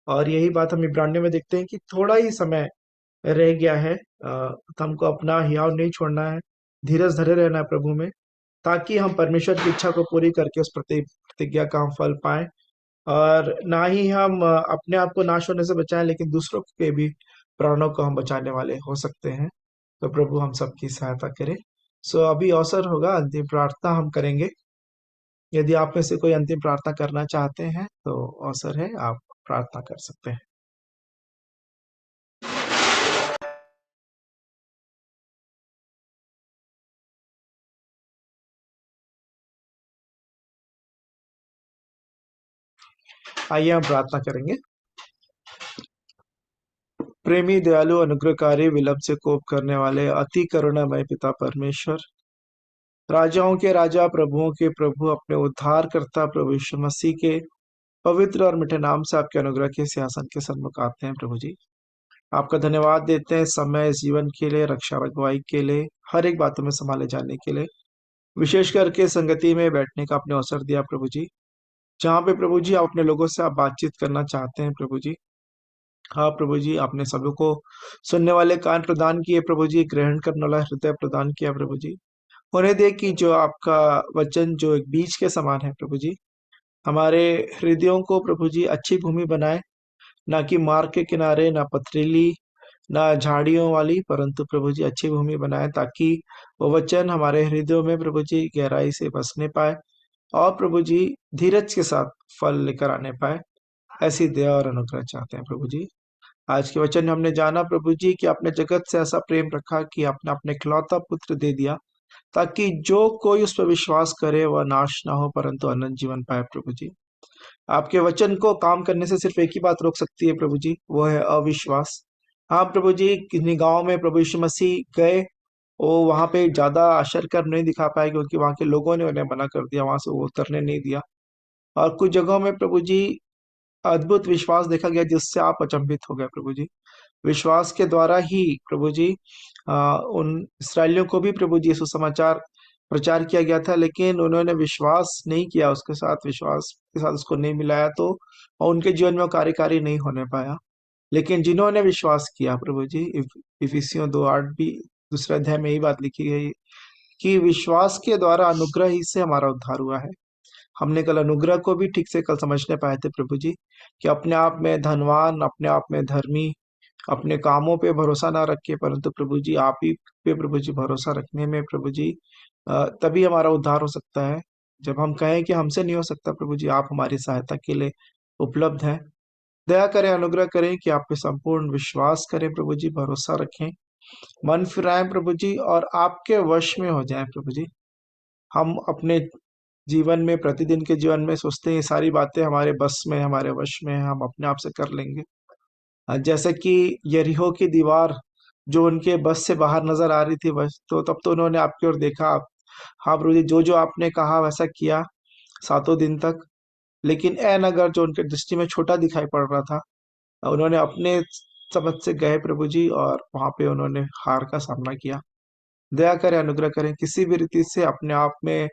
और यही बात हम इब्रानियों में देखते हैं कि थोड़ा ही समय रह गया है। तो हमको अपना हियाव नहीं छोड़ना है, धीरज धरे रहना है प्रभु में, ताकि हम परमेश्वर की इच्छा को पूरी करके उस प्रतिज्ञा का हम फल पाएं, और ना ही हम अपने आप को नाश होने से बचाएं, लेकिन दूसरों के भी प्राणों को हम बचाने वाले हो सकते हैं। तो प्रभु हम सबकी सहायता करे। अभी अवसर होगा, अंतिम प्रार्थना हम करेंगे। यदि आप में से कोई अंतिम प्रार्थना करना चाहते हैं तो अवसर है, आप प्रार्थना कर सकते हैं। आइए हम प्रार्थना करेंगे। प्रेमी, दयालु, अनुग्रहकारी, विलंब से कोप करने वाले, अति करुणामय पिता परमेश्वर, राजाओं के राजा, प्रभुओं के प्रभु, अपने उद्धार करता प्रभु यीशु मसीह के पवित्र और मीठे नाम से आपके अनुग्रह के सिंहासन के सन्मुख आते हैं। प्रभु जी, आपका धन्यवाद देते हैं समय, जीवन के लिए, रक्षा अगुवाई के लिए, हर एक बातों में संभाले जाने के लिए, विशेष करके संगति में बैठने का आपने अवसर दिया प्रभु जी, जहाँ पे प्रभु जी आप अपने लोगों से आप बातचीत करना चाहते हैं। प्रभु जी, हाँ प्रभु जी, आपने सभी को सुनने वाले कान प्रदान किए प्रभु जी, ग्रहण करने वाला हृदय प्रदान किया प्रभु जी। उन्हें देख कि जो आपका वचन जो एक बीज के समान है प्रभु जी, हमारे हृदयों को प्रभु जी अच्छी भूमि बनाए, ना कि मार्ग के किनारे, ना पथरीली, ना झाड़ियों वाली, परंतु प्रभु जी अच्छी भूमि बनाए, ताकि वो वचन हमारे हृदयों में प्रभु जी गहराई से बसने पाए, और प्रभु जी धीरज के साथ फल लेकर आने पाए। ऐसी दया और अनुग्रह चाहते हैं प्रभु जी। आज के वचन में हमने जाना प्रभु जी कि आपने जगत से ऐसा प्रेम रखा कि आपने अपने इकलौता पुत्र दे दिया, ताकि जो कोई उस पर विश्वास करे वह नाश ना हो, परंतु अनंत जीवन पाए। प्रभु जी, आपके वचन को काम करने से सिर्फ एक ही बात रोक सकती है प्रभु जी, वो है अविश्वास। हाँ प्रभु जी, किन्हीं गाँव में प्रभु यीशु मसीह गए, वो वहां पे ज्यादा असर कर नहीं दिखा पाए, क्योंकि वहां के लोगों ने उन्हें मना कर दिया, वहां से वो उतरने नहीं दिया। और कुछ जगहों में प्रभु जी अद्भुत विश्वास देखा गया, जिससे आप अचंभित हो गए प्रभु जी। विश्वास के द्वारा ही प्रभु जी उन इसराइलियों को भी प्रभु जी सुसमाचार प्रचार किया गया था, लेकिन उन्होंने विश्वास नहीं किया, उसके साथ विश्वास के साथ उसको नहीं मिलाया, तो और उनके जीवन में कार्यकारी नहीं होने पाया। लेकिन जिन्होंने विश्वास किया प्रभु जी, इफिसियों 2:8 भी दूसरे अध्याय में यही बात लिखी गई कि विश्वास के द्वारा अनुग्रह ही से हमारा उद्धार हुआ है। हमने कल अनुग्रह को भी ठीक से कल समझने पाए थे प्रभु जी, कि अपने आप में धनवान, अपने आप में धर्मी, अपने कामों पे भरोसा ना रखे, परंतु प्रभु जी आप ही पे प्रभु जी भरोसा रखने में प्रभु जी तभी हमारा उद्धार हो सकता है। जब हम कहें कि हमसे नहीं हो सकता, प्रभु जी आप हमारी सहायता के लिए उपलब्ध हैं। दया करें, अनुग्रह करें कि आप पे संपूर्ण विश्वास करें प्रभु जी, भरोसा रखें, मन फिराएं प्रभु जी, और आपके वश में हो जाएं प्रभु जी। हम अपने जीवन में, प्रतिदिन के जीवन में सोचते हैं ये सारी बातें हमारे बस में, हमारे वश में है, हम अपने आप से कर लेंगे। जैसे कि यरीहो की दीवार जो उनके बस से बाहर नजर आ रही थी, बस तो तब तो उन्होंने आपकी ओर देखा। हाँ प्रभु जी, जो जो आपने कहा वैसा किया 7 दिन तक। लेकिन ए नगर जो उनके दृष्टि में छोटा दिखाई पड़ रहा था, उन्होंने अपने समझ से गए प्रभु जी, और वहां पे उन्होंने हार का सामना किया। दया करें, अनुग्रह करें, किसी भी रीति से अपने आप में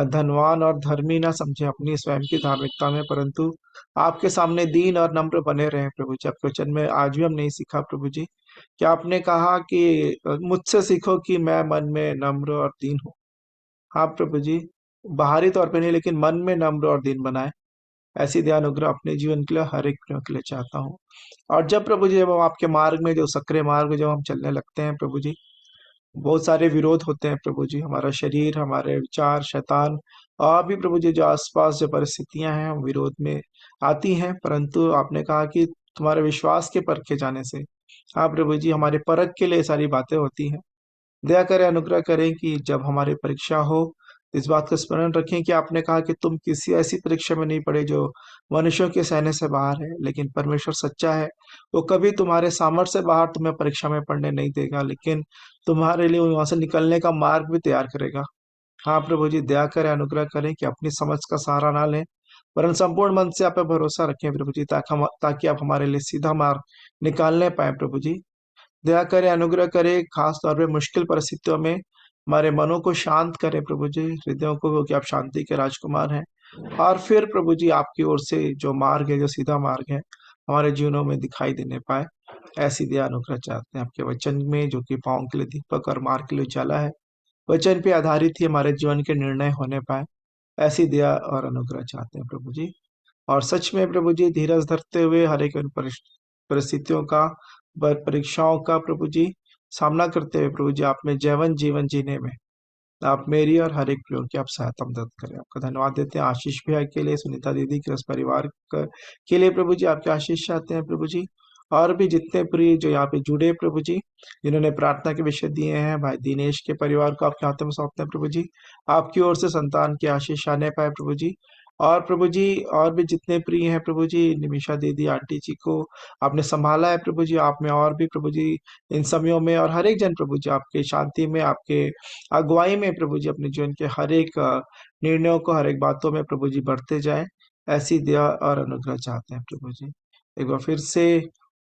धनवान और धर्मी ना समझे अपनी स्वयं की धार्मिकता में, परंतु आपके सामने दीन और नम्र बने रहे प्रभु जी। आपके वचन में आज भी हम नहीं सीखा प्रभु जी कि आपने कहा कि मुझसे सीखो कि मैं मन में नम्र और दीन हूँ। हाँ प्रभु जी, बाहरी तौर पे नहीं, लेकिन मन में नम्र और दीन बनाए। ऐसी दया अनुग्रह अपने जीवन के लिए, हर एक प्रियो के लिए चाहता हूँ। और जब प्रभु जी, जब हम आपके मार्ग में, जो सक्रिय मार्ग में जब हम चलने लगते हैं प्रभु जी, बहुत सारे विरोध होते हैं प्रभु जी, हमारा शरीर, हमारे विचार, शैतान, और भी प्रभु जी जो आसपास जो परिस्थितियां हैं हम विरोध में आती हैं, परंतु आपने कहा कि तुम्हारे विश्वास के परखे जाने से, हाँ प्रभु जी, हमारे परख के लिए सारी बातें होती हैं। दया करें, अनुग्रह करें कि जब हमारी परीक्षा हो, इस बात का स्मरण रखें कि आपने कहा कि तुम किसी ऐसी परीक्षा में नहीं पड़े जो मनुष्यों के सहने से बाहर है, लेकिन परमेश्वर सच्चा है, वो कभी तुम्हारे सामर्थ्य से बाहर तुम्हें परीक्षा में पढ़ने नहीं देगा, लेकिन तुम्हारे लिए वहां से निकलने का मार्ग भी तैयार करेगा। हाँ प्रभु जी, दया करें, अनुग्रह करें कि अपनी समझ का सहारा ना लें, वरन संपूर्ण मन से आप पे भरोसा रखें प्रभु जी, ताकि आप हमारे लिए सीधा मार्ग निकालने पाए प्रभु जी। दया करे, अनुग्रह करे, खास तौर पे मुश्किल परिस्थितियों में हमारे मनों को शांत करें प्रभु जी, हृदयों को, क्योंकि आप शांति के राजकुमार हैं। और फिर प्रभु जी आपकी ओर से जो मार्ग है, जो सीधा मार्ग है, हमारे जीवनों में दिखाई देने पाए। ऐसी दया अनुग्रह चाहते हैं आपके वचन में, जो कि पाँव के लिए दीपक और मार्ग के लिए उजाला है, वचन पे आधारित ही हमारे जीवन के निर्णय होने पाए। ऐसी दया और अनुग्रह चाहते हैं प्रभु जी। और सच में प्रभु जी, धीरज धरते हुए हर एक परिस्थितियों का, परीक्षाओं का प्रभु जी सामना करते हुए प्रभु जी, आप में जैवन जीवन जीने में आप मेरी और हर एक प्रियो की आप सहायता मदद करें। आपका धन्यवाद देते हैं आशीष भैया के लिए, सुनीता दीदी के, उस परिवार के लिए प्रभु जी आपके आशीष चाहते हैं प्रभु जी। और भी जितने प्रिय जो यहाँ पे जुड़े प्रभु जी, जिन्होंने प्रार्थना के विषय दिए हैं, भाई दिनेश के परिवार को आपके हाथों में सौंपते हैं प्रभु जी, आपकी ओर से संतान की आशीष आने पाए प्रभु जी। और प्रभु जी, और भी जितने प्रिय हैं प्रभु जी, निमिषा दीदी आंटी जी को आपने संभाला है प्रभु जी, आप में और भी प्रभु जी इन समयों में, और हर एक जन प्रभु जी आपके शांति में, आपके अगुवाई में प्रभु जी, अपने जीवन के हर एक निर्णयों को, हर एक बातों में प्रभु जी बढ़ते जाए। ऐसी दया और अनुग्रह चाहते हैं प्रभु जी। एक बार फिर से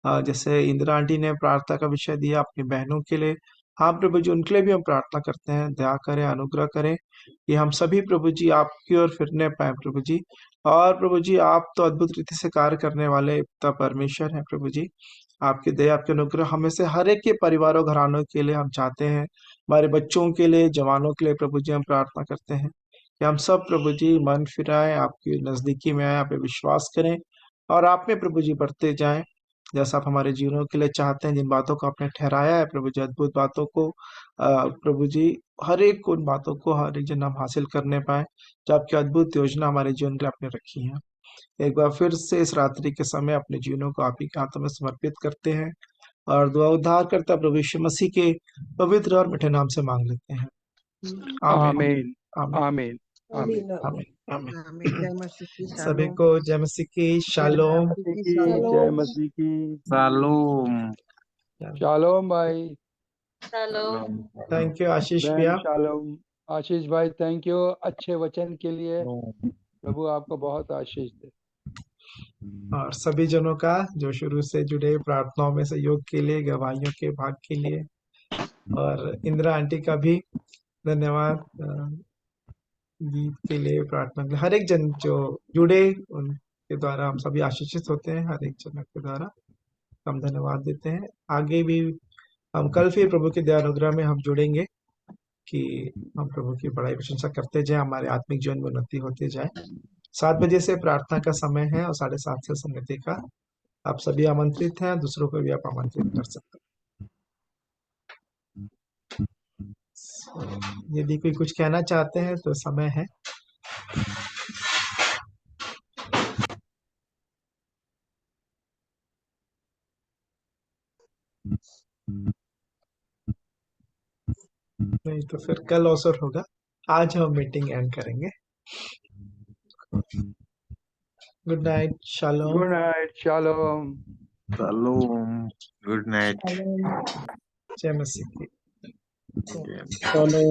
जैसे इंदिरा आंटी ने प्रार्थना का विषय दिया अपनी बहनों के लिए, हाँ प्रभु जी, उनके लिए भी हम प्रार्थना करते हैं। दया करें, अनुग्रह करें कि हम सभी प्रभु जी आपकी ओर फिरने पाए प्रभु जी। और प्रभु जी, आप तो अद्भुत रीति से कार्य करने वाले पिता परमेश्वर हैं प्रभु जी। आपकी दया, आपके अनुग्रह हमें से हर एक के परिवारों, घरानों के लिए हम चाहते हैं, हमारे बच्चों के लिए, जवानों के लिए प्रभु जी हम प्रार्थना करते हैं कि हम सब प्रभु जी मन फिराएं, आपकी नजदीकी में आए, आप पे विश्वास करें, और आप में प्रभु जी बढ़ते जाएं, जैसा आप हमारे जीवनों के लिए चाहते हैं। जिन बातों को आपने ठहराया है प्रभु जी, अद्भुत बातों को प्रभु जी, हर एक उन बातों को हर एक जन हम हासिल करने पाए, जो आपकी अद्भुत योजना हमारे जीवन के लिए आपने रखी है। एक बार फिर से इस रात्रि के समय अपने जीवनों को आप ही के हाथों में समर्पित करते हैं, और दुआ उद्धार करता प्रभु यीशु मसीह के पवित्र और मीठे नाम से मांग लेते हैं। आमीन, आमीन आमीन, आमीन आमीन, आमीन। आमीन। जय मसीह की, सभी शालोम। को जय मसीह की जय शालोम। मसीह की, जय शालोम। मसीह की शालोम। शालोम भाई। शालोम। थैंक यू आशीष बहन भैया। शालोम। आशीष भाई थैंक यू अच्छे वचन के लिए। प्रभु आपको बहुत आशीष दे। और सभी जनों का जो शुरू से जुड़े, प्रार्थनाओं में सहयोग के लिए, गवाहियों के भाग के लिए, और इंदिरा आंटी का भी धन्यवाद गीत के लिए, प्रार्थना के लिए। हर एक जन जो जुड़े, उनके द्वारा हम सभी आशीषित होते हैं, हर एक जन के द्वारा हम धन्यवाद देते हैं। आगे भी हम कल फिर प्रभु के दया अनुग्रह में हम जुड़ेंगे। कि हम प्रभु की बड़ाई प्रशंसा करते जाए, हमारे आत्मिक जीवन में उन्नति होती जाए। 7 बजे से प्रार्थना का समय है और 7:30 से संगति का। आप सभी आमंत्रित हैं, दूसरों को भी आप आमंत्रित कर सकते हैं। यदि कोई कुछ कहना चाहते हैं तो समय है। नहीं तो फिर कल अवसर होगा। आज हम मीटिंग एंड करेंगे। Good night, shalom. Good night, shalom. Shalom. Good night. जय मसीह की। चलो